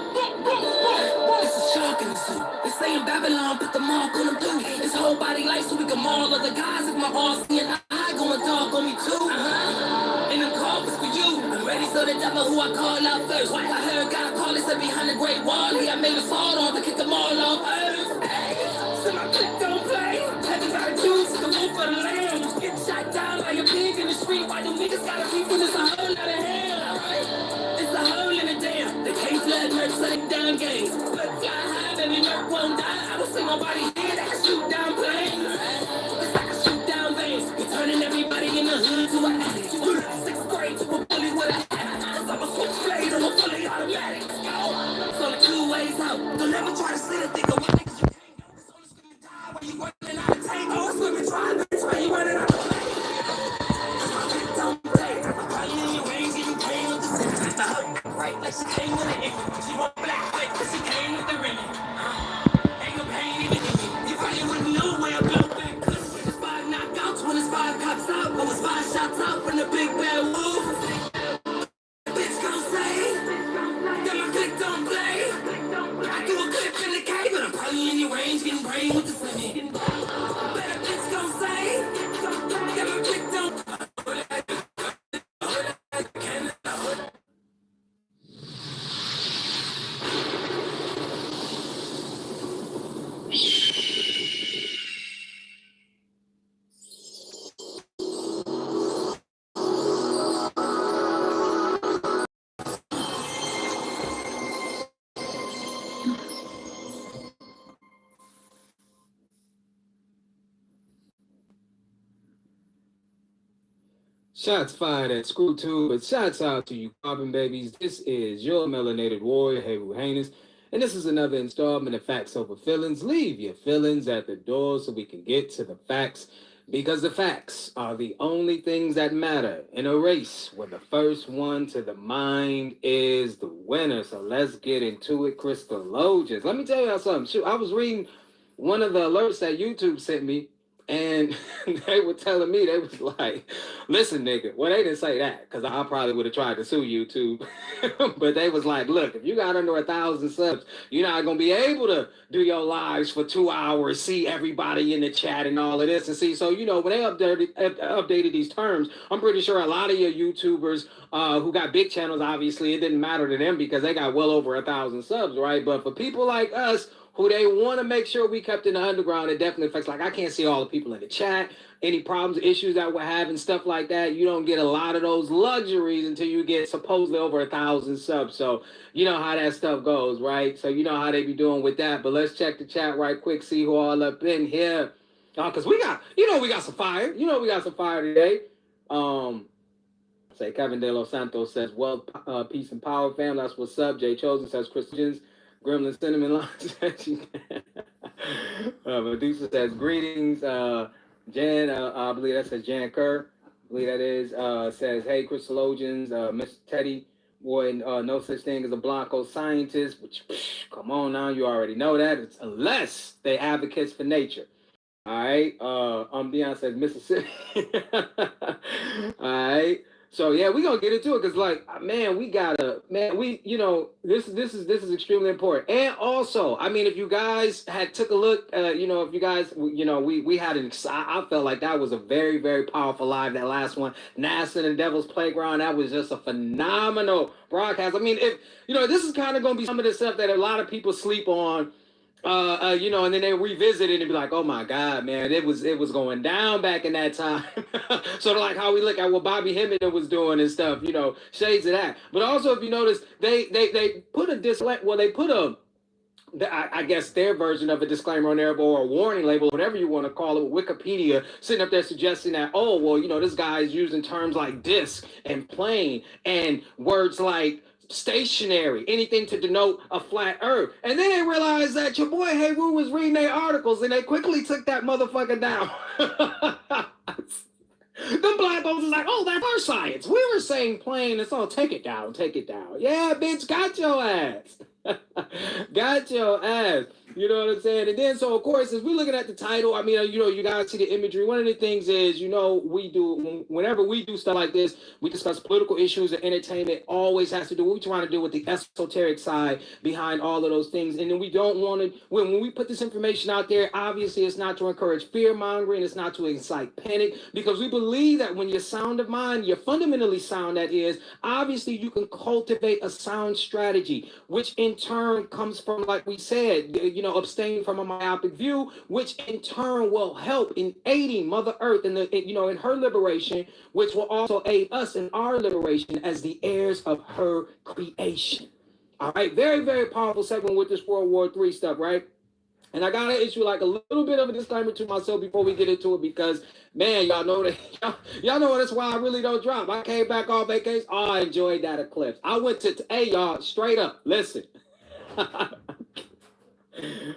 This is shocking to see. They say in Babylon, put the mark on them too. His whole body light so we can maul other guys. If my heart's seeing eye, gonna dog on me too. And them coffins for you. Ready, so the devil who I call out first. I heard God call it, said behind the great wall. He I made a fall on to kick them all off earth. Hey, so my click don't play. Heaven got a juice, the roof for the land. Get shot down like a pig in the street. Why them niggas gotta be when it's a whole lot of hell? It's a hole in the dam. They can't flood merch, shutting down gangs. But fly high, baby, merch won't die. I don't see nobody here that can shoot down planes. It's like a shoot down veins. You're turning everybody in the hood to an addict. You were like sixth grade to a bully with a hat. Cause I'm a switchblade, I'm a fully automatic. It's only two ways out. Don't ever try to sit and think of what niggas you can't do. It's only screaming die while you running out of tank. Oh, it's swimming dry, bitch, while you running out of tank. Don't play. I'm calling in your range, you came with the city. The hook, right, like she came with it. She want black, like, cause she came with the ring. Ain't no pain even in me. You probably wouldn't know where I blow back. Cause when it's 5 knockouts, when it's 5 cops out, when it's 5 shots out from the big bad wolf. Bitch gon' say, that my click don't play. I do a clip in the K, but I'm probably in your range, getting brain with the swimming. Better bitch gon' say, that my click don't play. Shots fired at Screw Tube, but shots out to you carbon babies. This is your melanated warrior, Heru Heinous, and this is another installment of Facts Over Feelings. Leave your feelings at the door so we can get to the facts, because the facts are the only things that matter in a race where the first one to the mind is the winner. So let's get into it, Crystallogians. Let me tell y'all something. Shoot, I was reading one of the alerts that YouTube sent me, and they were telling me, they was like, listen, nigga. Well, they didn't say that, because I probably would have tried to sue YouTube. But they was like, look, if you got under 1,000 subs, you're not going to be able to do your lives for 2 hours, see everybody in the chat and all of this. And see, so, you know, when they updated these terms, I'm pretty sure a lot of your YouTubers who got big channels, obviously, it didn't matter to them because they got well over 1,000 subs, right? But for people like us, who they want to make sure we kept in the underground, it definitely affects, like, I can't see all the people in the chat, any problems, issues that we're having, stuff like that. You don't get a lot of those luxuries until you get supposedly over 1,000 subs. So you know how that stuff goes, right? So you know how they be doing with that. But let's check the chat right quick, see who all up in here. Because we got some fire. We got some fire today. Say Kevin De Los Santos says, well, peace and power, fam. That's what's up. Jay Chosen says, Christians. Gremlin Cinnamon Line. Medusa says, greetings. Jan, I believe that says Jan Kerr. I believe that is. Says, hey, Crystallogians. Mr. Teddy, boy, no such thing as a Blanco scientist. Which, come on now, you already know that. It's unless they advocates for nature. All right. Dion says Mississippi. All right. So yeah, we're gonna get into it because, like, man, this is extremely important. And also, I mean, if you guys took a look, if you guys, we had I felt like that was a very, very powerful live, that last one, NASA and Devil's Playground. That was just a phenomenal broadcast. I mean, if this is kind of gonna be some of the stuff that a lot of people sleep on. And then they revisit it and be like, oh my God, man, it was going down back in that time. Sort of like how we look at what Bobby Hemmington was doing and stuff, shades of that. But also, if you notice, they put I guess their version of a disclaimer on there, or a warning label, whatever you want to call it, Wikipedia, sitting up there suggesting that, oh, well, this guy is using terms like disc and plane and words like stationary, anything to denote a flat earth. And then they realized that your boy Heru was reading their articles, and they quickly took that motherfucker down. The black folks is like, oh, that's our science. We were saying plane, and so take it down. Yeah, bitch, got your ass. Got your ass. You know what I'm saying? And then, so of course, as we're looking at the title, I mean, you know, you guys see the imagery. One of the things is, you know, we do, whenever we do stuff like this, we discuss political issues and entertainment, always has to do what we're trying to do with the esoteric side behind all of those things. And then we don't want to, when we put this information out there, obviously it's not to encourage fear mongering, it's not to incite panic, because we believe that when you're sound of mind, you're fundamentally sound, that is, obviously you can cultivate a sound strategy, which in turn comes from, like we said, you know, abstain from a myopic view, which in turn will help in aiding Mother Earth in the, you know, in her liberation, which will also aid us in our liberation as the heirs of her creation. All right, very, very powerful segment with this World War III stuff, right? And I gotta issue like a little bit of a disclaimer to myself before we get into it, because man, y'all know that y'all know that's why I really don't drop. I came back off vacation. Oh, I enjoyed that eclipse. I went to hey y'all, straight up, listen.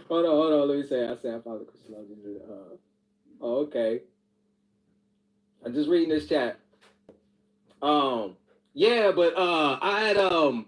hold on. Let me say. I said I found the Christian love. Oh, okay. I'm just reading this chat. Yeah, but I had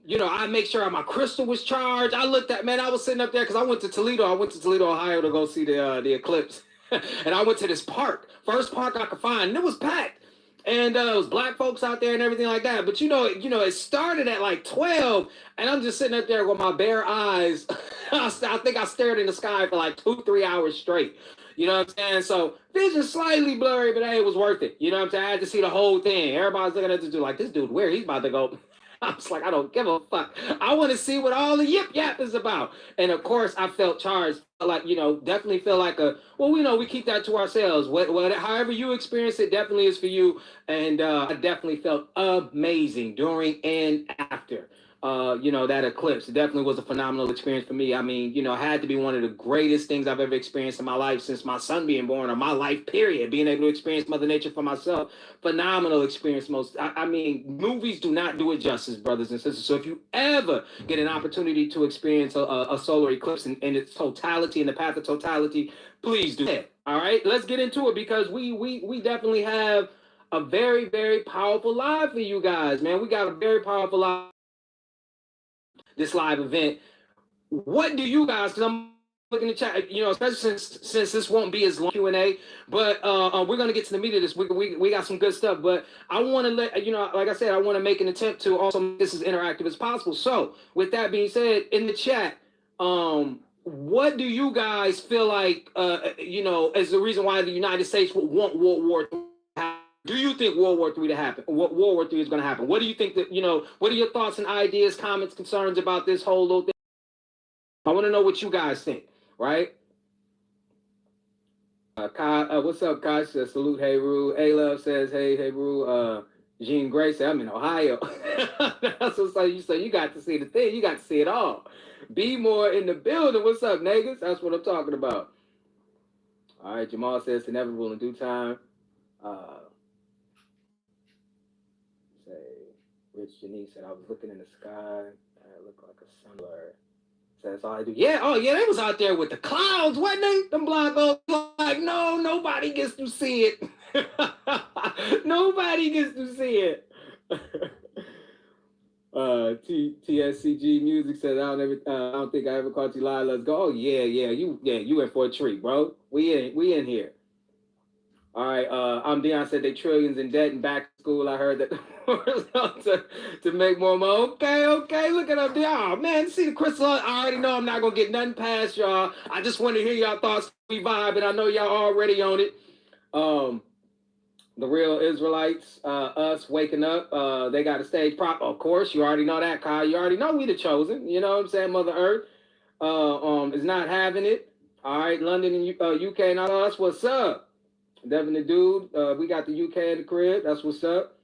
you know, I make sure my crystal was charged. I looked at, man, I was sitting up there because I went to Toledo, Ohio to go see the eclipse. And I went to this park, first park I could find, and it was packed. And it was black folks out there and everything like that. But you know, it started at like 12, and I'm just sitting up there with my bare eyes. I think I stared in the sky for like 2-3 hours straight. You know what I'm saying? So vision slightly blurry, but hey, it was worth it. You know what I'm saying? I had to see the whole thing. Everybody's looking at this dude like, this dude weird. He's about to go. I was like, I don't give a fuck. I want to see what all the yip yap is about. And of course, I felt charged. Like, you know, definitely feel like we keep that to ourselves. However you experience it, definitely is for you. And I definitely felt amazing during and after. You know, that eclipse. It definitely was a phenomenal experience for me. I mean, you know, it had to be one of the greatest things I've ever experienced in my life since my son being born, or my life period, being able to experience Mother Nature for myself. Phenomenal experience. I mean, movies do not do it justice, brothers and sisters. So if you ever get an opportunity to experience a solar eclipse in its totality, in the path of totality, please do that. All right, let's get into it, because we definitely have a very, very powerful live for you guys, man. We got a very powerful live. This live event. What do you guys, because I'm looking at the chat, you know, especially since this won't be as long Q&A, but we're going to get to the meat of this. We got some good stuff, but I want to let, you know, like I said, I want to make an attempt to also make this as interactive as possible. So with that being said, in the chat, what do you guys feel like, you know, as the reason why the United States would want World War III to happen? Do you think World War III to happen? What World War III is going to happen? What do you think that, you know, what are your thoughts and ideas, comments, concerns about this whole little thing? I want to know what you guys think, right? What's up, Kai? Says, salute, hey, Rue. A-Love says, hey, Rue. Jean Gray said, I'm in Ohio. That's what's like. You got to see the thing. You got to see it all. Be more in the building. What's up, niggas? That's what I'm talking about. All right, Jamal says, inevitable in due time. Rich Janice said, I was looking in the sky. It looked like a sun blur. So that's all I do. Yeah, oh yeah, they was out there with the clouds, wasn't they? Them blind girls like, no, nobody gets to see it. Nobody gets to see it. TSCG Music says, I don't think I ever caught you live. Let's go. Oh yeah, you in for a treat, bro. We in here. All right, I'm Dion said they trillions in debt and back to school. I heard that to make more money. Okay, look at up there. Oh man, see the crystal. I already know I'm not gonna get nothing past y'all. I just want to hear y'all thoughts. We vibe, and I know y'all already on it. The real Israelites, us waking up. They got a stage prop. Of course, you already know that, Kyle. You already know we the chosen. You know what I'm saying? Mother Earth is not having it. All right, London and UK and all us. What's up? Devin the dude, we got the UK in the crib. That's what's up.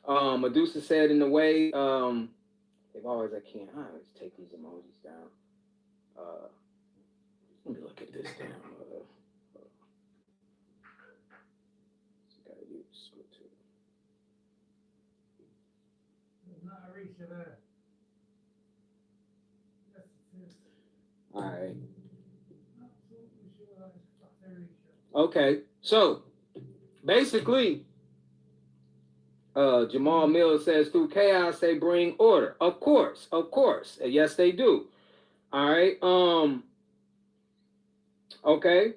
Medusa said in the way, they've always, I always take these emojis down. Let me look at this down. Gotta use screw two. All right. Okay, so basically, Jamal Mills says, through chaos they bring order. Of course, yes they do. All right. Okay.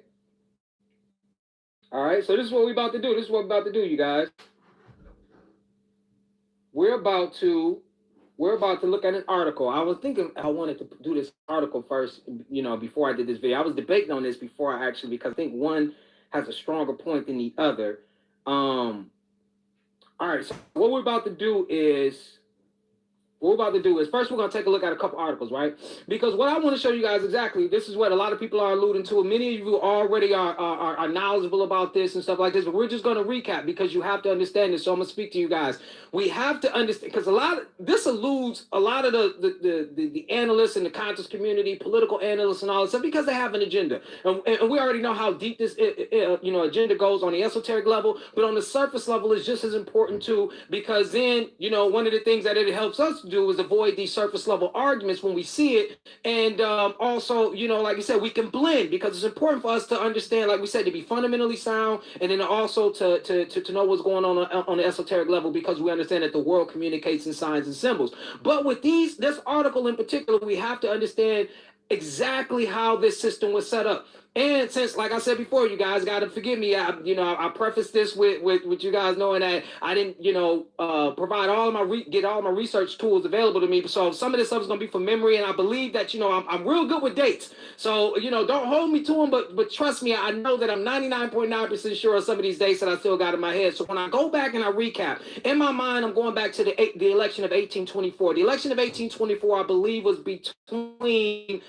All right. So this is what we're about to do. This is what we're about to do, you guys. We're about to look at an article. I was thinking I wanted to do this article first, before I did this video. I was debating on this before I actually, because I think one has a stronger point than the other. All right, so what we're about to do is first we're going to take a look at a couple articles, right? Because what I want to show you guys exactly, this is what a lot of people are alluding to. Many of you already are knowledgeable about this and stuff like this, but we're just going to recap because you have to understand this. So I'm going to speak to you guys. We have to understand, because this eludes a lot of the analysts in the conscious community, political analysts and all this stuff, because they have an agenda. And we already know how deep this agenda goes on the esoteric level, but on the surface level is just as important too, because then, one of the things that it helps us do is avoid these surface level arguments when we see it. And also, like I said, we can blend, because it's important for us to understand, like we said, to be fundamentally sound, and then also to know what's going on the esoteric level, because we understand that the world communicates in signs and symbols. But with this article in particular, we have to understand exactly how this system was set up. And since, like I said before, you guys got to forgive me. I prefaced this with you guys knowing that I didn't, provide all of my research tools available to me. So some of this stuff is going to be from memory, and I believe that, I'm real good with dates. So, don't hold me to them, but trust me, I know that I'm 99.9% sure of some of these dates that I still got in my head. So when I go back and I recap, in my mind, I'm going back to the election of 1824. The election of 1824, I believe, was between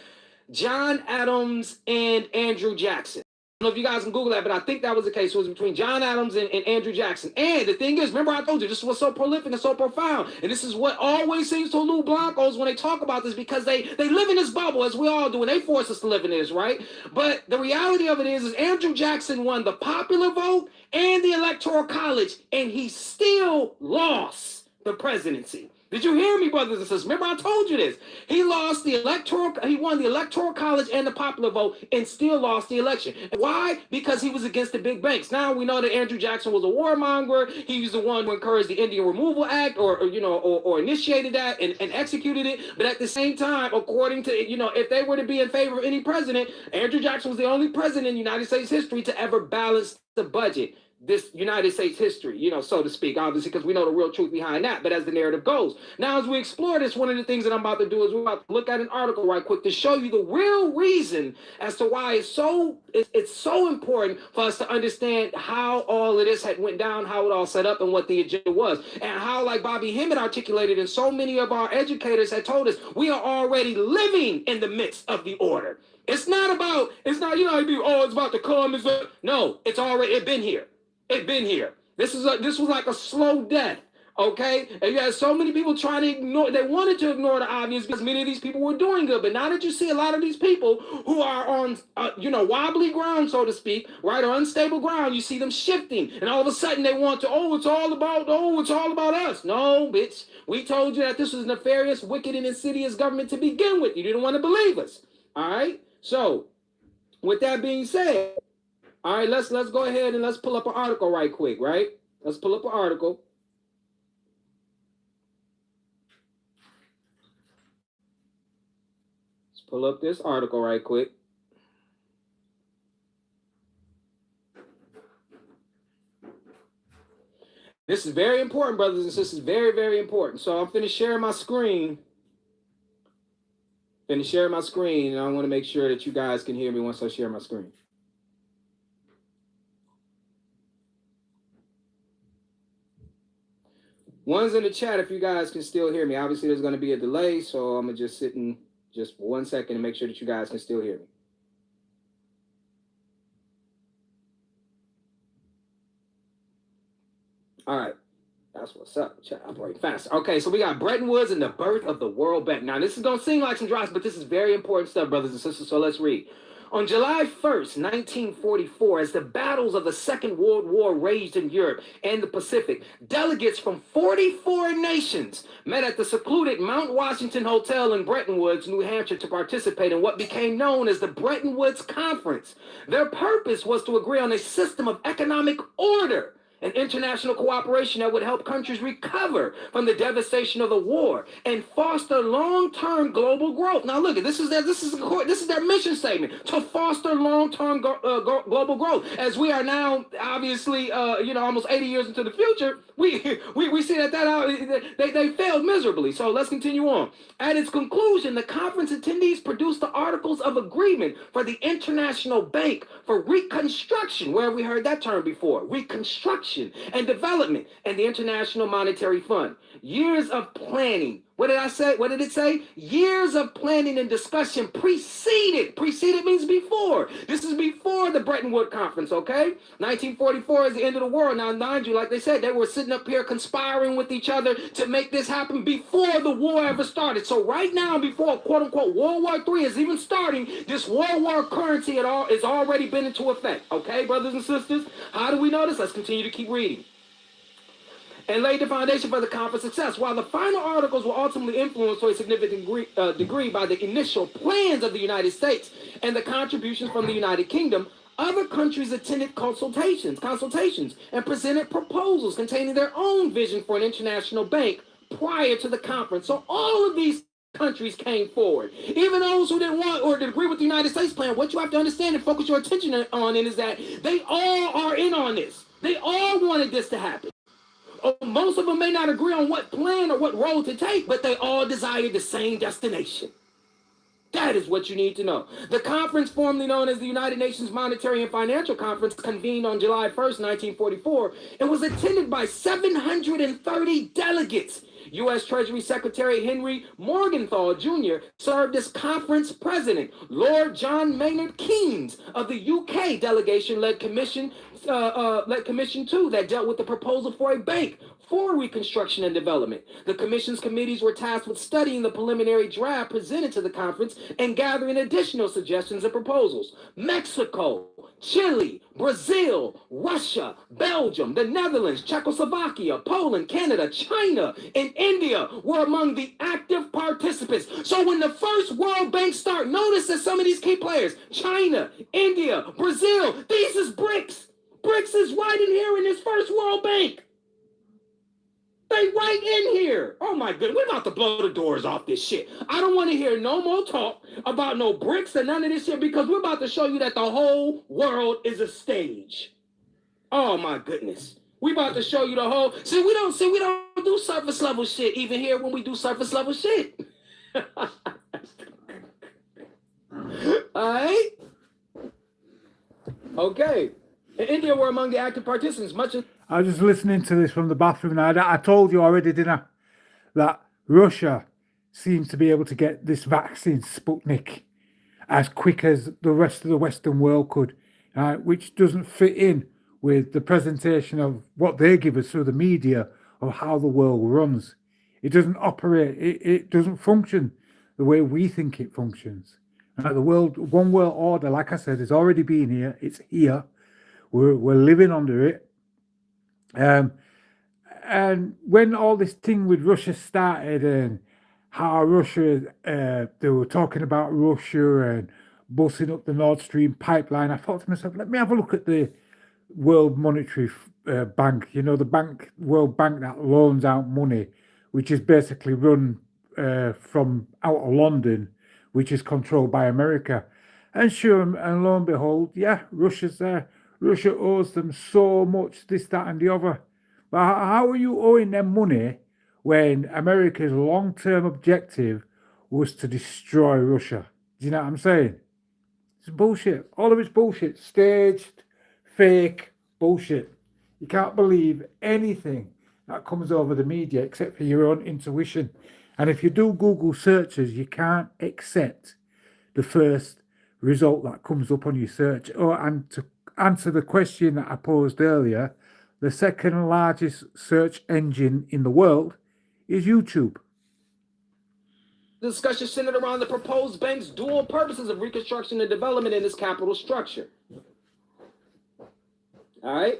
John Adams and Andrew Jackson. I don't know if you guys can Google that, but I think that was the case. It was between John Adams and Andrew Jackson. And the thing is, remember I told you, this was so prolific and so profound. And this is what always seems to elude Blancos when they talk about this, because they live in this bubble, as we all do, and they force us to live in this, right? But the reality of it is Andrew Jackson won the popular vote and the Electoral College, and he still lost the presidency. Did you hear me, brothers and sisters? Remember, I told you this. He won the Electoral College and the popular vote and still lost the election. Why? Because he was against the big banks. Now we know that Andrew Jackson was a warmonger. He was the one who encouraged the Indian Removal Act or initiated that and executed it. But at the same time, according to, if they were to be in favor of any president, Andrew Jackson was the only president in United States history to ever balance the budget. This United States history, so to speak, obviously, because we know the real truth behind that. But as the narrative goes, now as we explore this, one of the things that I'm about to do is we're about to look at an article right quick to show you the real reason as to why it's so important for us to understand how all of this had went down, how it all set up, and what the agenda was, and how, like Bobby Hemmett articulated, and so many of our educators had told us, we are already living in the midst of the order. It's not, it's about to come. No, it's been here. It's been here. This was like a slow death, okay? And you had so many people trying to ignore. They wanted to ignore the obvious because many of these people were doing good. But now that you see a lot of these people who are on, wobbly ground, so to speak, right, or unstable ground, you see them shifting, and all of a sudden they want to, it's all about us. No, bitch. We told you that this was nefarious, wicked, and insidious government to begin with. You didn't want to believe us. All right. So, with that being said. All right, let's go ahead and let's pull up an article right quick, right? Let's pull up an article. Let's pull up this article right quick. This is very important, brothers and sisters, very, very important. So I'm finna share my screen. And I want to make sure that you guys can hear me once I share my screen. One's in the chat if you guys can still hear me. Obviously, there's going to be a delay, so I'm going to just sit in just for 1 second and make sure that you guys can still hear me. All right. That's what's up. Chat operating fast. Okay, so we got Bretton Woods and the birth of the World Bank. Now, this is going to seem like some drops, but this is very important stuff, brothers and sisters, so let's read. On July 1st, 1944, as the battles of the Second World War raged in Europe and the Pacific, delegates from 44 nations met at the secluded Mount Washington Hotel in Bretton Woods, New Hampshire, to participate in what became known as the Bretton Woods Conference. Their purpose was to agree on a system of economic order an international cooperation that would help countries recover from the devastation of the war and foster long-term global growth. Now, look, this is their mission statement, to foster long-term global growth. As we are now, obviously, almost 80 years into the future, we see that they failed miserably. So let's continue on. At its conclusion, the conference attendees produced the Articles of Agreement for the International Bank for Reconstruction. Where have we heard that term before? Reconstruction and Development, and the International Monetary Fund. Years of planning. What did I say? What did it say? Years of planning and discussion preceded. Preceded means before. This is before the Bretton Woods Conference, okay? 1944 is the end of the world. Now, mind you, like they said, they were sitting up here conspiring with each other to make this happen before the war ever started. So right now, before quote-unquote World War III is even starting, this World War currency has already been into effect. Okay, brothers and sisters? How do we know this? Let's continue to keep reading. And laid the foundation for the conference success. While the final articles were ultimately influenced to a significant degree by the initial plans of the United States and the contributions from the United Kingdom, other countries attended consultations, and presented proposals containing their own vision for an international bank prior to the conference. So all of these countries came forward. Even those who didn't want or didn't agree with the United States plan, what you have to understand and focus your attention on is that they all are in on this. They all wanted this to happen. Most of them may not agree on what plan or what road to take, but they all desire the same destination. That is what you need to know. The conference, formerly known as the United Nations Monetary and Financial Conference, convened on July 1st, 1944, and was attended by 730 delegates. U.S. Treasury Secretary Henry Morgenthau Jr. served as conference president. Lord John Maynard Keynes of the UK delegation led Commission 2 that dealt with the proposal for a bank for reconstruction and development. The commission's committees were tasked with studying the preliminary draft presented to the conference and gathering additional suggestions and proposals. Mexico, Chile, Brazil, Russia, Belgium, the Netherlands, Czechoslovakia, Poland, Canada, China, and India were among the active participants. So when the first World Bank started, notice that some of these key players, China, India, Brazil, these is BRICS. BRICS is right in here in this first World Bank. They right in here. Oh my goodness, we're about to blow the doors off this shit. I don't want to hear no more talk about no BRICS and none of this shit, because we're about to show you that the whole world is a stage. Oh my goodness. We about to show you the whole. See, we don't do surface level shit even here when we do surface level shit. All right. Okay. In India, were among the active participants. I was just listening to this from the bathroom now. I told you already, didn't I, that Russia seems to be able to get this vaccine, Sputnik, as quick as the rest of the Western world could, which doesn't fit in with the presentation of what they give us through the media of how the world runs. It doesn't operate, it doesn't function the way we think it functions. The one world order, like I said, has already been here. It's here. We're living under it. And when all this thing with Russia started and how Russia, they were talking about Russia and busting up the Nord Stream pipeline, I thought to myself, let me have a look at the World Monetary Bank, the World Bank that loans out money, which is basically run from out of London, which is controlled by America. And sure, and lo and behold, yeah, Russia's there. Russia owes them so much, this, that, and the other. But how are you owing them money when America's long-term objective was to destroy Russia? Do you know what I'm saying? It's bullshit. All of it's bullshit. Staged, fake bullshit. You can't believe anything that comes over the media except for your own intuition. And if you do Google searches, you can't accept the first result that comes up on your search. And to answer the question that I posed earlier, the second largest search engine in the world is YouTube. Discussion centered around the proposed bank's dual purposes of reconstruction and development in its capital structure. All right.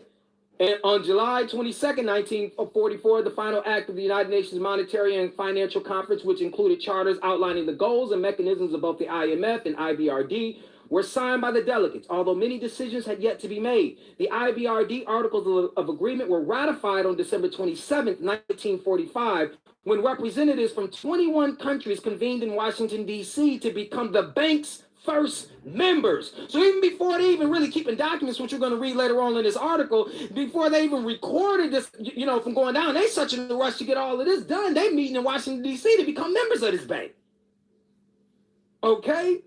And on July 22nd, 1944, the final act of the United Nations Monetary and Financial Conference, which included charters outlining the goals and mechanisms of both the IMF and IBRD, were signed by the delegates, although many decisions had yet to be made. The IBRD Articles of Agreement were ratified on December 27, 1945, when representatives from 21 countries convened in Washington, D.C. to become the bank's first members. So even before they even really keeping documents, which you're going to read later on in this article, before they even recorded this, from going down, they such in a rush to get all of this done. They meeting in Washington, D.C. to become members of this bank. Okay?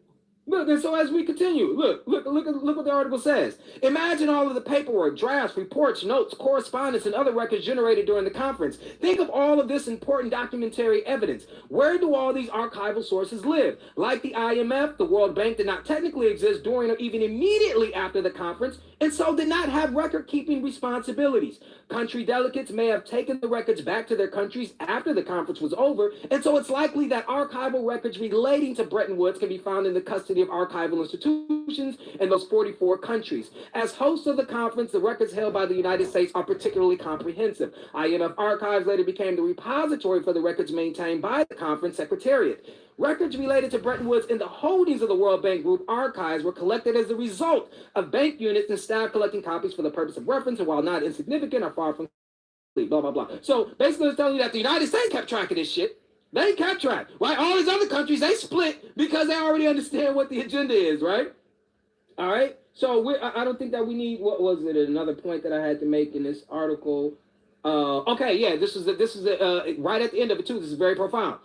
Look, and so as we continue, look what the article says. Imagine all of the paperwork, drafts, reports, notes, correspondence, and other records generated during the conference. Think of all of this important documentary evidence. Where do all these archival sources live? Like the IMF, the World Bank did not technically exist during or even immediately after the conference, and so did not have record-keeping responsibilities. Country delegates may have taken the records back to their countries after the conference was over, and so it's likely that archival records relating to Bretton Woods can be found in the custody of archival institutions in those 44 countries. As hosts of the conference, the records held by the United States are particularly comprehensive. IMF Archives later became the repository for the records maintained by the conference secretariat. Records related to Bretton Woods in the holdings of the World Bank Group archives were collected as a result of bank units and staff collecting copies for the purpose of reference, and while not insignificant, are far from blah, blah, blah. So basically it's telling you that the United States kept track of this shit. They kept track, right? All these other countries, they split because they already understand what the agenda is, right? All right. So I don't think that we need, what was it? Another point that I had to make in this article. Okay, yeah, this is right at the end of it too. This is very profound.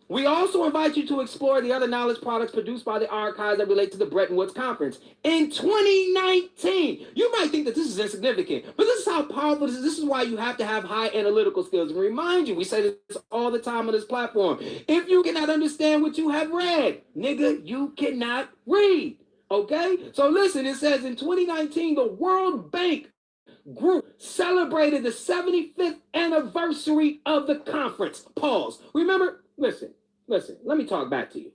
We also invite you to explore the other knowledge products produced by the archives that relate to the Bretton Woods Conference. In 2019, you might think that this is insignificant, but this is how powerful this is. This is why you have to have high analytical skills. And remind you, we say this all the time on this platform. If you cannot understand what you have read, nigga, you cannot read. Okay? So listen, it says in 2019, the World Bank Group celebrated the 75th anniversary of the conference. Pause. Remember, listen, let me talk back to you.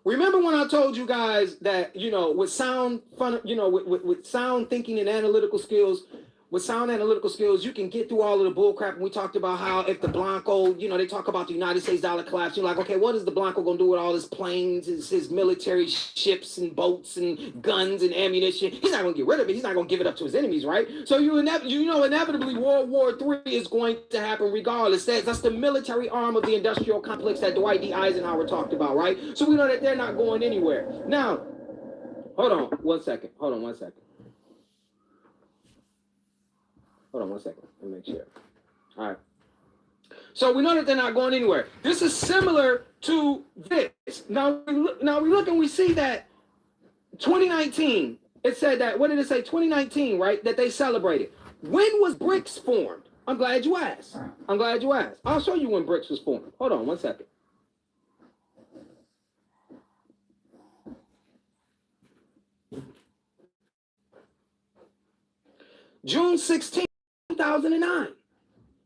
Remember when I told you guys that, with sound fun, with sound thinking and analytical skills, you can get through all of the bull crap. And we talked about how if the Blanco, they talk about the United States dollar collapse. You're like, okay, what is the Blanco going to do with all his planes, his military ships and boats and guns and ammunition? He's not going to get rid of it. He's not going to give it up to his enemies, right? So inevitably World War III is going to happen regardless. That's the military arm of the industrial complex that Dwight D. Eisenhower talked about, right? So we know that they're not going anywhere. Now, hold on one second. Hold on one second. Let me make sure. All right. So we know that they're not going anywhere. This is similar to this. Now we look and we see that 2019, it said that, what did it say? 2019, right? That they celebrated. When was BRICS formed? I'm glad you asked. I'll show you when BRICS was formed. Hold on one second. June 16th.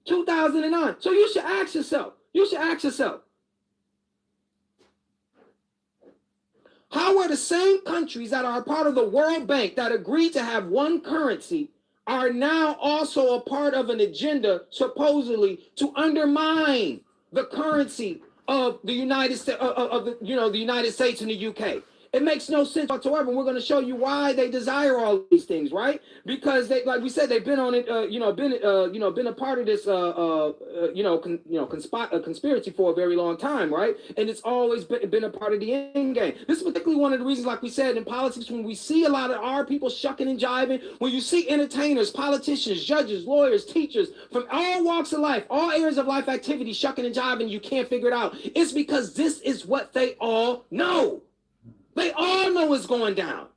2009. So you should ask yourself, how are the same countries that are a part of the World Bank that agreed to have one currency are now also a part of an agenda supposedly to undermine the currency of the United States, the United States and the UK? It makes no sense whatsoever. We're going to show you why they desire all of these things, right? Because they, like we said, they've been on it, been a part of this, conspiracy for a very long time, right? And it's always been a part of the end game. This is particularly one of the reasons, like we said, in politics, when we see a lot of our people shucking and jiving, when you see entertainers, politicians, judges, lawyers, teachers from all walks of life, all areas of life activity, shucking and jiving, you can't figure it out. It's because this is what they all know. They all know it's going down.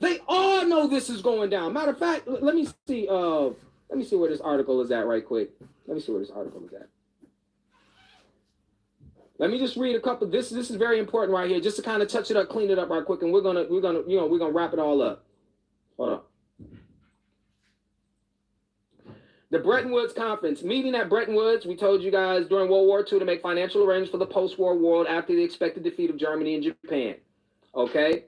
They all know this is going down. Matter of fact, let me see where this article is at right quick. Let me just read a couple. This is very important right here, just to kind of touch it up, clean it up right quick, and we're gonna wrap it all up. Hold on. The Bretton Woods Conference. Meeting at Bretton Woods, we told you guys, during World War II to make financial arrangements for the post-war world after the expected defeat of Germany and Japan. Okay?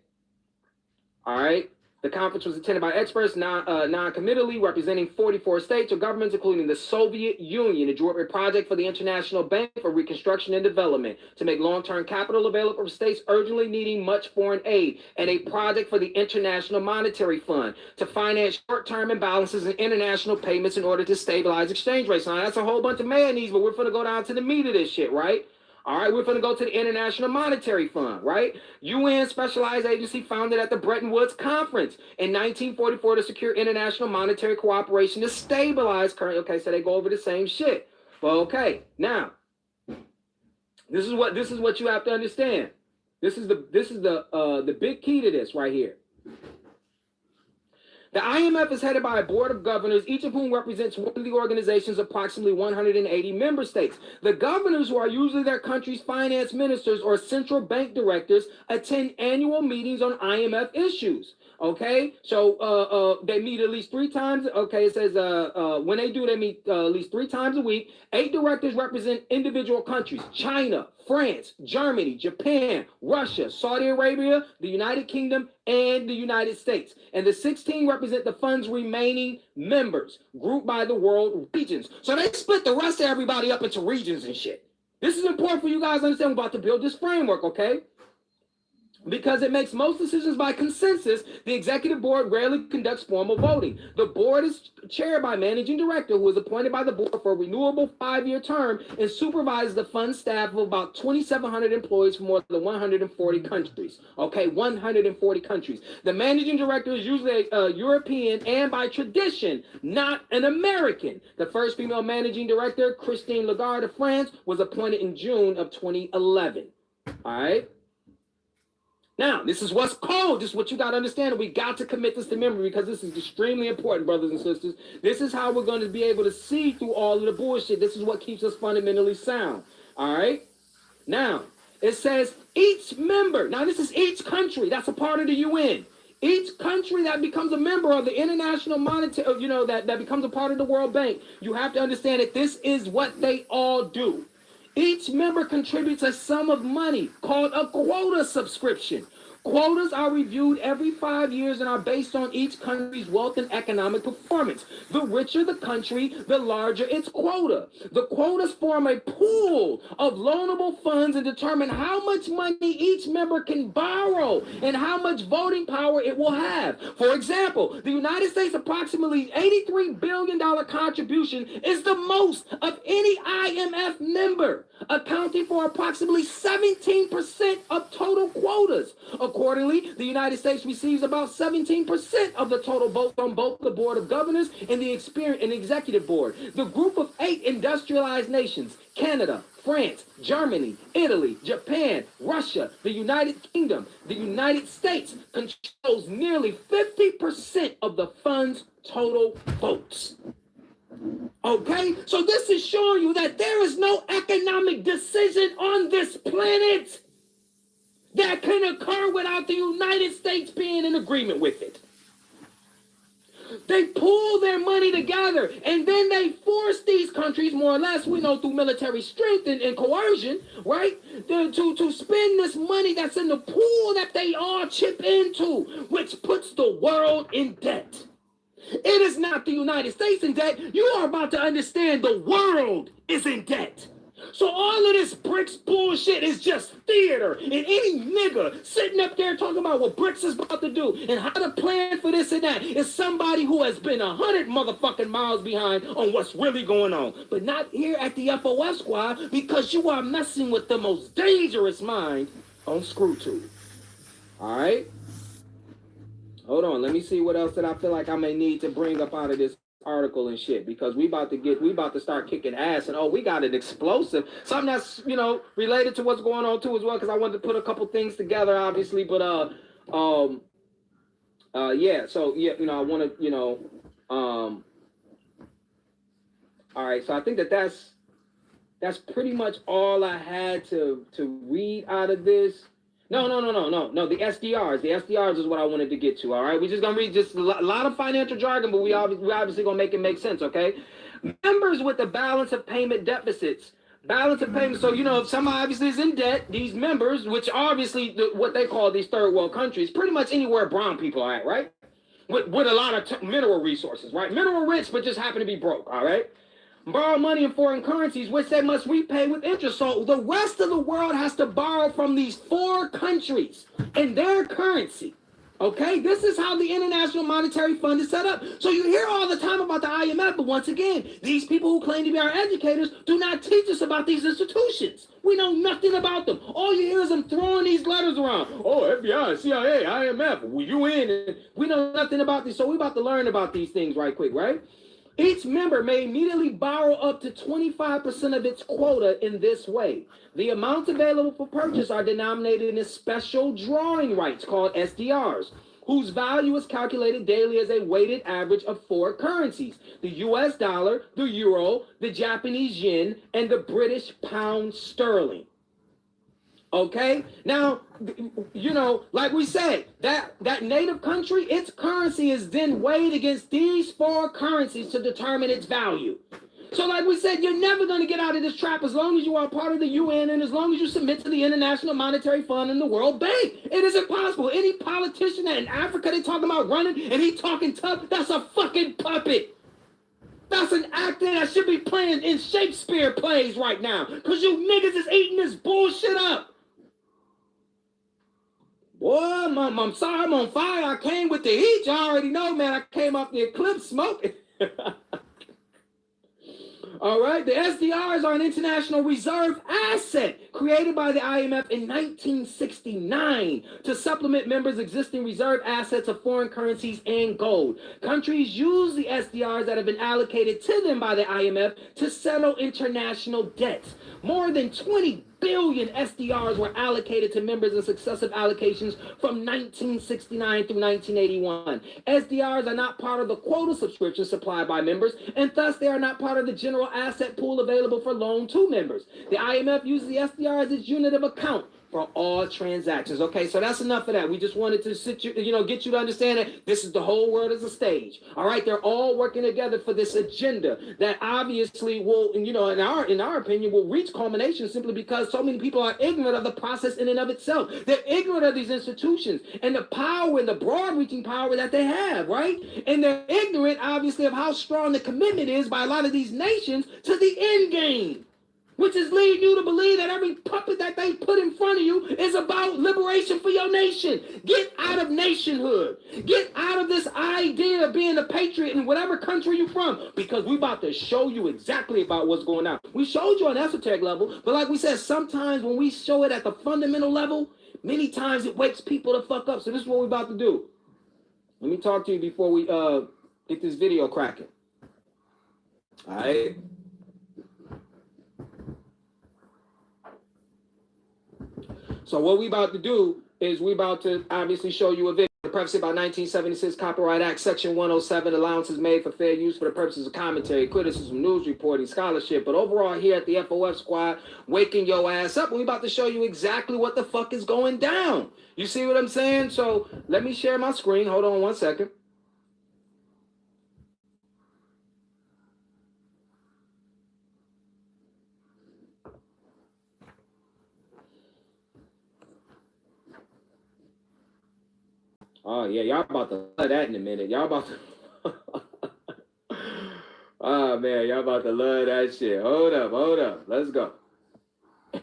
All right? The conference was attended by experts non-committally representing 44 states or governments, including the Soviet Union. It drew up a project for the International Bank for Reconstruction and Development to make long-term capital available for states urgently needing much foreign aid, and a project for the International Monetary Fund to finance short-term imbalances in international payments in order to stabilize exchange rates. Now, that's a whole bunch of mayonnaise, but we're going to go down to the meat of this shit, right? All right, we're going to go to the International Monetary Fund, right? UN specialized agency founded at the Bretton Woods Conference in 1944 to secure international monetary cooperation to stabilize current. Okay, so they go over the same shit. Well, okay, now this is what you have to understand. This is the big key to this right here. The IMF is headed by a board of governors, each of whom represents one of the organization's approximately 180 member states. The governors, who are usually their country's finance ministers or central bank directors, attend annual meetings on IMF issues. Okay, so they meet at least 3 times. Okay, it says when they do, they meet at least 3 times a week. 8 directors represent individual countries: China, France, Germany, Japan, Russia, Saudi Arabia, the United Kingdom, and the United States. And the 16 represent the fund's remaining members, grouped by the world regions. So they split the rest of everybody up into regions and shit. This is important for you guys to understand. We're about to build this framework, okay? Because it makes most decisions by consensus, the executive board rarely conducts formal voting. The board is chaired by managing director, who is appointed by the board for a renewable 5-year term and supervises the fund staff of about 2,700 employees from more than 140 countries. Okay, 140 countries. The managing director is usually a European and by tradition, not an American. The first female managing director, Christine Lagarde of France, was appointed in June of 2011. All right. Now, this is what's called. This is what you got to understand. We got to commit this to memory because this is extremely important, brothers and sisters. This is how we're going to be able to see through all of the bullshit. This is what keeps us fundamentally sound. All right? Now, it says each member. Now, this is each country. That's a part of the UN. Each country that becomes a member of the International Monetary, that becomes a part of the World Bank, you have to understand that this is what they all do. Each member contributes a sum of money called a quota subscription. Quotas are reviewed every 5 years and are based on each country's wealth and economic performance. The richer the country, the larger its quota. The quotas form a pool of loanable funds and determine how much money each member can borrow and how much voting power it will have. For example, the United States' approximately $83 billion contribution is the most of any IMF member, accounting for approximately 17% of total quotas. Accordingly, the United States receives about 17% of the total votes on both the Board of Governors and the Executive Board. The group of 8 industrialized nations, Canada, France, Germany, Italy, Japan, Russia, the United Kingdom, the United States, controls nearly 50% of the fund's total votes. Okay, so this is showing you that there is no economic decision on this planet that can occur without the United States being in agreement with it. They pool their money together and then they force these countries, more or less, we know, through military strength and coercion, right, to spend this money that's in the pool that they all chip into, which puts the world in debt. It is not the United States in debt. You are about to understand the world is in debt. So all of this BRICS bullshit is just theater. And any nigga sitting up there talking about what BRICS is about to do and how to plan for this and that is somebody who has been 100 motherfucking miles behind on what's really going on. But not here at the FOF Squad, because you are messing with the most dangerous mind on ScrewTube. All right? Hold on. Let me see what else that I feel like I may need to bring up out of this article and shit, because we about to start kicking ass, and we got an explosive, something that's related to what's going on too as well, because I wanted to put a couple things together, obviously, but I want to all right, so I think that's pretty much all I had to read out of this. No. The SDRs. The SDRs is what I wanted to get to, all right? We're just going to read just a lot of financial jargon, but we obviously going to make it make sense, okay? Members with the balance of payment deficits. Balance of payment. So, if somebody obviously is in debt, these members, which obviously what they call these third world countries, pretty much anywhere brown people are at, right? with a lot of mineral resources, right? Mineral rich, but just happen to be broke, all right? Borrow money in foreign currencies, which they must repay with interest. So the rest of the world has to borrow from these 4 countries in their currency. Okay, this is how the International Monetary Fund is set up. So you hear all the time about the IMF, but once again, these people who claim to be our educators do not teach us about these institutions. We know nothing about them. All you hear is them throwing these letters around. Oh, FBI, CIA, IMF, UN, and we know nothing about these. So we're about to learn about these things right quick, right? Each member may immediately borrow up to 25% of its quota in this way. The amounts available for purchase are denominated in special drawing rights called SDRs, whose value is calculated daily as a weighted average of 4 currencies: the US dollar, the euro, the Japanese yen, and the British pound sterling. Okay, now, you know, like we said, that native country, its currency is then weighed against these 4 currencies to determine its value. So like we said, you're never going to get out of this trap as long as you are part of the UN and as long as you submit to the International Monetary Fund and the World Bank. It isn't possible. Any politician in Africa they talking about running and he talking tough, that's a fucking puppet. That's an actor that should be playing in Shakespeare plays right now because you niggas is eating this bullshit up. Boy, I'm sorry, I'm on fire. I came with the heat. You already know, man. I came off the eclipse smoking. All right, the SDRs are an international reserve asset created by the IMF in 1969 to supplement members' existing reserve assets of foreign currencies and gold. Countries use the SDRs that have been allocated to them by the IMF to settle international debts. More than 20 billion SDRs were allocated to members in successive allocations from 1969 through 1981. SDRs are not part of the quota subscription supplied by members, and thus they are not part of the general asset pool available for loan to members. The IMF uses the SDR as its unit of account for all transactions. Okay, so that's enough of that. We just wanted to get you to understand that this is the whole world as a stage. All right, they're all working together for this agenda that obviously will, in our opinion, will reach culmination simply because so many people are ignorant of the process in and of itself. They're ignorant of these institutions and the power and the broad-reaching power that they have, right? And they're ignorant, obviously, of how strong the commitment is by a lot of these nations to the end game, which is leading you to believe that every puppet that they put in front of you is about liberation for your nation. Get out of nationhood. Get out of this idea of being a patriot in whatever country you're from, because we're about to show you exactly about what's going on. We showed you on esoteric level, but like we said, sometimes when we show it at the fundamental level, many times it wakes people to fuck up. So this is what we're about to do. Let me talk to you before we get this video cracking. All right. So what we about to do is we about to obviously show you a video. The purpose about 1976 Copyright Act, Section 107, allowances made for fair use for the purposes of commentary, criticism, news reporting, scholarship. But overall here at the FOF squad, waking your ass up, we about to show you exactly what the fuck is going down. You see what I'm saying? So let me share my screen. Hold on one second. Oh, yeah, y'all about to love that in a minute. Y'all about to... Oh, man, y'all about to love that shit. Hold up. Let's go.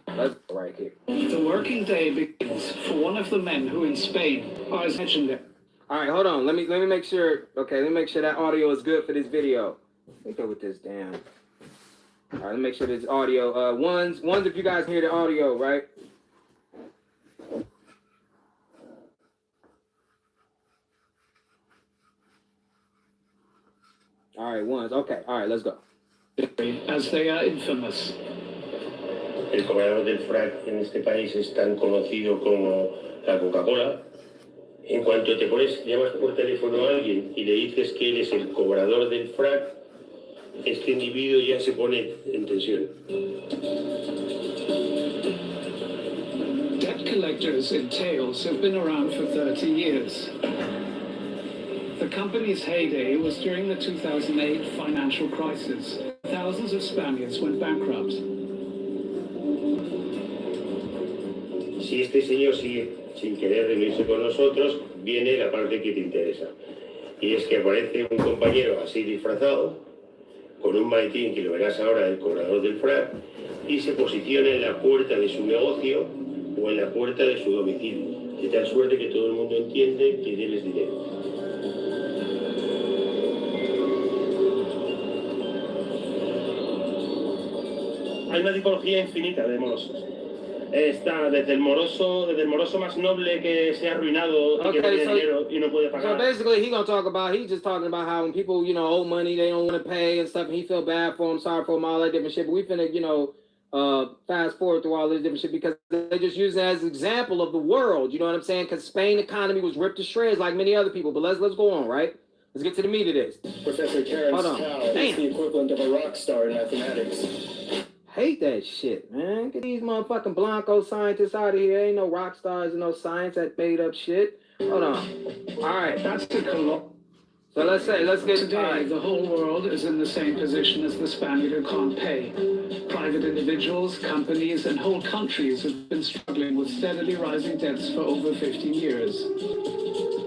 Let's go right here. The working day begins for one of the men who in Spain is mentioned it. All right, hold on. Let me make sure. Okay, let me make sure that audio is good for this video. Let me go with this down. All right, let me make sure this audio. Ones if you guys hear the audio, right? All right, ones. Okay, all right, let's go. As they are infamous. El cobrador del frac en este país es tan conocido como la Coca-Cola. En cuanto te llamas por teléfono a alguien y le dices que eres el cobrador del frac, este individuo ya se pone en tensión. Debt collectors in tails have been around for 30 years. The company's heyday was during the 2008 financial crisis. Thousands of Spaniards went bankrupt. Si este señor sigue sin querer reunirse con nosotros, viene la parte que te interesa. Y es que aparece un compañero así disfrazado, con un maletín que lo verás ahora del cobrador del frac, y se posiciona en la puerta de su negocio o en la puerta de su domicilio, de tal suerte que todo el mundo entiende que debes dinero. Hay una tipología infinita de morosos. Está desde el moroso más noble que se ha arruinado y que no tiene dinero y no puede pagar. So basically, he's just talking about how when people, owe money, they don't want to pay and stuff, and he feel bad for them, sorry for them, all that different shit. But we finna, fast forward through all this different shit because they just use it as an example of the world. You know what I'm saying? Because Spain economy was ripped to shreds like many other people. But let's go on, right? Let's get to the meat of this. Professor Terrence Tao is the equivalent of a rock star in mathematics. Hate that shit, man. Get these motherfucking Blanco scientists out of here. Ain't no rock stars and no science, that made up shit. Hold on. All right. That's the color. So let's get today. The whole world is in the same position as the Spaniard who can't pay. Private individuals, companies, and whole countries have been struggling with steadily rising debts for over 15 years.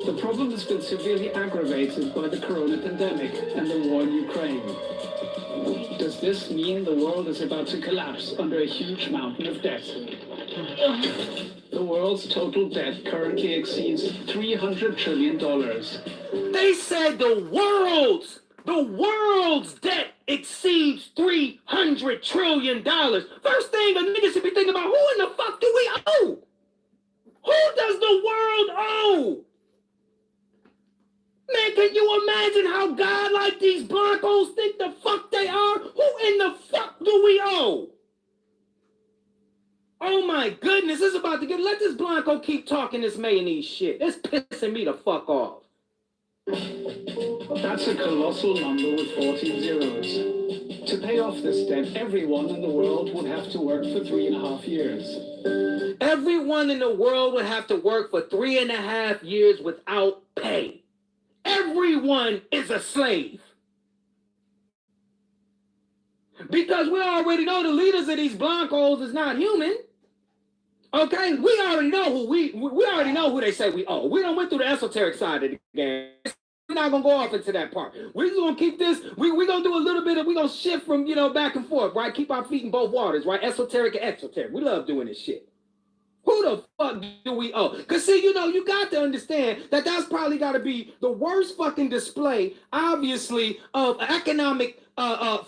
The problem has been severely aggravated by the corona pandemic and the war in Ukraine. Does this mean the world is about to collapse under a huge mountain of debt? The world's total debt currently exceeds $300 trillion. They said the world's debt exceeds $300 trillion. First thing a nigga should be thinking about, who in the fuck do we owe? Who does the world owe? Man, can you imagine how godlike these Blancos think the fuck they are? Who in the fuck do we owe? Oh my goodness, it's about to get... Let this Blanco keep talking this mayonnaise shit. It's pissing me the fuck off. That's a colossal number with 14 zeros. To pay off this debt, everyone in the world would have to work for 3.5 years. Everyone in the world would have to work for 3.5 years without pay. Everyone is a slave. Because we already know the leaders of these Blancos is not human. Okay, we already know who we already know who they say we owe. We don't went through the esoteric side of the game. We're not gonna go off into that part. We're just gonna keep this. We're gonna do a little bit of, we're gonna shift from back and forth, right? Keep our feet in both waters, right? Esoteric and exoteric. We love doing this shit. Who the fuck do we owe? Because, see, you got to understand that that's probably got to be the worst fucking display, obviously, of economic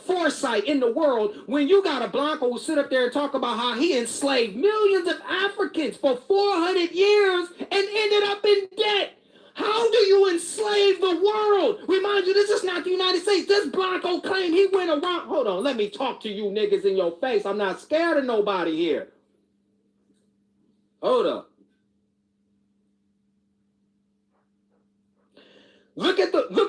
foresight in the world when you got a Blanco who sit up there and talk about how he enslaved millions of Africans for 400 years and ended up in debt. How do you enslave the world? Remind you, this is not the United States. This Blanco claim he went around. Hold on, let me talk to you niggas in your face. I'm not scared of nobody here. Hold up. Look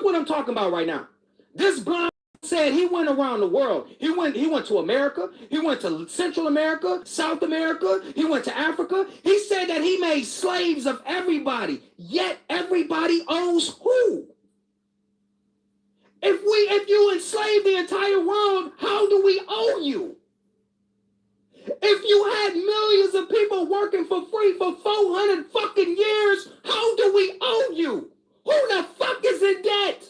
what I'm talking about right now. This Blanco said he went around the world. He went to America. He went to Central America, South America. He went to Africa. He said that he made slaves of everybody. Yet everybody owes who? If you enslave the entire world, how do we owe you? If you had millions of people working for free for 400 fucking years, how do we owe you? Who the fuck is in debt?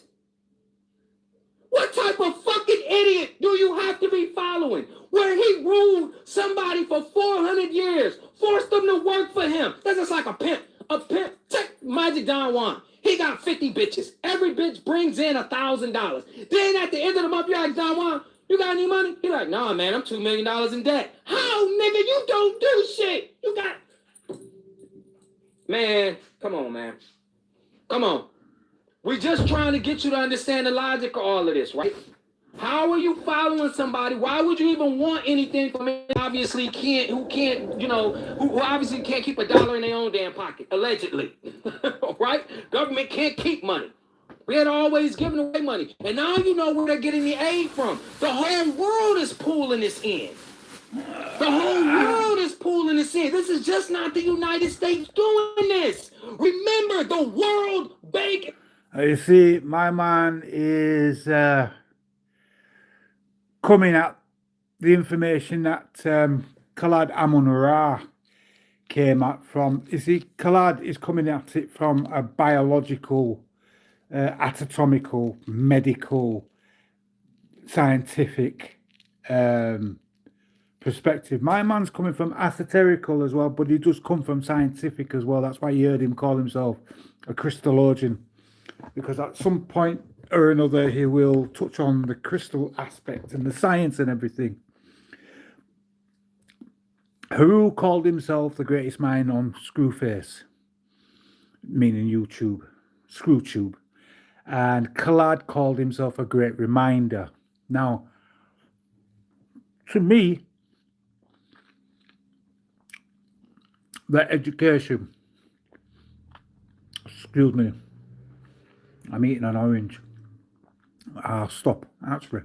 What type of fucking idiot do you have to be following? Where he ruled somebody for 400 years, forced them to work for him. That's just like a pimp. A pimp, take Magic Don Juan. He got 50 bitches. Every bitch brings in $1,000. Then at the end of the month, you ask Don Juan, you got any money? He like, nah, man, I'm $2 million in debt. How, nigga? You don't do shit. You got... Man, come on, man. Come on. We're just trying to get you to understand the logic of all of this, right? How are you following somebody? Why would you even want anything from him? Who obviously can't keep $1 in their own damn pocket, allegedly. Right? Government can't keep money. We had always given away money. And now you know where they're getting the aid from. The whole world is pulling this in. The whole world is pulling this in. This is just not the United States doing this. Remember, the World Bank. You see, my man is coming at the information that Khalad Amun-Ra came at from. You see, Khalad is coming at it from a biological anatomical, medical, scientific perspective. My man's coming from esoterical as well, but he does come from scientific as well. That's why you heard him call himself a crystallogian, because at some point or another he will touch on the crystal aspect and the science and everything. Haru called himself the greatest mind on Screwface, meaning YouTube, ScrewTube, and Khalad called himself a great reminder. Now, to me, the education, excuse me, I'm eating an orange. I'll stop, actually.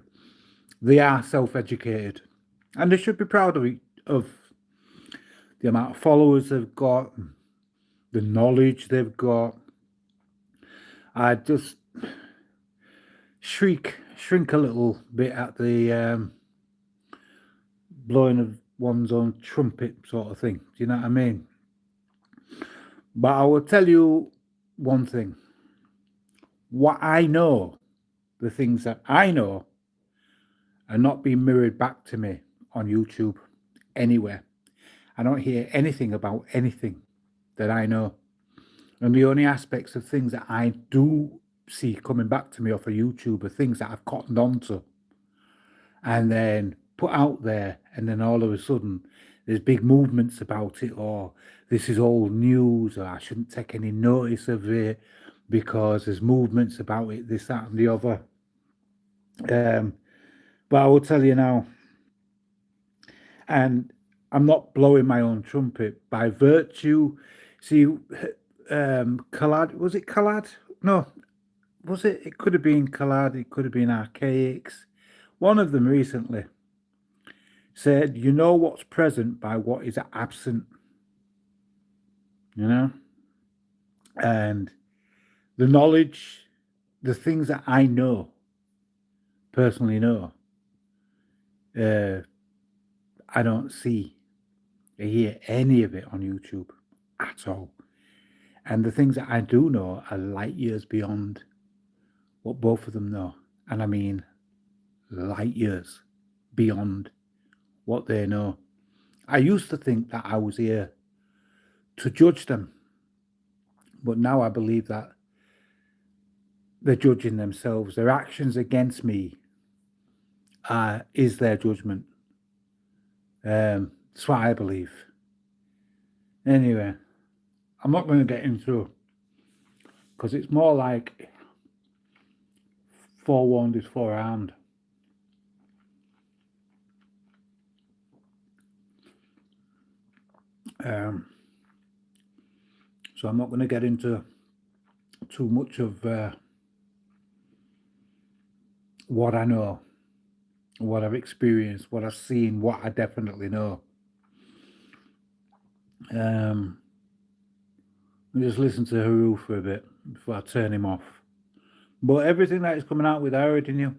They are self-educated, and they should be proud of the amount of followers they've got, the knowledge they've got. I just shrink a little bit at the blowing of one's own trumpet sort of thing. Do you know what I mean? But I will tell you one thing. What I know, the things that I know, are not being mirrored back to me on YouTube anywhere. I don't hear anything about anything that I know. And the only aspects of things that I do see coming back to me off of YouTube are things that I've cottoned onto and then put out there, and then all of a sudden there's big movements about it, or this is old news, or I shouldn't take any notice of it because there's movements about it, this, that, and the other. But I will tell you now, and I'm not blowing my own trumpet by virtue. See, Khalad, was it Khalad? No, was it? It could have been Khalad, it could have been Archaics. One of them recently said, you know what's present by what is absent. You know? And the knowledge, the things that I know, personally know, I don't see or hear any of it on YouTube at all. And the things that I do know are light years beyond what both of them know. And I mean light years beyond what they know. I used to think that I was here to judge them, but now I believe that they're judging themselves. Their actions against me is their judgment. That's what I believe. Anyway, I'm not going to get into, because it's more like forewarned is forearmed. So I'm not going to get into too much of what I know, what I've experienced, what I've seen, what I definitely know. I'll just listen to Haru for a bit before I turn him off. But everything that is coming out with, I already knew.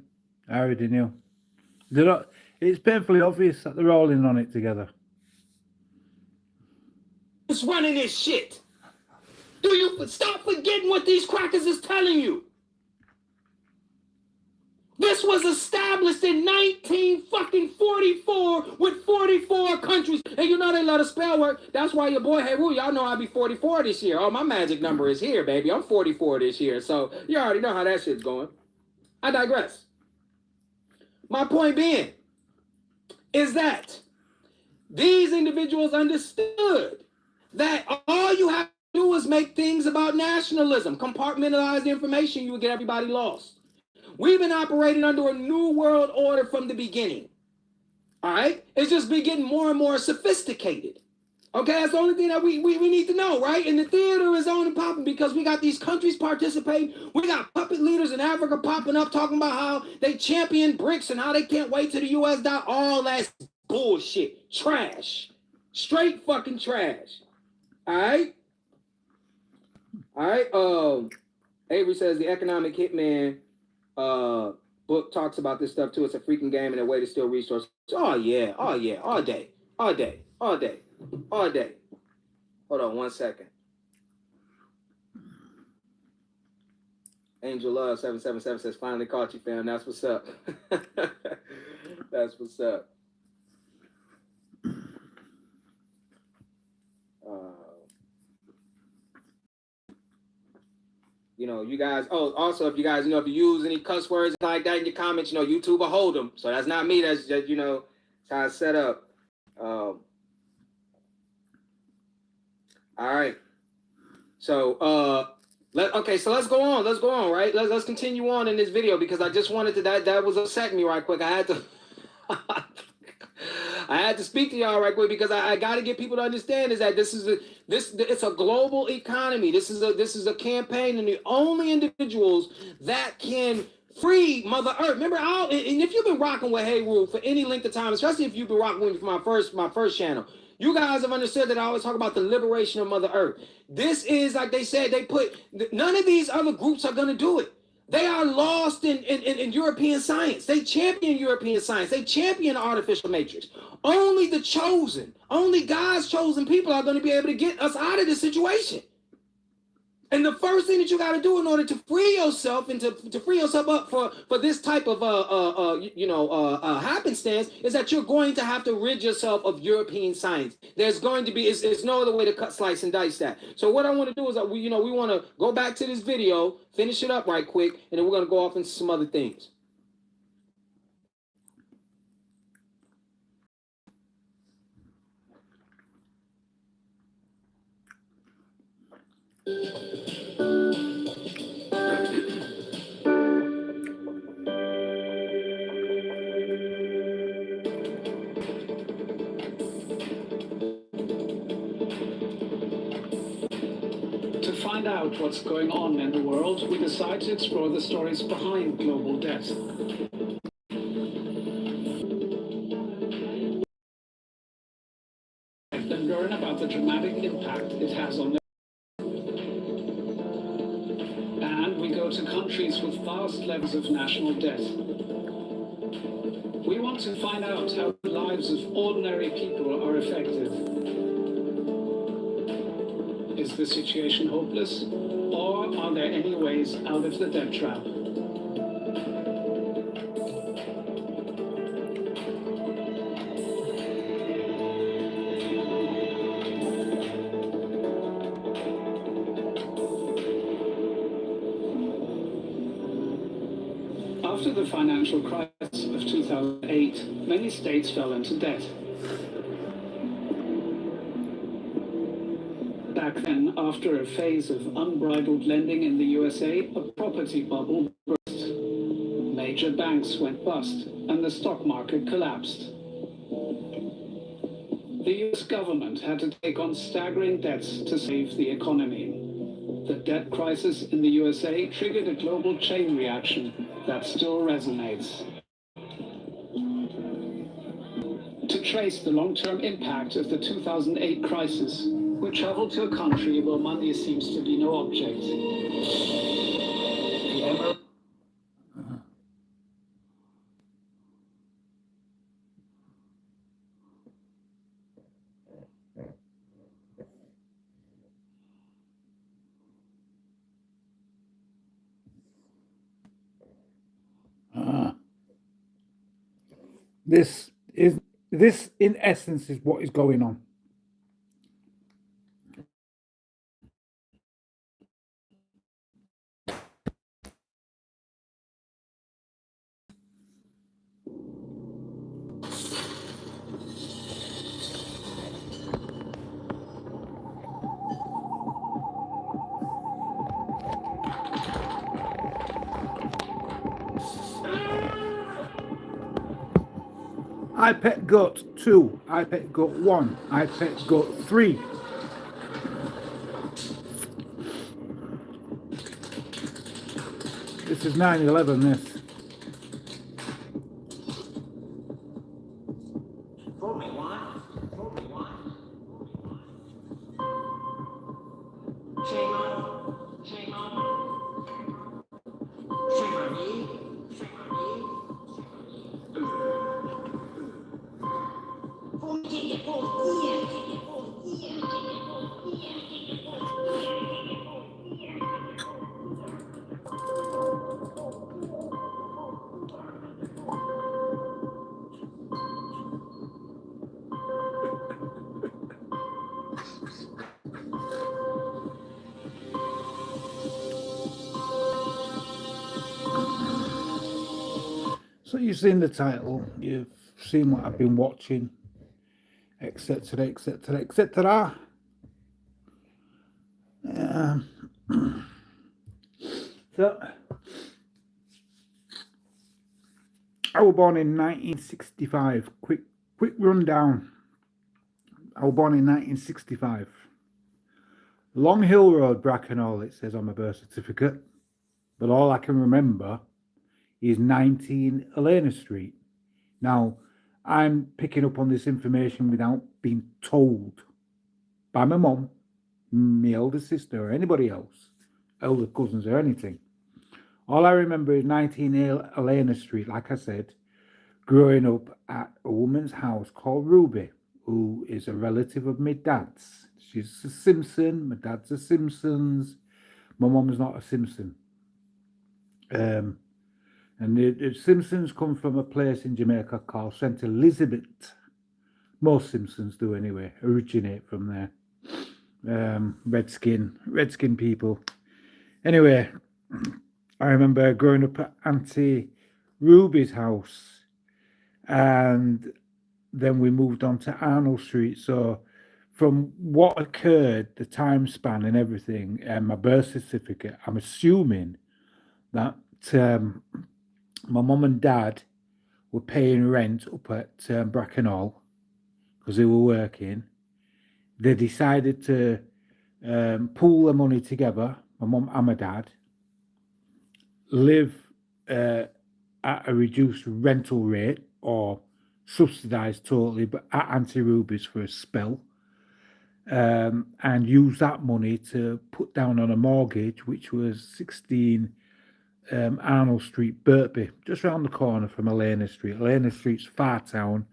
It's painfully obvious that they're all in on it together. Who's running this shit? Do you stop forgetting what these crackers is telling you? This was established in 1944 with 44 countries. And you know they let us spell work. That's why your boy Heru, y'all know I'll be 44 this year. Oh, my magic number is here, baby. I'm 44 this year. So you already know how that shit's going. I digress. My point being is that these individuals understood that all you have to do is make things about nationalism, compartmentalize the information, you would get everybody lost. We've been operating under a new world order from the beginning. All right? It's just been getting more and more sophisticated. Okay, that's the only thing that we need to know, right? And the theater is on and popping because we got these countries participating. We got puppet leaders in Africa popping up talking about how they champion BRICS and how they can't wait till the U.S. die. All that's bullshit. Trash. Straight fucking trash. All right? All right? Avery says the Economic Hitman book talks about this stuff too. It's a freaking game and a way to steal resources. Oh yeah, all day. Hold on 1 second. Angel Love 777 says, finally caught you, fam. That's what's up. That's what's up. You know, you guys, also, if you guys, if you use any cuss words like that in your comments, YouTube will hold them. So that's not me. That's just, that's how it's set up. All right. So, so let's go on. Let's go on, right? Let's continue on in this video because I just wanted to, that was upsetting me right quick. I had to, I had to speak to y'all right quick because I got to get people to understand is that it's a global economy. This is a campaign, and the only individuals that can free Mother Earth. Remember, and if you've been rocking with Hey Rule for any length of time, especially if you've been rocking with me for my first channel, you guys have understood that I always talk about the liberation of Mother Earth. This is, like they said, none of these other groups are going to do it. They are lost in European science. They champion European science. They champion artificial matrix. Only the chosen, only God's chosen people are going to be able to get us out of this situation. And the first thing that you got to do in order to free yourself and to free yourself up for this type of happenstance is that you're going to have to rid yourself of European science. There's going to be it's no other way to cut, slice, and dice that. So what I want to do is that we want to go back to this video, finish it up right quick, and then we're going to go off into some other things. To find out what's going on in the world, we decide to explore the stories behind global debt. And learn about the dramatic impact it has on and we go to countries with vast levels of national debt. We want to find out how the lives of ordinary people are affected. Is the situation hopeless, or are there any ways out of the debt trap? After the financial crisis of 2008, many states fell into debt. Back then, after a phase of unbridled lending in the USA, a property bubble burst. Major banks went bust, and the stock market collapsed. The US government had to take on staggering debts to save the economy. The debt crisis in the USA triggered a global chain reaction that still resonates. To trace the long-term impact of the 2008 crisis, we travel to a country where money seems to be no object. The Emirate. This in essence is what is going on. I pet goat 2, I pet goat 1, I pet goat 3. This is 9/11, this. So you've seen the title, you've seen what I've been watching, etc., etc., etc. So I was born in 1965. Quick rundown. I was born in 1965. Long Hill Road, Bracknell, it says on my birth certificate. But all I can remember is 19 Elena Street. Now, I'm picking up on this information without being told by my mum, my elder sister, or anybody else, elder cousins, or anything. All I remember is 19 Elena Street, like I said, growing up at a woman's house called Ruby, who is a relative of my dad's. She's a Simpson, my dad's a Simpsons, my mum's not a Simpson. And the Simpsons come from a place in Jamaica called St. Elizabeth. Most Simpsons do anyway, originate from there. Redskin people. Anyway, I remember growing up at Auntie Ruby's house, and then we moved on to Arnold Street. So from what occurred, the time span and everything, and my birth certificate, I'm assuming that my mum and dad were paying rent up at Bracknell because they were working. They decided to pool their money together, my mum and my dad, live at a reduced rental rate or subsidised totally, but at Auntie Ruby's for a spell, and use that money to put down on a mortgage, which was 16 Arnold Street, Birkby, just round the corner from Elena Street. Elena Street's Fartown.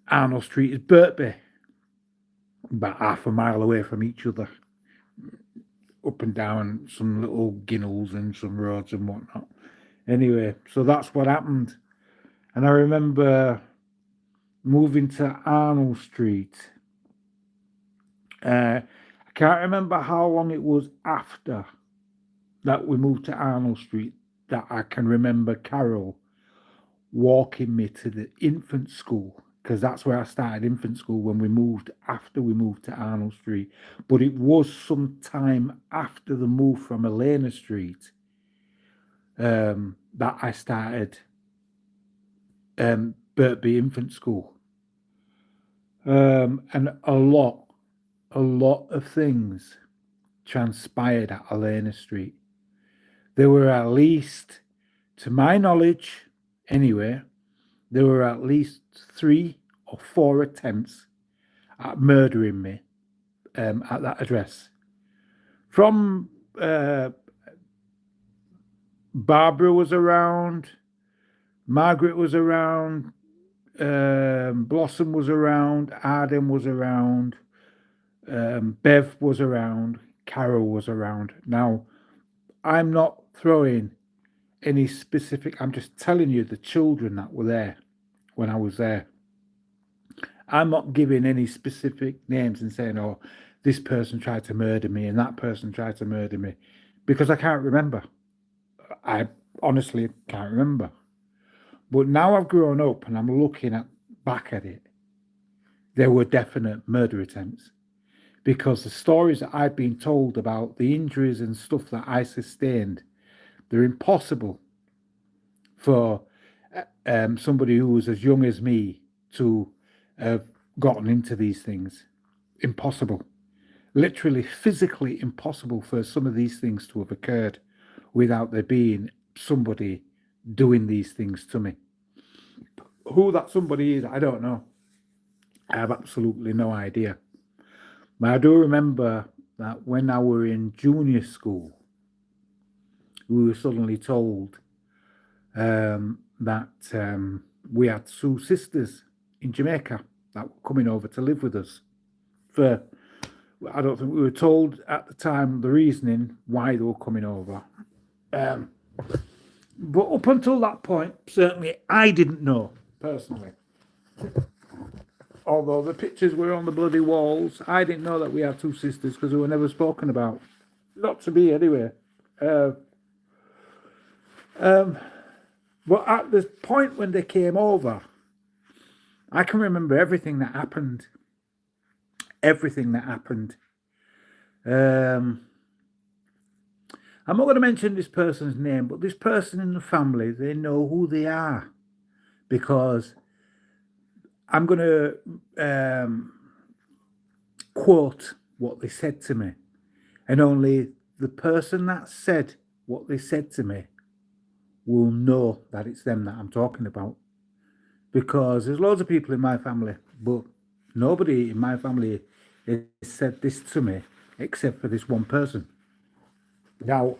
Arnold Street is Birkby, about half a mile away from each other, up and down some little ginnels and some roads and whatnot. Anyway, so that's what happened. And I remember moving to Arnold Street. I can't remember how long it was after that we moved to Arnold Street that I can remember Carol walking me to the infant school, because that's where I started infant school after we moved to Arnold Street. But it was some time after the move from Elena Street that I started Birkby Infant School. And a lot of things transpired at Elena Street. There were at least, to my knowledge anyway, there were at least 3 or 4 attempts at murdering me at that address. From Barbara was around, Margaret was around, Blossom was around, Arden was around, Bev was around, Carol was around. Now, I'm not throwing any specific, I'm just telling you the children that were there when I was there. I'm not giving any specific names and saying, oh, this person tried to murder me and that person tried to murder me, because I can't remember. I honestly can't remember. But now I've grown up and I'm looking back at it, there were definite murder attempts, because the stories that I've been told about the injuries and stuff that I sustained, they're impossible for somebody who was as young as me to have gotten into these things. Impossible. Literally, physically impossible for some of these things to have occurred without there being somebody doing these things to me. Who that somebody is, I don't know. I have absolutely no idea. But I do remember that when I were in junior school, we were suddenly told that we had 2 sisters in Jamaica that were coming over to live with us. I don't think we were told at the time the reasoning why they were coming over. But up until that point, certainly I didn't know, personally. Although the pictures were on the bloody walls, I didn't know that we had 2 sisters because they were never spoken about. Not to be, anyway. But at the point when they came over, I can remember everything that happened. Everything that happened. I'm not going to mention this person's name, but this person in the family, they know who they are, because I'm going to quote what they said to me, and only the person that said what they said to me will know that it's them that I'm talking about. Because there's loads of people in my family, but nobody in my family has said this to me except for this one person. Now,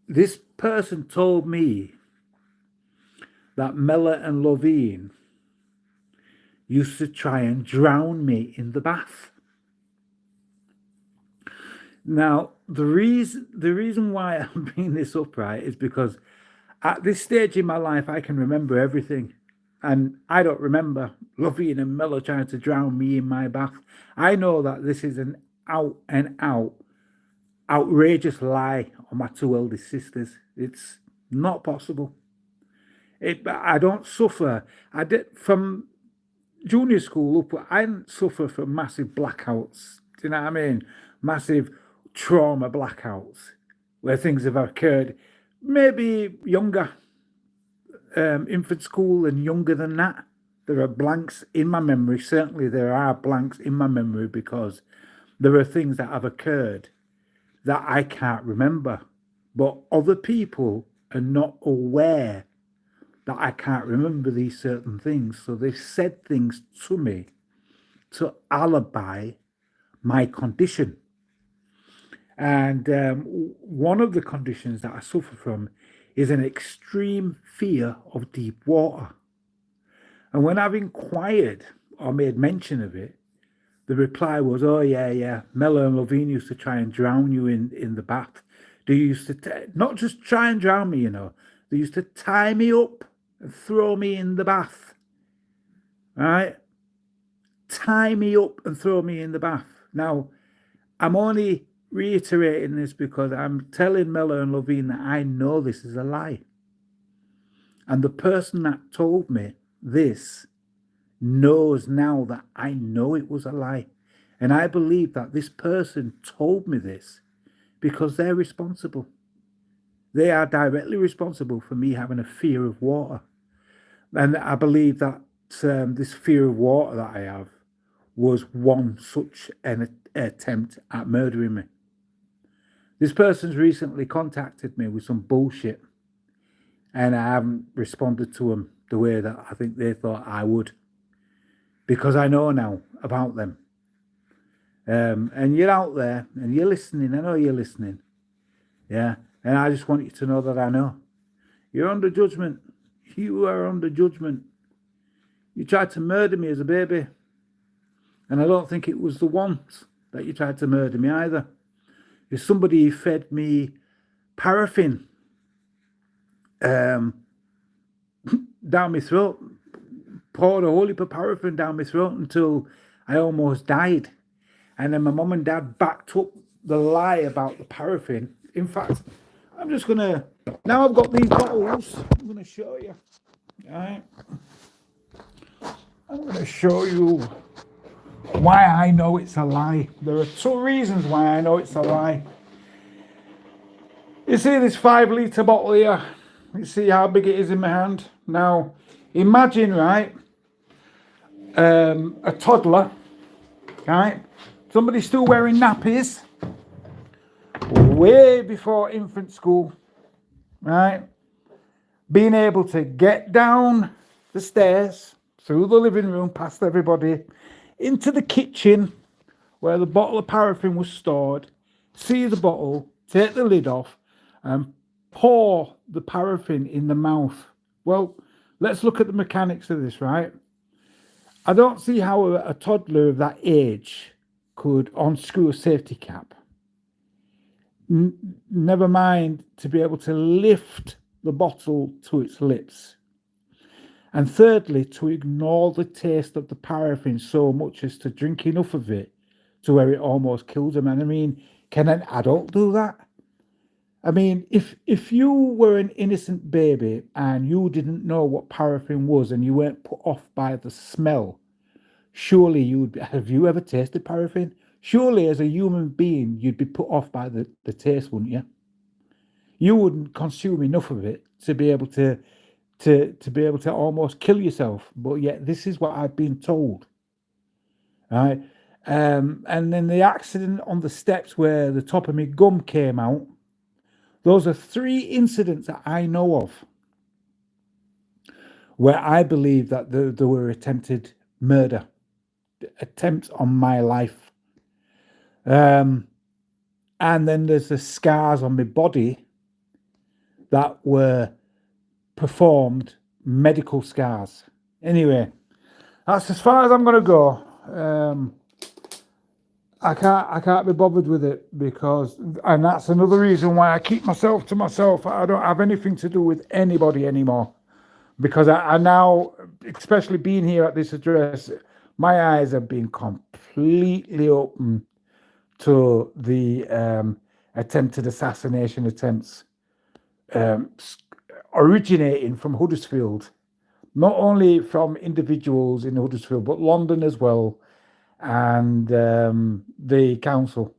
this person told me that Mella and Lovine used to try and drown me in the bath. Now, the reason why I'm bringing this up, right, is because at this stage in my life, I can remember everything. And I don't remember Lovine and Mella trying to drown me in my bath. I know that this is an out and out outrageous lie on my two eldest sisters. It's not possible. I don't suffer. I did from junior school up. I didn't suffer from massive blackouts. Do you know what I mean? Massive trauma blackouts where things have occurred. Maybe younger, infant school and younger than that. There are blanks in my memory. Certainly, there are blanks in my memory because there are things that have occurred that I can't remember. But other people are not aware that I can't remember these certain things. So they've said things to me to alibi my condition. And one of the conditions that I suffer from is an extreme fear of deep water. And when I've inquired or made mention of it, the reply was, oh, yeah, Mella and Lovine used to try and drown you in the bath. They used to, not just try and drown me, they used to tie me up and throw me in the bath. All right? Tie me up and throw me in the bath. Now, I'm only reiterating this because I'm telling Mella and Lovine that I know this is a lie. And the person that told me this knows now that I know it was a lie. And I believe that this person told me this because they're responsible. They are directly responsible for me having a fear of water. And I believe that this fear of water that I have was one such an attempt at murdering me. This person's recently contacted me with some bullshit, and I haven't responded to them the way that I think they thought I would, because I know now about them. And you're out there and you're listening. I know you're listening. Yeah. And I just want you to know that I know. You're under judgment. You are under judgment. You tried to murder me as a baby. And I don't think it was the once that you tried to murder me either. If somebody fed me paraffin down my throat, poured a whole heap of paraffin down my throat until I almost died. And then my mum and dad backed up the lie about the paraffin. In fact, I'm just going to, now I've got these bottles, I'm going to show you. All right. I'm going to show you why I know it's a lie. There are two reasons why I know it's a lie. You see this 5 litre bottle here? You see how big it is in my hand? Now, imagine, right, a toddler, right? Somebody still wearing nappies, way before infant school, right? Being able to get down the stairs, through the living room, past everybody, into the kitchen where the bottle of paraffin was stored, see the bottle, take the lid off, and pour the paraffin in the mouth. Well, let's look at the mechanics of this, right? I don't see how a toddler of that age could unscrew a safety cap. Never mind to be able to lift the bottle to its lips. And thirdly, to ignore the taste of the paraffin so much as to drink enough of it to where it almost kills them. And I mean, can an adult do that? I mean, if you were an innocent baby and you didn't know what paraffin was and you weren't put off by the smell, surely you'd be, have you ever tasted paraffin? Surely as a human being, you'd be put off by the taste, wouldn't you? You wouldn't consume enough of it to be able to be able to almost kill yourself. But yet this is what I've been told. Right? And then the accident on the steps where the top of my gum came out. Those are 3 incidents that I know of where I believe that there were attempted murder, attempts on my life. And then there's the scars on my body that were performed medical scars. Anyway, that's as far as I'm going to go. I can't be bothered with it because, and that's another reason why I keep myself to myself. I don't have anything to do with anybody anymore because I now, especially being here at this address, my eyes have been completely open to the attempted assassination attempts originating from Huddersfield, not only from individuals in Huddersfield, but London as well, and the council.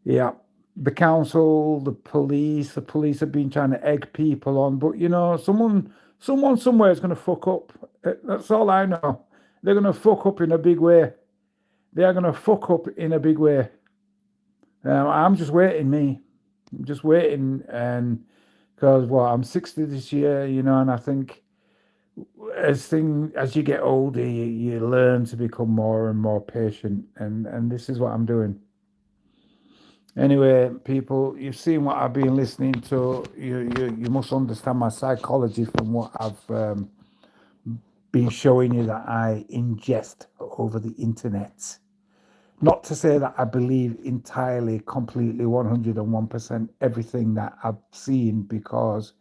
Yeah, the council, the police have been trying to egg people on, but you know, someone somewhere is going to fuck up. That's all I know. They're going to fuck up in a big way. They are going to fuck up in a big way. I'm just waiting, I'm just waiting, and because I'm 60 this year, you know, and I think as you get older, you learn to become more and more patient, and this is what I'm doing. Anyway, people, you've seen what I've been listening to. You must understand my psychology from what I've been showing you that I ingest over the internet. Not to say that I believe entirely, completely, 101% everything that I've seen, because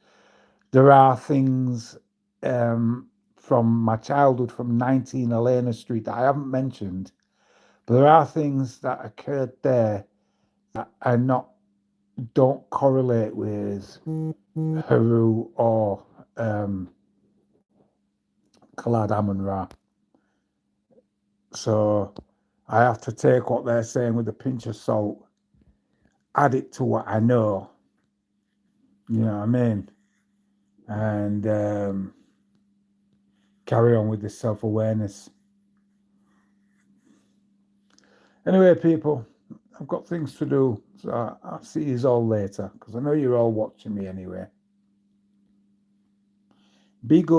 there are things from my childhood, from 19 Elena Street, that I haven't mentioned. But there are things that occurred there that don't correlate with Haru or Khalad Amun-Ra. So I have to take what they're saying with a pinch of salt, add it to what I know, you know what I mean, and carry on with this self-awareness. Anyway, people, I've got things to do, so I'll see you all later, because I know you're all watching me anyway. Be good.